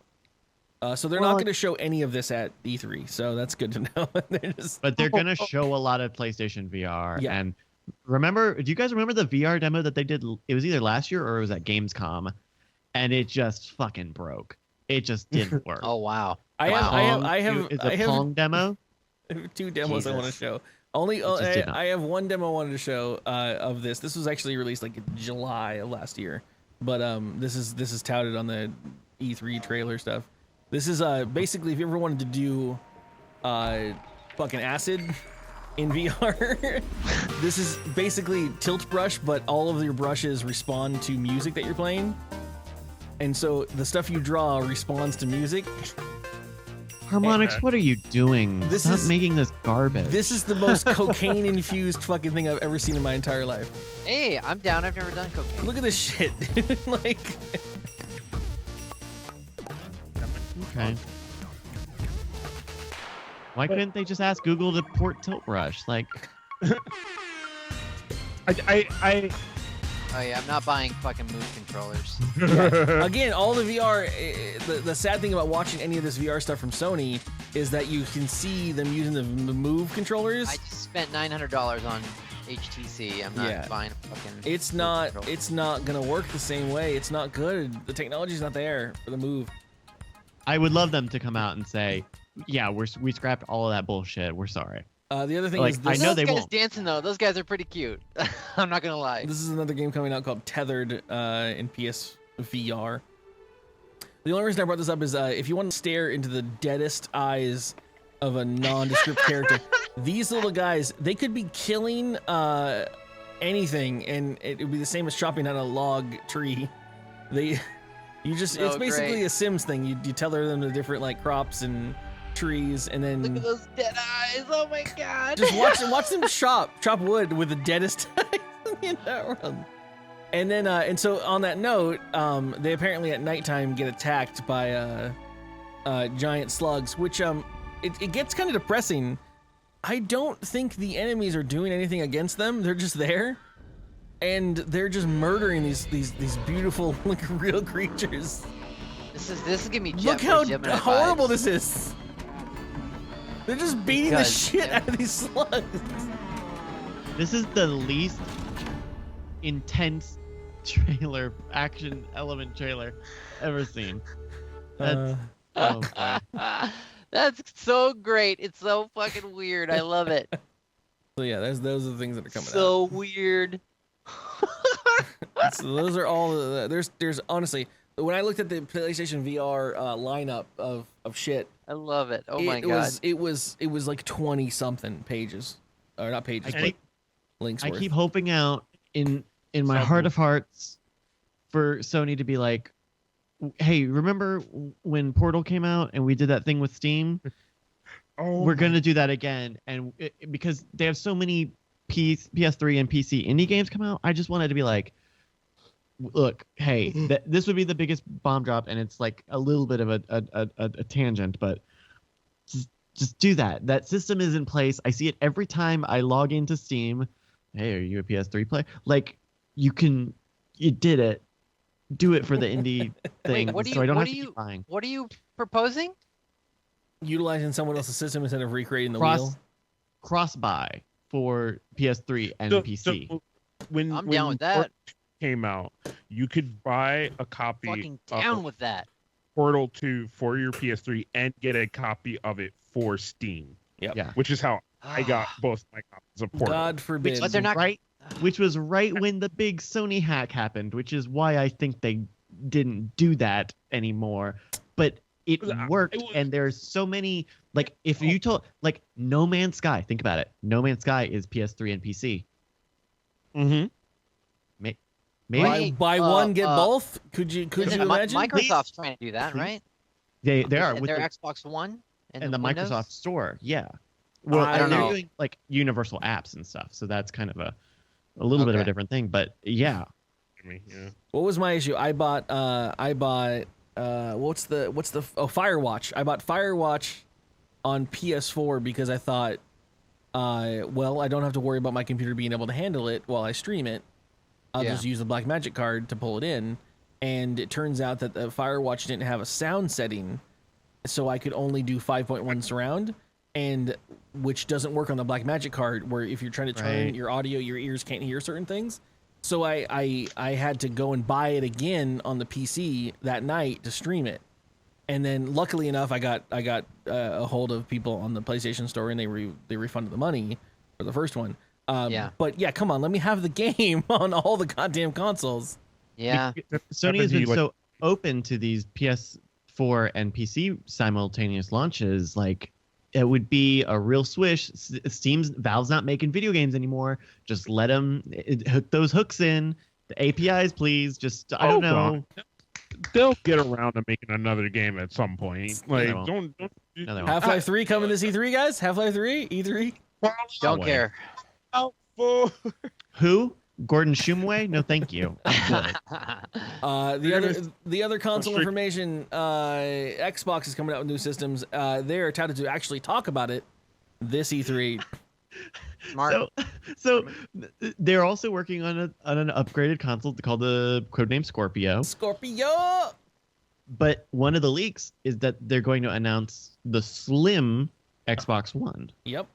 So they're not going to show any of this at E3, so that's good to know. But they're going to show a lot of PlayStation VR. Yeah. And do you guys remember the VR demo that they did? It was either last year or it was at Gamescom, and it just fucking broke. It just didn't work. Oh wow! I have Pong demo. I have 2 demos I want to show. I have one demo I wanted to show of this. This was actually released in July of last year, but this is touted on the E3 trailer stuff. This is basically if you ever wanted to do fucking acid in VR, this is basically Tilt Brush, but all of your brushes respond to music that you're playing, and so the stuff you draw responds to music. Harmonix, what are you doing? Stop making this garbage. This is the most cocaine-infused fucking thing I've ever seen in my entire life. Hey, I'm down. I've never done cocaine. Look at this shit, dude. Okay. Why couldn't they just ask Google to port Tilt Brush? Like, I Oh yeah, I'm not buying fucking Move controllers. Again, all the VR. The sad thing about watching any of this VR stuff from Sony is that you can see them using the Move controllers. I just spent $900 on HTC. I'm not buying fucking. It's not. It's not gonna work the same way. It's not good. The technology's not there for the Move. I would love them to come out and say, yeah, we scrapped all of that bullshit. We're sorry. The other thing Like, is this. I know Those they guys won't. dancing though. Those guys are pretty cute. I'm not gonna lie. This is another game coming out called Tethered in PS VR. The only reason I brought this up is if you want to stare into the deadest eyes of a nondescript character, these little guys, they could be killing anything, and it would be the same as chopping down a log tree. It's basically great. a Sims thing. You tether them to different like crops and trees, and then Look at those dead eyes. Oh my god. just watch them chop wood with the deadest eyes in that world. And then and so on that note, they apparently at nighttime get attacked by giant slugs, which it gets kind of depressing. I don't think the enemies are doing anything against them. They're just there, and they're just murdering these beautiful like real creatures. This is giving me Look how horrible this is. They're just beating the shit out of these slugs. This is the least intense action element trailer ever seen. That's oh boy. That's so great. It's so fucking weird. I love it. So yeah, those are the things that are coming out. So weird. So those are all there's honestly, when I looked at the PlayStation VR lineup of shit, I love it. Oh my god. It was like 20 something pages, or not pages, but links. I worth. keep hoping out in my heart of hearts for Sony to be like, hey, remember when Portal came out and we did that thing with Steam? We're gonna do that again, and because they have so many PS3 and PC indie games come out, I just wanted to be like, look, hey, this would be the biggest bomb drop, and it's like a little bit of a tangent, but just do that. That system is in place. I see it every time I log into Steam. Hey, are you a PS3 player? Like, you did it. Do it for the indie thing, Wait, so I don't have to keep buying. What are you proposing? Utilizing someone else's system instead of recreating the wheel. Cross-buy for PS3 and PC. So when I'm down with that. Came out, you could buy a copy Fucking down of with that. Portal 2 for your PS3 and get a copy of it for Steam. Yep. Yeah. Which is how I got both my copies of Portal. God forbid. But they're not right. Which was right when the big Sony hack happened, which is why I think they didn't do that anymore. But it worked, and there's so many. Like, if you told, like, No Man's Sky, think about it. No Man's Sky is PS3 and PC. Mm-hmm. Maybe buy one get both. Could you imagine? Microsoft's trying to do that, right? they are with their the, Xbox One and the Windows? Microsoft Store. Yeah. Well, I don't they're know. doing like universal apps and stuff, so that's kind of a little bit of a different thing. But yeah. Yeah. What was my issue? I bought what's the Firewatch. I bought Firewatch on PS4 because I thought well, I don't have to worry about my computer being able to handle it while I stream it. I'll just use the Blackmagic card to pull it in. And it turns out that the Firewatch didn't have a sound setting, so I could only do 5.1 surround, and which doesn't work on the Blackmagic card, where if you're trying to turn your audio, your ears can't hear certain things. So I had to go and buy it again on the PC that night to stream it. And then luckily enough, I got a hold of people on the PlayStation Store, and they refunded the money for the first one. But yeah, come on, let me have the game on all the goddamn consoles. Yeah. Sony has been so open to these PS4 and PC simultaneous launches. Like, it would be a real swish. Valve's not making video games anymore. Just let them hook those hooks in. The APIs, please. Just I don't know. They'll get around to making another game at some point. Like, don't Half-Life 3 coming this E3, guys. Half-Life 3, E3. Don't care. Who? Gordon Shumway? No, thank you. I'm good. The other console information, Xbox is coming out with new systems. They are touted to actually talk about it this E3. Smart. So they're also working on an upgraded console called the codename Scorpio. Scorpio. But one of the leaks is that they're going to announce the slim Xbox One. Yep.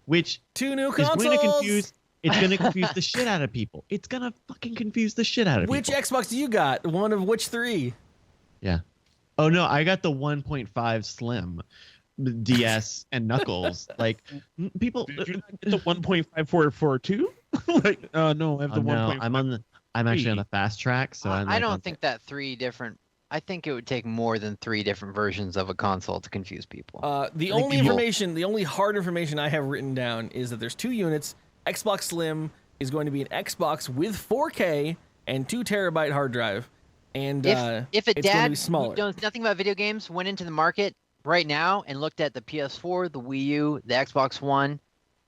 Which 2 new is consoles. going to confuse. It's going to confuse the shit out of people. It's going to fucking confuse the shit out of Which people. Xbox do you got? One of which 3? Yeah. Oh no, I got the 1.5 Slim, DS and Knuckles. Like people. Did you not get the 1.5442? Like, no, I have the 1.5. I'm actually on the fast track, so I don't think that 3 different. I think it would take more than 3 different versions of a console to confuse people. The only hard information I have written down is that there's 2 units. Xbox Slim is going to be an Xbox with 4K and 2 terabyte hard drive. And if a it's going to dad be smaller. who knows nothing about video games went into the market right now and looked at the PS4, the Wii U, the Xbox One,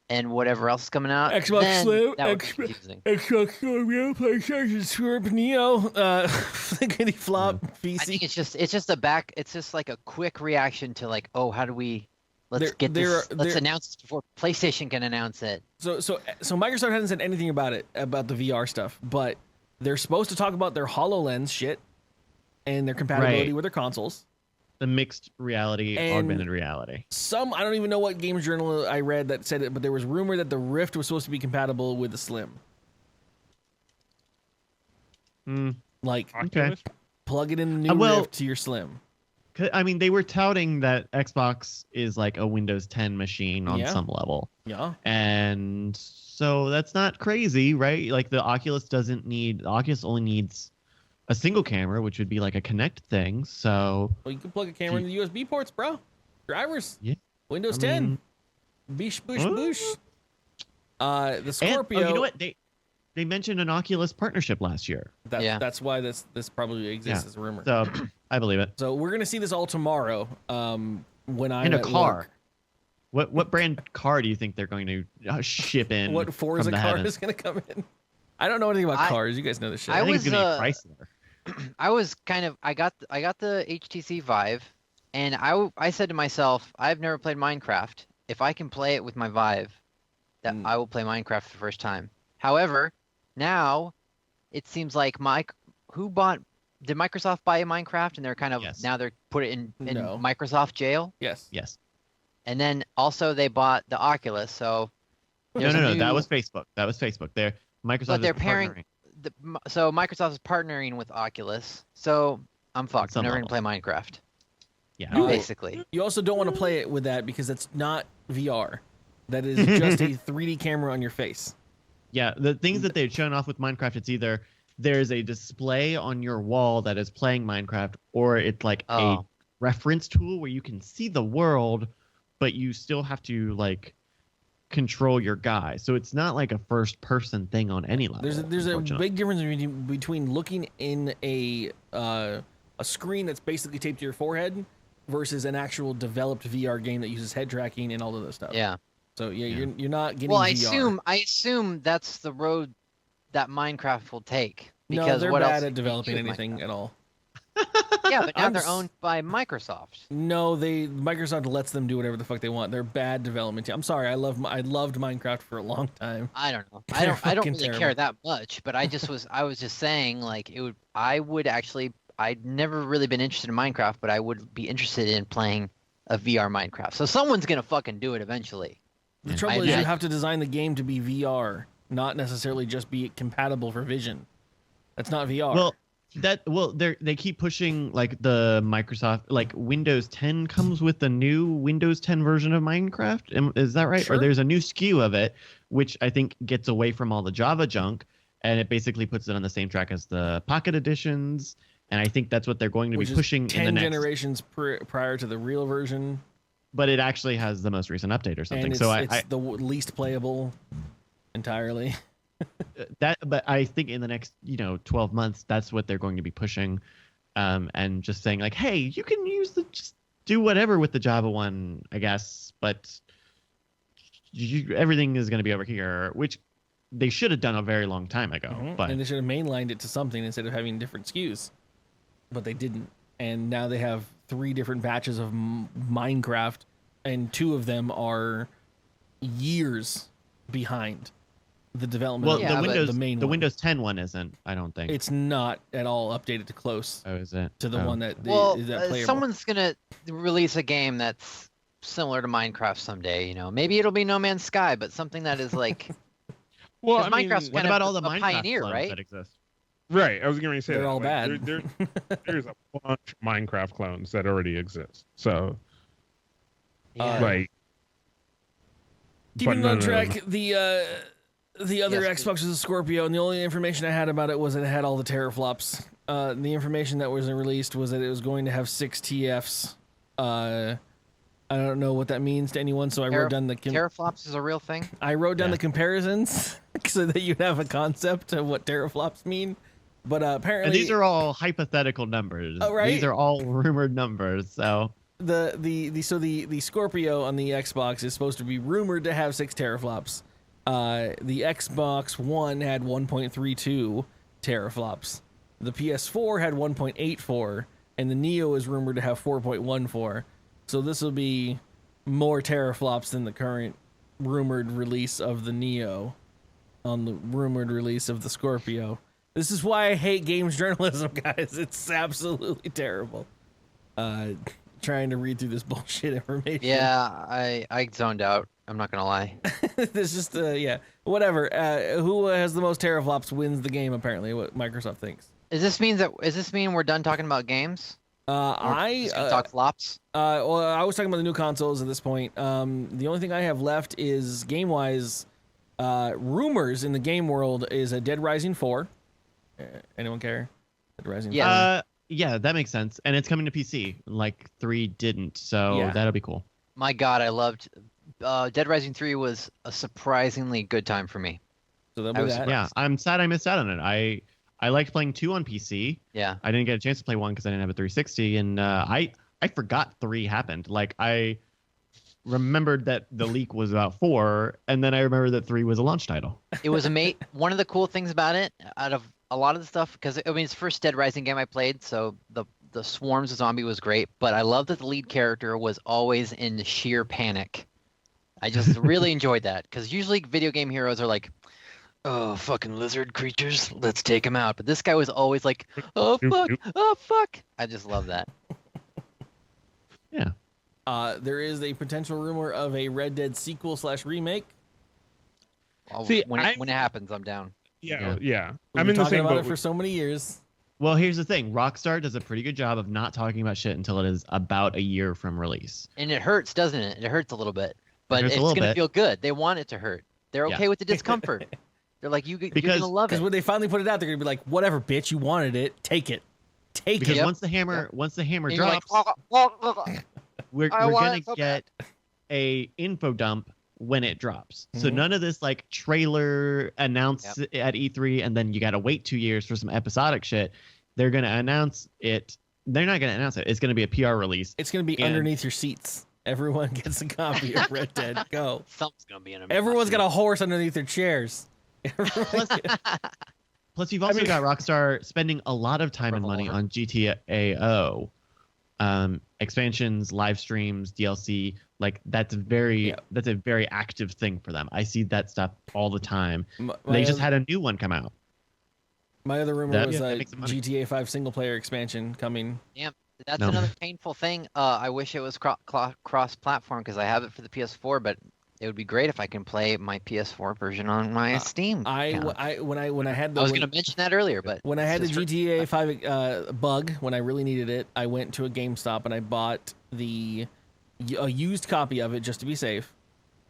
and whatever else is coming out, Xbox then Slim, that would be confusing. Xbox Scorpio, PlayStation Scorp Neo, Clickety Flop, PC. I think it's just it's just like a quick reaction to like, oh, how do we let's announce this before PlayStation can announce it. So Microsoft hasn't said anything about it, about the VR stuff, but they're supposed to talk about their HoloLens shit and their compatibility with their consoles. The mixed reality, augmented reality. I don't even know what Games Journal I read that said it, but there was rumor that the Rift was supposed to be compatible with the Slim. Like, okay. Plug it in the new Rift to your Slim. I mean, they were touting that Xbox is like a Windows 10 machine on some level. Yeah. And so that's not crazy, right? Like the Oculus only needs a single camera, which would be like a Kinect thing. So you can plug a camera in the USB ports, bro. Drivers. Yeah. Windows 10. Bish, bush, bush. The Scorpio. And, you know what? They mentioned an Oculus partnership last year. That's why this probably exists as a rumor. So I believe it. So we're gonna see this all tomorrow. When I'm in a at car. Work. What brand car do you think they're going to ship in? What Forza car is gonna come in? I don't know anything about cars. You guys know this shit. I think it's gonna be Chrysler. I got the HTC Vive, and I said to myself, I've never played Minecraft. If I can play it with my Vive, I will play Minecraft for the first time. However, now it seems like did Microsoft buy Minecraft, and they're kind of now they're put it in Microsoft jail? Yes. And then also they bought the Oculus, so no, that was Facebook. Microsoft. But they're pairing. So Microsoft is partnering with Oculus, so I'm fucked. I'm never gonna play Minecraft. Yeah, basically. You also don't want to play it with that because that's not VR. That is just a 3D camera on your face. Yeah, the things that they've shown off with Minecraft, it's either there's a display on your wall that is playing Minecraft, or it's like a reference tool where you can see the world, but you still have to like control your guy. So it's not like a first person thing on any level. There's a big difference between looking in a screen that's basically taped to your forehead versus an actual developed VR game that uses head tracking and all of this stuff. Yeah. So you're not getting. Well, VR. I assume that's the road that Minecraft will take. Because No, they're what bad else at developing anything at all. Yeah, but now they're owned by Microsoft. No, Microsoft lets them do whatever the fuck they want. They're bad development team. I'm sorry, I loved Minecraft for a long time. I don't know. I don't really care that much, but I was just saying like I'd never really been interested in Minecraft, but I would be interested in playing a VR Minecraft. So someone's gonna fucking do it eventually. The trouble is you have to design the game to be VR, not necessarily just be compatible for Vision. That's not VR. They keep pushing like the Microsoft, like Windows 10 comes with the new Windows 10 version of Minecraft. Is that right? Sure. Or there's a new SKU of it, which I think gets away from all the Java junk, and it basically puts it on the same track as the Pocket Editions. And I think that's what they're going to be pushing 10 in the next generations prior to the real version. But it actually has the most recent update or something. And it's the least playable entirely. But I think in the next 12 months, that's what they're going to be pushing, and just saying like, hey, you can just do whatever with the Java one, I guess, but everything is going to be over here, which they should have done a very long time ago. But And they should have mainlined it to something instead of having different SKUs, but they didn't. And now they have 3 different batches of Minecraft, and 2 of them are years behind the development. well, of Yeah, but the main one. Windows 10 one isn't. I don't think. It's not at all updated to close Oh, is it? to the Oh. one that Well, is that playable. someone's gonna release a game that's similar to Minecraft someday. You know, maybe it'll be No Man's Sky, but something that is like Well, 'cause I mean, Minecraft's What kind about of all the a Minecraft pioneer, clones right? that exist? right. I was going to say They're that. all like, bad. There's a bunch of Minecraft clones that already exist. So, Yeah. like, Keeping but on no, no, track, the other Yes, Xbox is a Scorpio, and the only information I had about it was that it had all the teraflops. The information that was released was that it was going to have 6 TFs. I don't know what that means to anyone, so I wrote down the teraflops is a real thing. I wrote down Yeah. the comparisons so that you'd have a concept of what teraflops mean. But apparently, And these are all hypothetical numbers. Oh, right. These are all rumored numbers. So the Scorpio on the Xbox is supposed to be rumored to have 6 teraflops. The Xbox One had 1.32 teraflops. The PS4 had 1.84, and the Neo is rumored to have 4.14. So this will be more teraflops than the current rumored release of the Neo on the rumored release of the Scorpio. This is why I hate games journalism, guys. It's absolutely terrible. Trying to read through this bullshit information. Yeah, I zoned out. I'm not gonna lie. There's just yeah, whatever. Who has the most teraflops wins the game. Apparently, what Microsoft thinks. Does this mean we're done talking about games? Just gonna talk flops. Well, I was talking about the new consoles at this point. The only thing I have left is game-wise, rumors in the game world is a Dead Rising 4. Anyone care? Dead Rising. Yeah. 4? yeah, that makes sense. And it's coming to PC. Like 3 didn't. So Yeah. that'll be cool. My God, I loved Dead Rising 3 was a surprisingly good time for me. So that'll I be was that. Yeah, I'm sad I missed out on it. I liked playing 2 on PC. Yeah. I didn't get a chance to play 1 because I didn't have a 360, and I forgot 3 happened. Like I remembered that the leak was about 4, and then I remembered that 3 was a launch title. It was one of the cool things about it, out of a lot of the stuff, because I mean it's the first Dead Rising game I played, so the swarms of zombie was great, but I love that the lead character was always in sheer panic. I just really enjoyed that, because usually video game heroes are like, oh, fucking lizard creatures, let's take them out. But this guy was always like, oh, fuck, oh, fuck. I just love that. Yeah. There is a potential rumor of a Red Dead sequel / remake. See, When it happens, I'm down. yeah. We've I'm been in the talking same about boat. it for so many years. Well, here's the thing. Rockstar does a pretty good job of not talking about shit until it is about a year from release. And it hurts, doesn't it? It hurts a little bit. But hurts a it's little going to bit. feel good. They want it to hurt. They're Yeah. okay with the discomfort. They're like, you're going Because- to love Because it. when they finally put it out, they're gonna be like, "Whatever, bitch, you wanted it. Take it. Take Because it." once the hammer And you're like, drops, we're I want gonna it so get a info dump when it drops. So Mhm. none of this like trailer announce at E3 and then you gotta wait 2 years for some episodic shit. They're gonna announce it. They're not gonna announce it. It's gonna be a PR release. It's gonna be And- underneath your seats. Everyone gets a copy of Red Dead. Go. Something's going to be in a Everyone's got a horse underneath their chairs. Plus, you've also got Rockstar spending a lot of time and money on GTAO, expansions, live streams, DLC. Like that's a very active thing for them. I see that stuff all the time. They just had a new one come out. My other rumor was that makes it money. GTA 5 single player expansion coming. That's No. another painful thing. I wish it was cross-platform because I have it for the PS4, but it would be great if I can play my PS4 version on my Steam. When I had the I was going to mention that earlier, but when I had the it's just for- GTA 5 bug when I really needed it, I went to a GameStop and I bought a used copy of it just to be safe,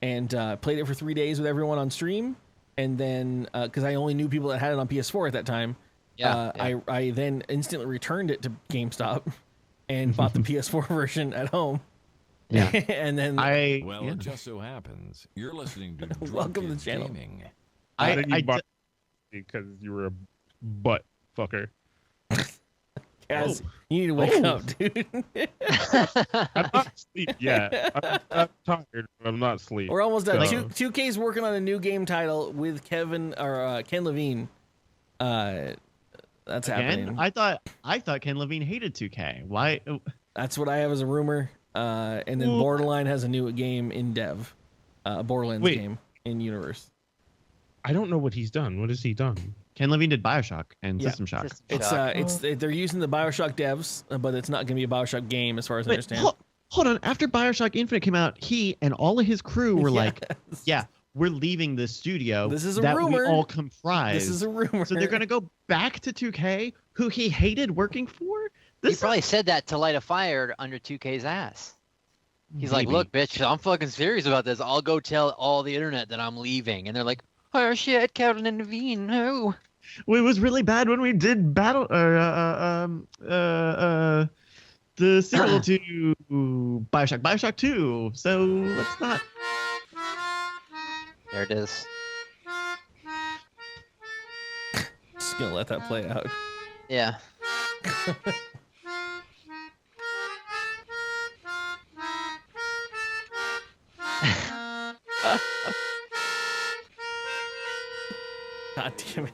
and played it for 3 days with everyone on stream, and then because I only knew people that had it on PS4 at that time, I then instantly returned it to GameStop and bought the PS4 version at home. Yeah. And then Well, yeah. it just so happens you're listening to Welcome to Drunken the channel. Gaming. How I- did I you buy d- because you were a butt fucker? As you need to wake up, dude. I'm not asleep yet. I'm tired, but I'm not asleep. We're almost done. So- 2K's working on a new game title with Ken Levine. That's happening. Again, I thought Ken Levine hated 2K. Why? That's what I have as a rumor. And then Borderline has a new game in dev, a Borderlands game in universe. I don't know what he's done. What has he done? Ken Levine did Bioshock and System Shock. They're using the Bioshock devs, but it's not going to be a Bioshock game as far as I understand. Hold on. After Bioshock Infinite came out, he and all of his crew were like, "Yeah, we're leaving the studio. This is a that rumor. We all comprise. This is a rumor. So they're going to go back to 2K, who he hated working for. He probably said that to light a fire under 2K's ass. He's like, "Look, bitch, I'm fucking serious about this. I'll go tell all the internet that I'm leaving." And they're like, "Oh shit, Kevin and Naveen, no." Well, it was really bad when we did the sequel to Bioshock 2. So let's not. There it is. Just gonna let that play out. Yeah. God damn it.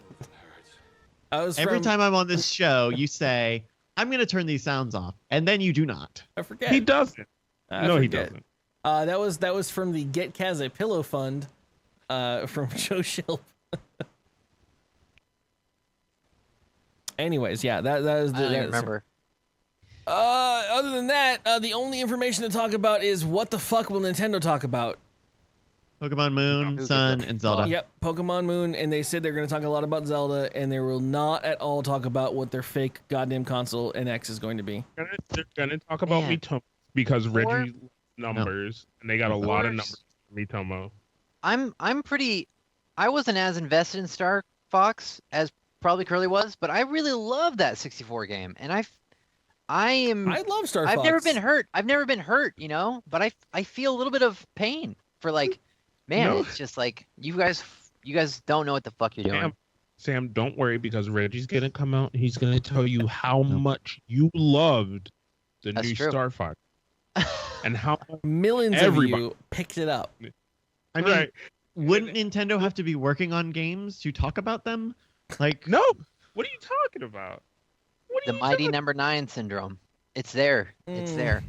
Every time I'm on this show, you say, "I'm going to turn these sounds off," and then you do not. I forget. He doesn't. No, he forget. doesn't. That was from the Get Kaz a Pillow Fund from Joe Shilp. Anyways, yeah, that was I don't remember. Other than that, the only information to talk about is what the fuck will Nintendo talk about? Pokemon Moon, Sun, and Zelda. Yep, Pokemon Moon, and they said they're going to talk a lot about Zelda, and they will not at all talk about what their fake goddamn console NX is going to be. They're gonna talk about Miitomo because Reggie numbers, and they got a lot of numbers for Miitomo. I wasn't as invested in Star Fox as probably Curly was, but I really love that 64 game, and I love Star Fox. I've never been hurt, you know, but I feel a little bit of pain for like, man, it's just like you guys don't know what the fuck you're doing. Sam, don't worry because Reggie's gonna come out and he's gonna tell you how much you loved the new Star Fox and how millions of you picked it up. I mean, wouldn't Nintendo have to be working on games to talk about them? Like, no. What are you talking about? The mighty number 9 syndrome. It's there. It's there.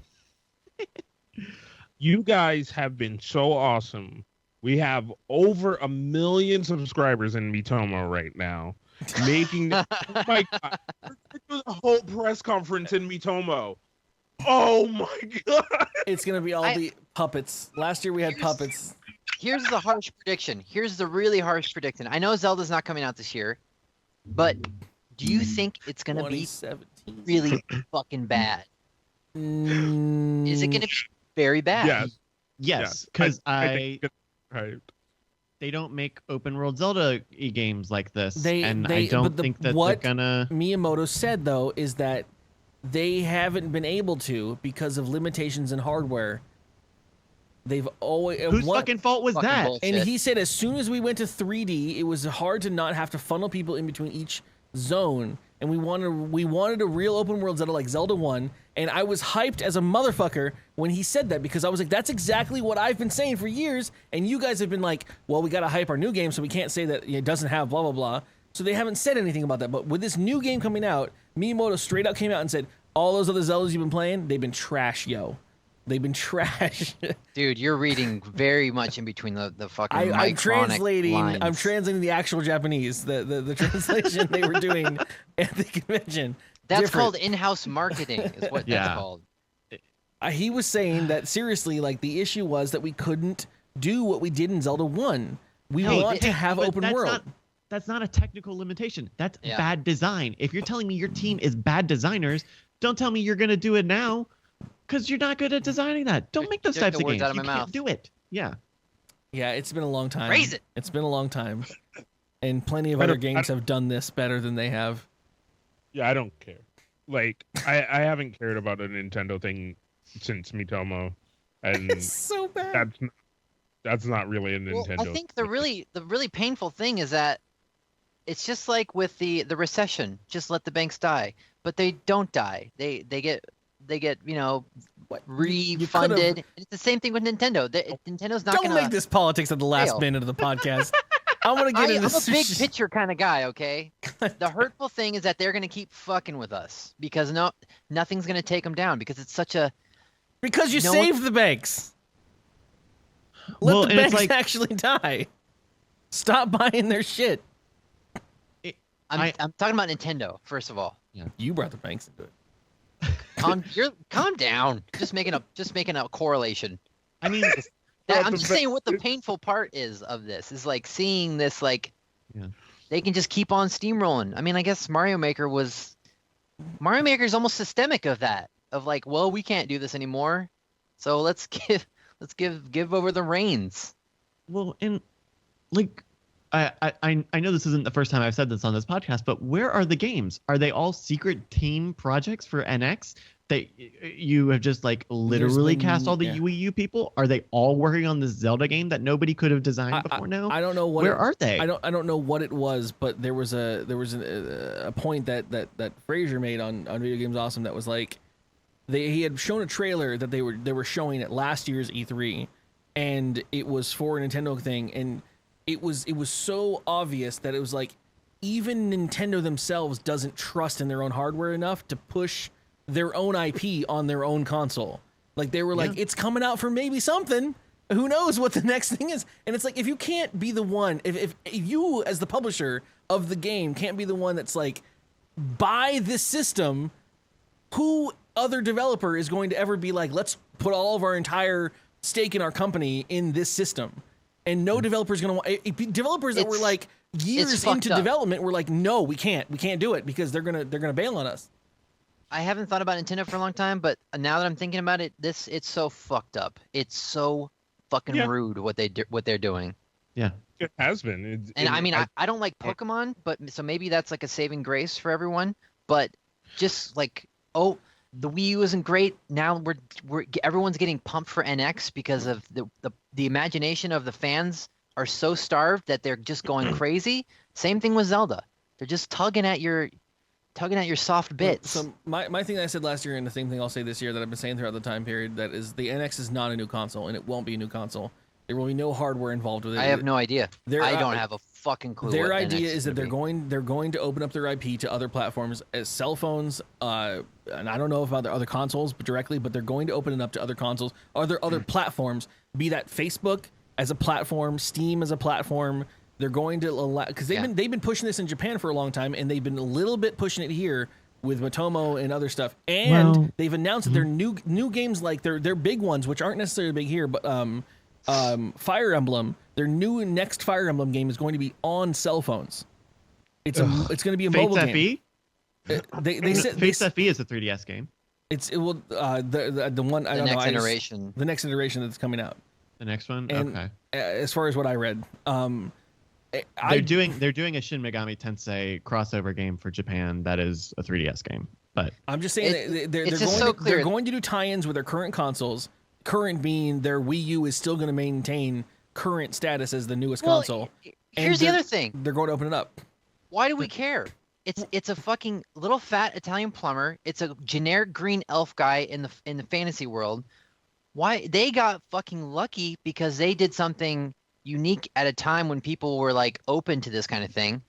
You guys have been so awesome. We have over 1 million subscribers in Miitomo right now. Making oh my god. We're a whole press conference in Miitomo. Oh my god. It's gonna be all the puppets. Last year we had puppets. Here's the harsh prediction. Here's the really harsh prediction. I know Zelda's not coming out this year, but do you think it's gonna be really fucking bad? Is it gonna be very bad? Yes, because I they don't make open world Zelda games like this, I don't think that what they're gonna. Miyamoto said though is that they haven't been able to because of limitations in hardware. They've always whose fucking fault was that? Bullshit. And he said as soon as we went to 3D, it was hard to not have to funnel people in between each zone. And we wanted a real open world Zelda like Zelda 1. And I was hyped as a motherfucker when he said that because I was like, that's exactly what I've been saying for years. And you guys have been like, well, we got to hype our new game, so we can't say that it doesn't have blah, blah, blah. So they haven't said anything about that. But with this new game coming out, Miyamoto straight out came out and said, all those other Zeldas you've been playing, they've been trash, yo. They've been trash. Dude, you're reading very much in between the fucking I'm translating. lines. I'm translating the actual Japanese, the translation they were doing at the convention. That's called in-house marketing, is what that's called. He was saying that seriously, like the issue was that we couldn't do what we did in Zelda 1. We want to have open world. That's not a technical limitation. That's bad design. If you're telling me your team is bad designers, don't tell me you're going to do it now. Because you're not good at designing that. Don't make those types of games. You can't do it. Yeah. Yeah, it's been a long time. Raise it. It's been a long time. And plenty of other games have done this better than they have. Yeah, I don't care. Like, I haven't cared about a Nintendo thing since Miitomo. And it's so bad. That's not really a Nintendo. Well, I think the really painful thing is that it's just like with the recession. Just let the banks die, but they don't die. They get refunded. It's the same thing with Nintendo. Nintendo's not Don't make this politics at the last fail. minute of the podcast. I'm gonna get into I'm a big this. picture kind of guy, okay? The hurtful thing is that they're gonna keep fucking with us because nothing's gonna take them down because it's such a Because you saved the banks. Let the banks actually die. Stop buying their shit. I'm talking about Nintendo first of all. Yeah, you brought the banks into it. Calm down. Just making a correlation. I mean, I'm just saying what the painful part is of this is like seeing this like they can just keep on steamrolling. I mean, I guess Mario Maker is almost systemic of that. Of like, well, we can't do this anymore, so let's give over the reins. Well, and like I know this isn't the first time I've said this on this podcast, but where are the games? Are they all secret team projects for NX that you have just like literally cast all the Wii U people? Are they all working on this Zelda game that nobody could have designed before now? I don't know what. Where are they? I don't know what it was, but there was a point that Fraser made on Video Games Awesome that was like he had shown a trailer that they were showing at last year's E3, and it was for a Nintendo thing, and it was so obvious that it was like even Nintendo themselves doesn't trust in their own hardware enough to push their own IP on their own console. Like they were like, it's coming out for maybe something. Who knows what the next thing is? And it's like, if you can't be the one, if you as the publisher of the game can't be the one that's like, buy this system, who other developer is going to ever be like, let's put all of our entire stake in our company in this system? And no developer's going to want developers that were like years into development were like, no, we can't do it because they're going to bail on us. I haven't thought about Nintendo for a long time, but now that I'm thinking about it, it's so fucked up. It's so fucking rude what they're doing. Yeah, it has been. I don't like Pokemon, but so maybe that's like a saving grace for everyone. But just like, the Wii U isn't great. Now everyone's getting pumped for NX because of the imagination of the fans are so starved that they're just going crazy. Same thing with Zelda. They're just tugging at your soft bits. So my thing that I said last year, and the same thing I'll say this year that I've been saying throughout the time period, that is the NX is not a new console, and it won't be a new console. There will be no hardware involved with it. I have no idea. I don't have a fucking clue. Their idea is that they're going to open up their IP to other platforms as cell phones, and I don't know about other consoles, but they're going to open it up to other consoles, other platforms, be that Facebook as a platform, Steam as a platform. They're going to allow, because they've been pushing this in Japan for a long time, and they've been a little bit pushing it here with Matomo and other stuff. And they've announced that their new games, like their big ones, which aren't necessarily big here, but Fire Emblem, their new next Fire Emblem game is going to be on cell phones. It's going to be a mobile game. They said Fates FE is a 3DS game. The one I don't know. Next iteration. The next iteration that's coming out. The next one. And okay. As far as what I read, they're doing a Shin Megami Tensei crossover game for Japan that is a 3DS game. But I'm just saying they're going to do tie-ins with their current consoles. Current being their Wii U is still going to maintain current status as the newest console. Here's the other thing. They're going to open it up. Why do we care? It's a fucking little fat Italian plumber. It's a generic green elf guy in the fantasy world. Why they got fucking lucky because they did something unique at a time when people were like open to this kind of thing.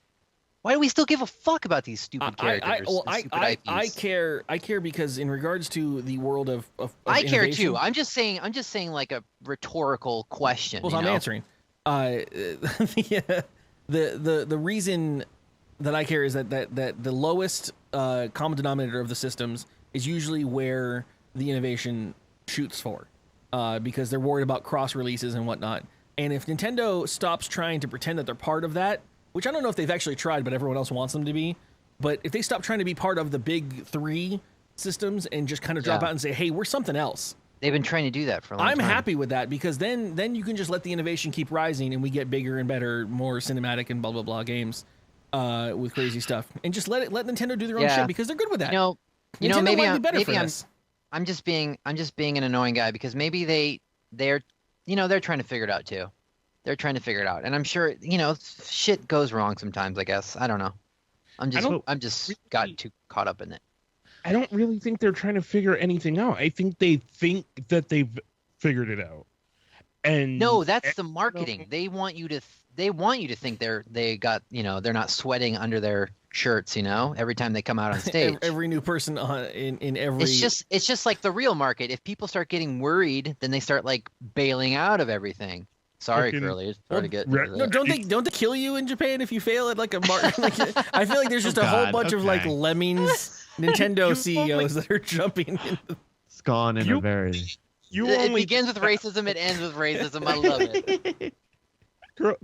Why do we still give a fuck about these stupid characters? I care because in regards to the world of I care too. I'm just saying like a rhetorical question. Well, I'm answering. The reason that I care is that the lowest common denominator of the systems is usually where the innovation shoots for, because they're worried about cross releases and whatnot. And if Nintendo stops trying to pretend that they're part of that, which I don't know if they've actually tried, but everyone else wants them to be. But if they stop trying to be part of the big three systems and just kind of drop out and say, hey, we're something else. They've been trying to do that for a long time. I'm happy with that because then you can just let the innovation keep rising and we get bigger and better, more cinematic and blah, blah, blah games with crazy stuff. And just let Nintendo do their own shit because they're good with that. Maybe I'm just being an annoying guy because maybe they're trying to figure it out too. they're trying to figure it out, and I'm sure shit goes wrong sometimes. I guess I don't know. I'm just got too caught up in it. I don't really think they're trying to figure anything out. I think they think that they've figured it out. And no, that's the marketing. They want you to think they're not sweating under their shirts, every time they come out on stage. Every new person in every. It's just like the real market. If people start getting worried, then they start like bailing out of everything. Sorry, Curly. No, don't they kill you in Japan if you fail at like a market? I feel like there's just a whole bunch of like lemmings, Nintendo CEOs that are jumping in. It's gone in a very. It begins with racism. It ends with racism. I love it.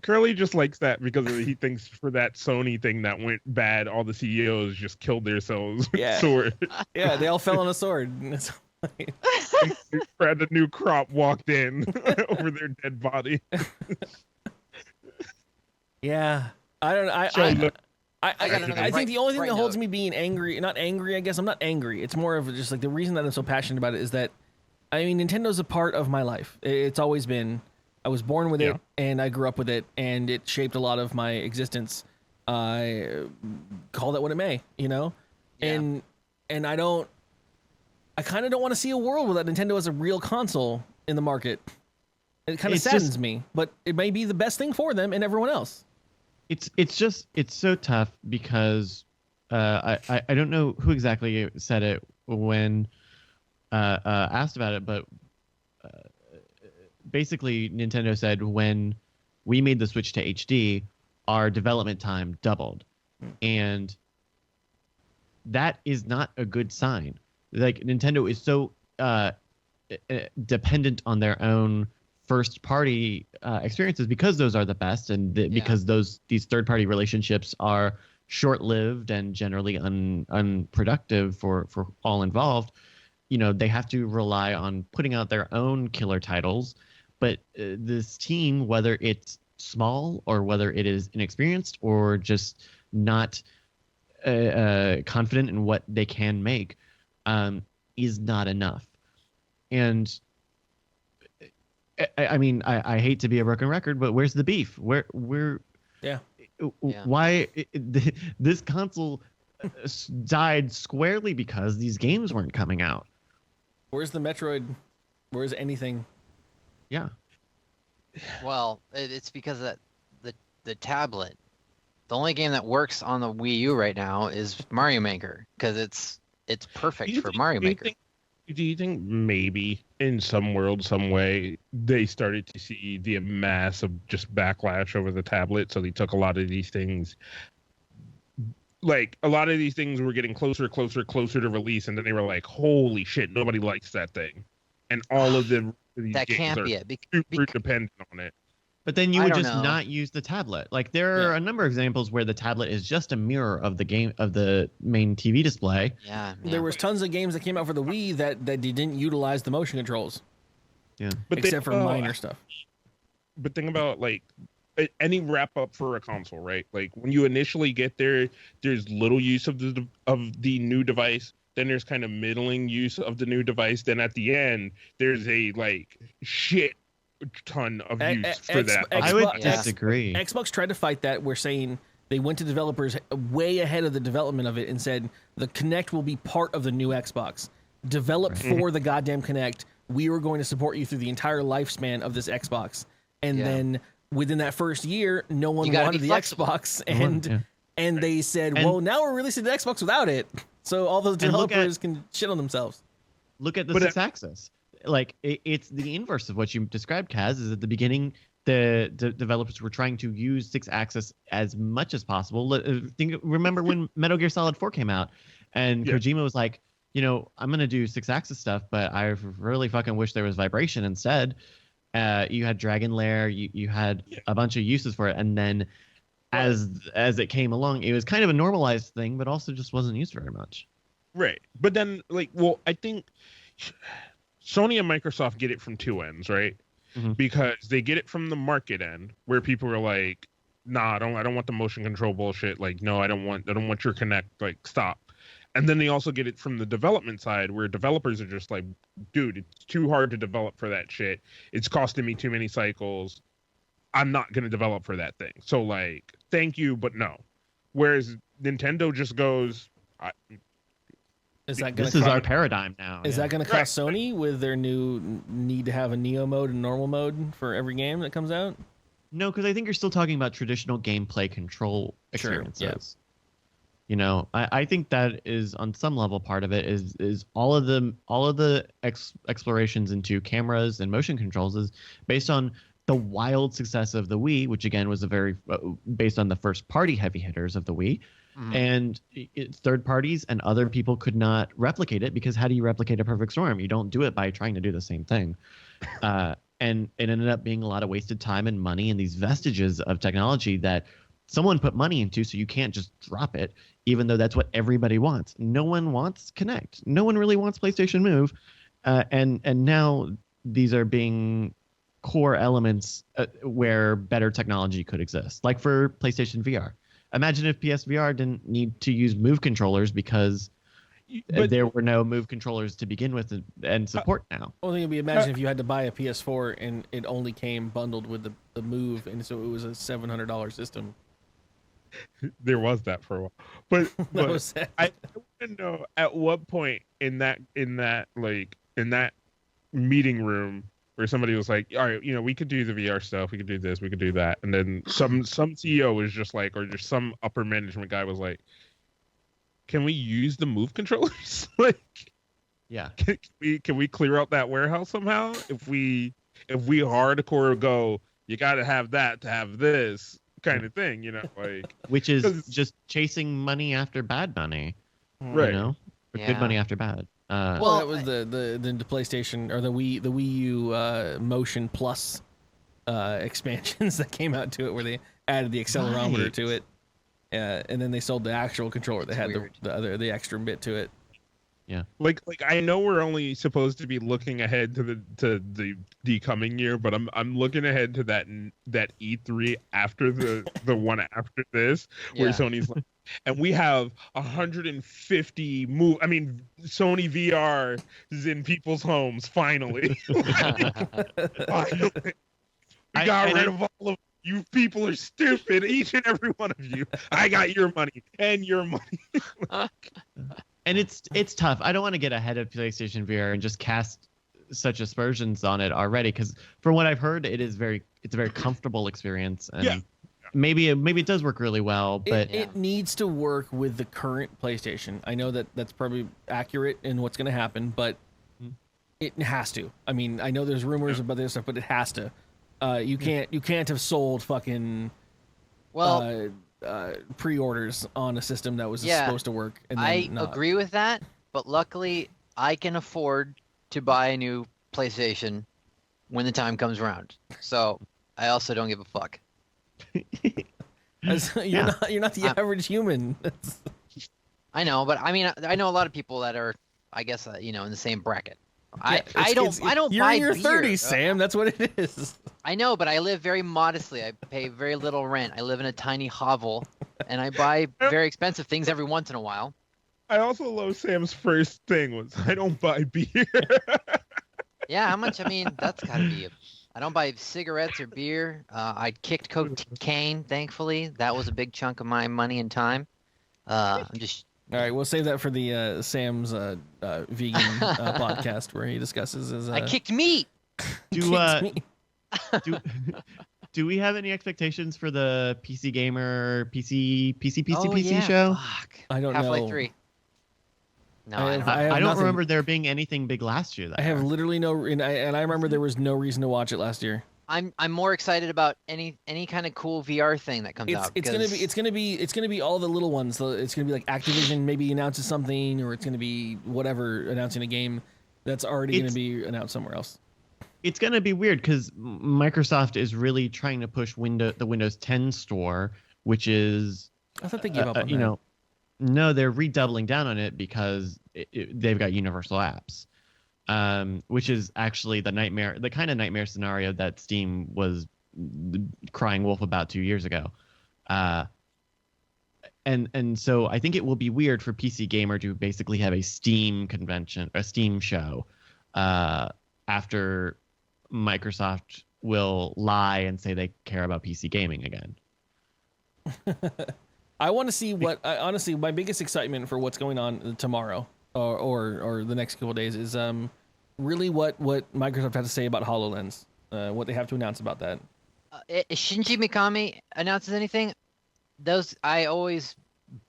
Curly just likes that because he thinks for that Sony thing that went bad, all the CEOs just killed themselves with swords. Yeah, they all fell on a sword. Brad, the new crop walked in over their dead body. Yeah, I don't. I think the only thing that holds me being angry, not angry. I guess I'm not angry. It's more of just like the reason that I'm so passionate about it is that, I mean, Nintendo's a part of my life. It's always been. I was born with it, and I grew up with it, and it shaped a lot of my existence. I call that what it may, Yeah. And I kind of don't want to see a world where that Nintendo has a real console in the market. It kind of saddens me, but it may be the best thing for them and everyone else. It's so tough because I don't know who exactly said it when asked about it, but basically Nintendo said when we made the switch to HD, our development time doubled, and that is not a good sign. Like Nintendo is so dependent on their own first party experiences because those are the best, and because these third party relationships are short lived and generally unproductive for all involved. They have to rely on putting out their own killer titles, but this team, whether it's small or whether it is inexperienced or just not confident in what they can make, is not enough. And I mean, I hate to be a broken record, but where's the beef? Why this console died squarely because these games weren't coming out. Where's the Metroid? Where's anything? Yeah. Well, it's because of the tablet. The only game that works on the Wii U right now is Mario Maker because it's perfect for Mario Maker. Do you think maybe in some world, some way, they started to see the mass of just backlash over the tablet, so they took a lot of these things. Like, a lot of these things were getting closer to release, and then they were like, holy shit, nobody likes that thing. And all of these that games can't are be it. super dependent on it. But then you would just not use the tablet. Like there are a number of examples where the tablet is just a mirror of the main TV display. Yeah. There was tons of games that came out for the Wii that didn't utilize the motion controls. Yeah. Except for minor stuff. But think about like any wrap up for a console, right? Like when you initially get there, there's little use of the new device. Then there's kind of middling use of the new device. Then at the end, there's a like shit ton of use for that. I would disagree. Xbox tried to fight that. We're saying they went to developers way ahead of the development of it and said the Kinect will be part of the new Xbox. Develop for the goddamn Kinect. We are going to support you through the entire lifespan of this Xbox. And then within that first year, no one wanted the Xbox, and they said, well, now we're releasing the Xbox without it. So all those developers can shit on themselves. Look at the 6-axis. Like it's the inverse of what you described, Kaz. Is at the beginning, the developers were trying to use 6-axis as much as possible. Remember when Metal Gear Solid 4 came out, and Kojima was like, I'm gonna do 6-axis stuff, but I really fucking wish there was vibration instead. You had Dragon Lair, you had a bunch of uses for it, and then as it came along, it was kind of a normalized thing, but also just wasn't used very much. Right, but then I think Sony and Microsoft get it from two ends, right? Mm-hmm. Because they get it from the market end, where people are like, "Nah, I don't want the motion control bullshit. Like, no, I don't want your Kinect. Like, stop." And then they also get it from the development side, where developers are just like, "Dude, it's too hard to develop for that shit. It's costing me too many cycles. I'm not going to develop for that thing. So like, thank you, but no. Whereas Nintendo just goes, Is that going This is our paradigm now. Is yeah. that going to cost Sony with their new need to have a Neo mode and normal mode for every game that comes out? No, because I think you're still talking about traditional gameplay control experiences. yeah. You know, I think that is on some level part of it is all of the explorations into cameras and motion controls is based on the wild success of the Wii, which again was a very based on the first party heavy hitters of the Wii, and third parties and other people could not replicate it because how do you replicate a perfect storm? You don't do it by trying to do the same thing. And it ended up being a lot of wasted time and money and these vestiges of technology that someone put money into, so you can't just drop it, even though that's what everybody wants. No one wants Kinect. No one really wants PlayStation Move. And now these are being core elements where better technology could exist. Like for PlayStation VR. Imagine if PSVR didn't need to use Move controllers because there were no Move controllers to begin with and support now. Only would be imagine if you had to buy a PS4 and it only came bundled with the Move, and so it was a $700 system. There was that for a while, but Was sad. I want to know at what point in that meeting room where somebody was like, all right, you know, we could do the VR stuff, we could do this, we could do that, and then some CEO was just like, or just some upper management guy was like, can we use the Move controllers? Like, Yeah. can we clear out that warehouse somehow? If we hardcore go, you got to have that to have this kind of thing, you know, like, Which is just chasing money after bad money. right? You know? Or Yeah. good money after bad. Well, that was the PlayStation or the Wii U Motion Plus expansions that came out to it, where they added the accelerometer to it, and then they sold the actual controller that had the extra bit to it. Yeah. Like I know we're only supposed to be looking ahead to the coming year, but I'm looking ahead to that E3 after the one after this, where Sony's like, and we have 150 Sony VR is in people's homes finally. Finally. We got rid of all of you. People are stupid, each and every one of you. I got your money and your money. And it's tough. I don't want to get ahead of PlayStation VR and just cast such aspersions on it already, because from what I've heard, it's a very comfortable experience, and maybe it does work really well. But it needs to work with the current PlayStation. I know that's probably accurate in what's going to happen, but it has to. I mean, I know there's rumors about this stuff, but it has to. You can't have sold fucking pre-orders on a system that was supposed to work. And then I not. agree with that, but luckily I can afford to buy a new PlayStation when the time comes around. So I also don't give a fuck. You're not the average human. I know, but I mean, I know a lot of people that are, I guess, in the same bracket. I don't You're buy in your beer. 30s, Sam. That's what it is. I know, but I live very modestly. I pay very little rent. I live in a tiny hovel, and I buy very expensive things every once in a while. I also love Sam's first thing was, I don't buy beer. Yeah, how much? I mean, that's got to be. I don't buy cigarettes or beer. I kicked cocaine, thankfully. That was a big chunk of my money and time. I'm just. All right, we'll save that for the Sam's vegan podcast where he discusses his. I kicked meat. Do we have any expectations for the PC Gamer PC yeah. show? Fuck. I don't Half-Life know. 3. No, I don't nothing. remember there being anything big last year. I have literally no, and I remember there was no reason to watch it last year. I'm more excited about any kind of cool VR thing that comes out. It's gonna be all the little ones. It's gonna be like Activision maybe announces something, or it's gonna be whatever announcing a game that's already gonna be announced somewhere else. It's gonna be weird because Microsoft is really trying to push the Windows 10 store, which is I thought they gave up on that. No, they're redoubling down on it because they've got universal apps. Which is actually the kind of nightmare scenario that Steam was crying wolf about 2 years ago. And so I think it will be weird for PC Gamer to basically have a Steam convention, a Steam show, after Microsoft will lie and say they care about PC gaming again. I want to see what. Honestly, my biggest excitement for what's going on tomorrow or the next couple of days is really what Microsoft has to say about HoloLens. What they have to announce about that. If Shinji Mikami announces anything, I always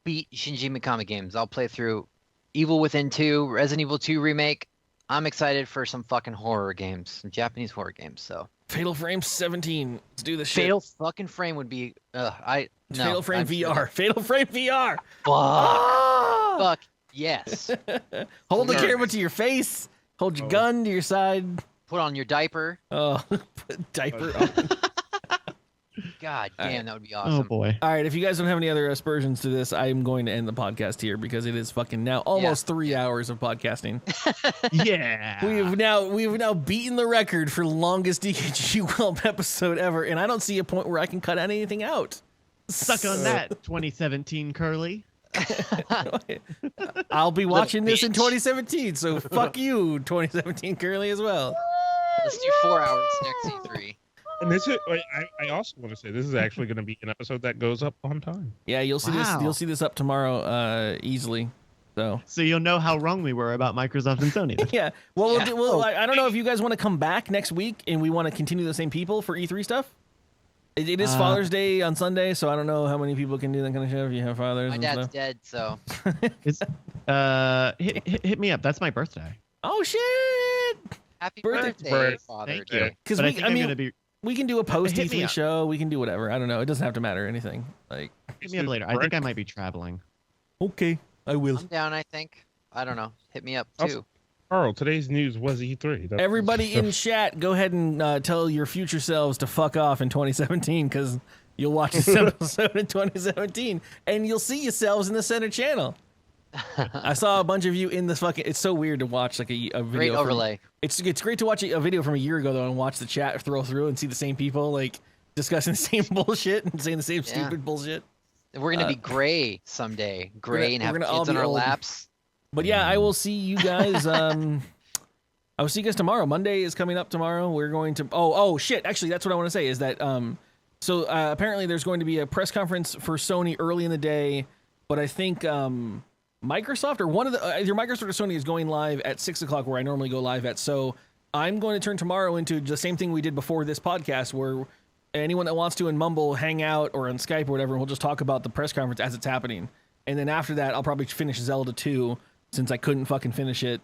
beat Shinji Mikami games. I'll play through Evil Within 2, Resident Evil 2 remake. I'm excited for some fucking horror games, some Japanese horror games. So Fatal Frame 17. Let's do this shit. Fatal fucking Frame would be. Fatal Frame VR. Fatal Frame VR. Fuck. Fuck yes. Hold the camera to your face. Hold your gun to your side. Put on your diaper. Oh, put diaper on. God damn, that would be awesome. Oh boy. All right, if you guys don't have any other aspersions to this, I'm going to end the podcast here because it is fucking now almost 3 hours of podcasting. Yeah. We've now beaten the record for longest dkgWELP episode ever, and I don't see a point where I can cut anything out. Suck on that, 2017 Curly. I'll be watching this in 2017, so fuck you, 2017 Curly as well. Let's do 4 hours next E3. And this is, I also want to say this is actually going to be an episode that goes up on time. Yeah, you'll see this. You'll see this up tomorrow, easily. So you'll know how wrong we were about Microsoft and Sony. Then. Yeah. Well, I don't know if you guys want to come back next week and we want to continue the same people for E3 stuff. It is Father's Day on Sunday, so I don't know how many people can do that kind of shit if you have fathers. My and dad's stuff. dead, so. Hit me up. That's my birthday. Oh shit! Happy Birthday. birthday, Father Thank Day. you. Because we can do a post Hit me E3 up. show. We can do whatever. I don't know. It doesn't have to matter anything. Like, Hit me up later. I think I might be traveling. okay, I will. I'm down, I think. I don't know. Hit me up, Also- too. Carl, today's news was E3. Everybody in chat, go ahead and tell your future selves to fuck off in 2017 because you'll watch this episode in 2017 and you'll see yourselves in the center channel. I saw a bunch of you in this fucking. It's so weird to watch like a video. Great overlay. It's great to watch a video from a year ago though and watch the chat throw through and see the same people like discussing the same bullshit and saying the same stupid bullshit. We're going to be gray someday. Gray and have we're gonna all kids on be our old. laps. But yeah, I will see you guys. I will see you guys tomorrow. Monday is coming up tomorrow. We're going to. Oh shit! Actually, that's what I want to say. Is that So apparently, there's going to be a press conference for Sony early in the day. But I think Microsoft or one of the either Microsoft or Sony is going live at 6 o'clock, where I normally go live at. So I'm going to turn tomorrow into the same thing we did before this podcast, where anyone that wants to in Mumble hang out or on Skype or whatever, and we'll just talk about the press conference as it's happening. And then after that, I'll probably finish Zelda 2. Since I couldn't fucking finish it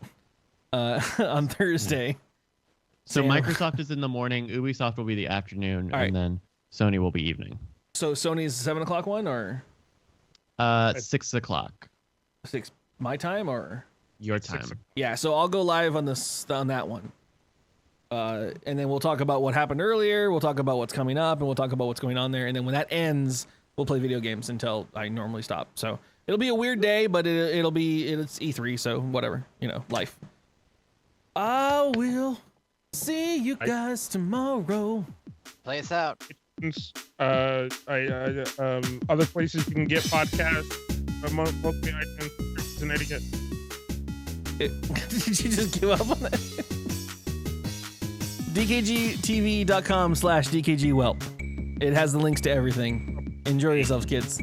on Thursday. So Microsoft is in the morning, Ubisoft will be the afternoon, All right. and then Sony will be evening. So Sony's 7 o'clock one or 6 o'clock. 6 my time or Your time. yeah. So I'll go live on that one, and then we'll talk about what happened earlier. We'll talk about what's coming up, and we'll talk about what's going on there. And then when that ends, we'll play video games until I normally stop. So. It'll be a weird day, but it's E3, so whatever, life. I will see you guys tomorrow. Play us out. Other places you can get podcasts, mostly iTunes and etiquette. Did you just give up on that? dkgtv.com/dkgWELP. It has the links to everything. Enjoy yourselves, kids.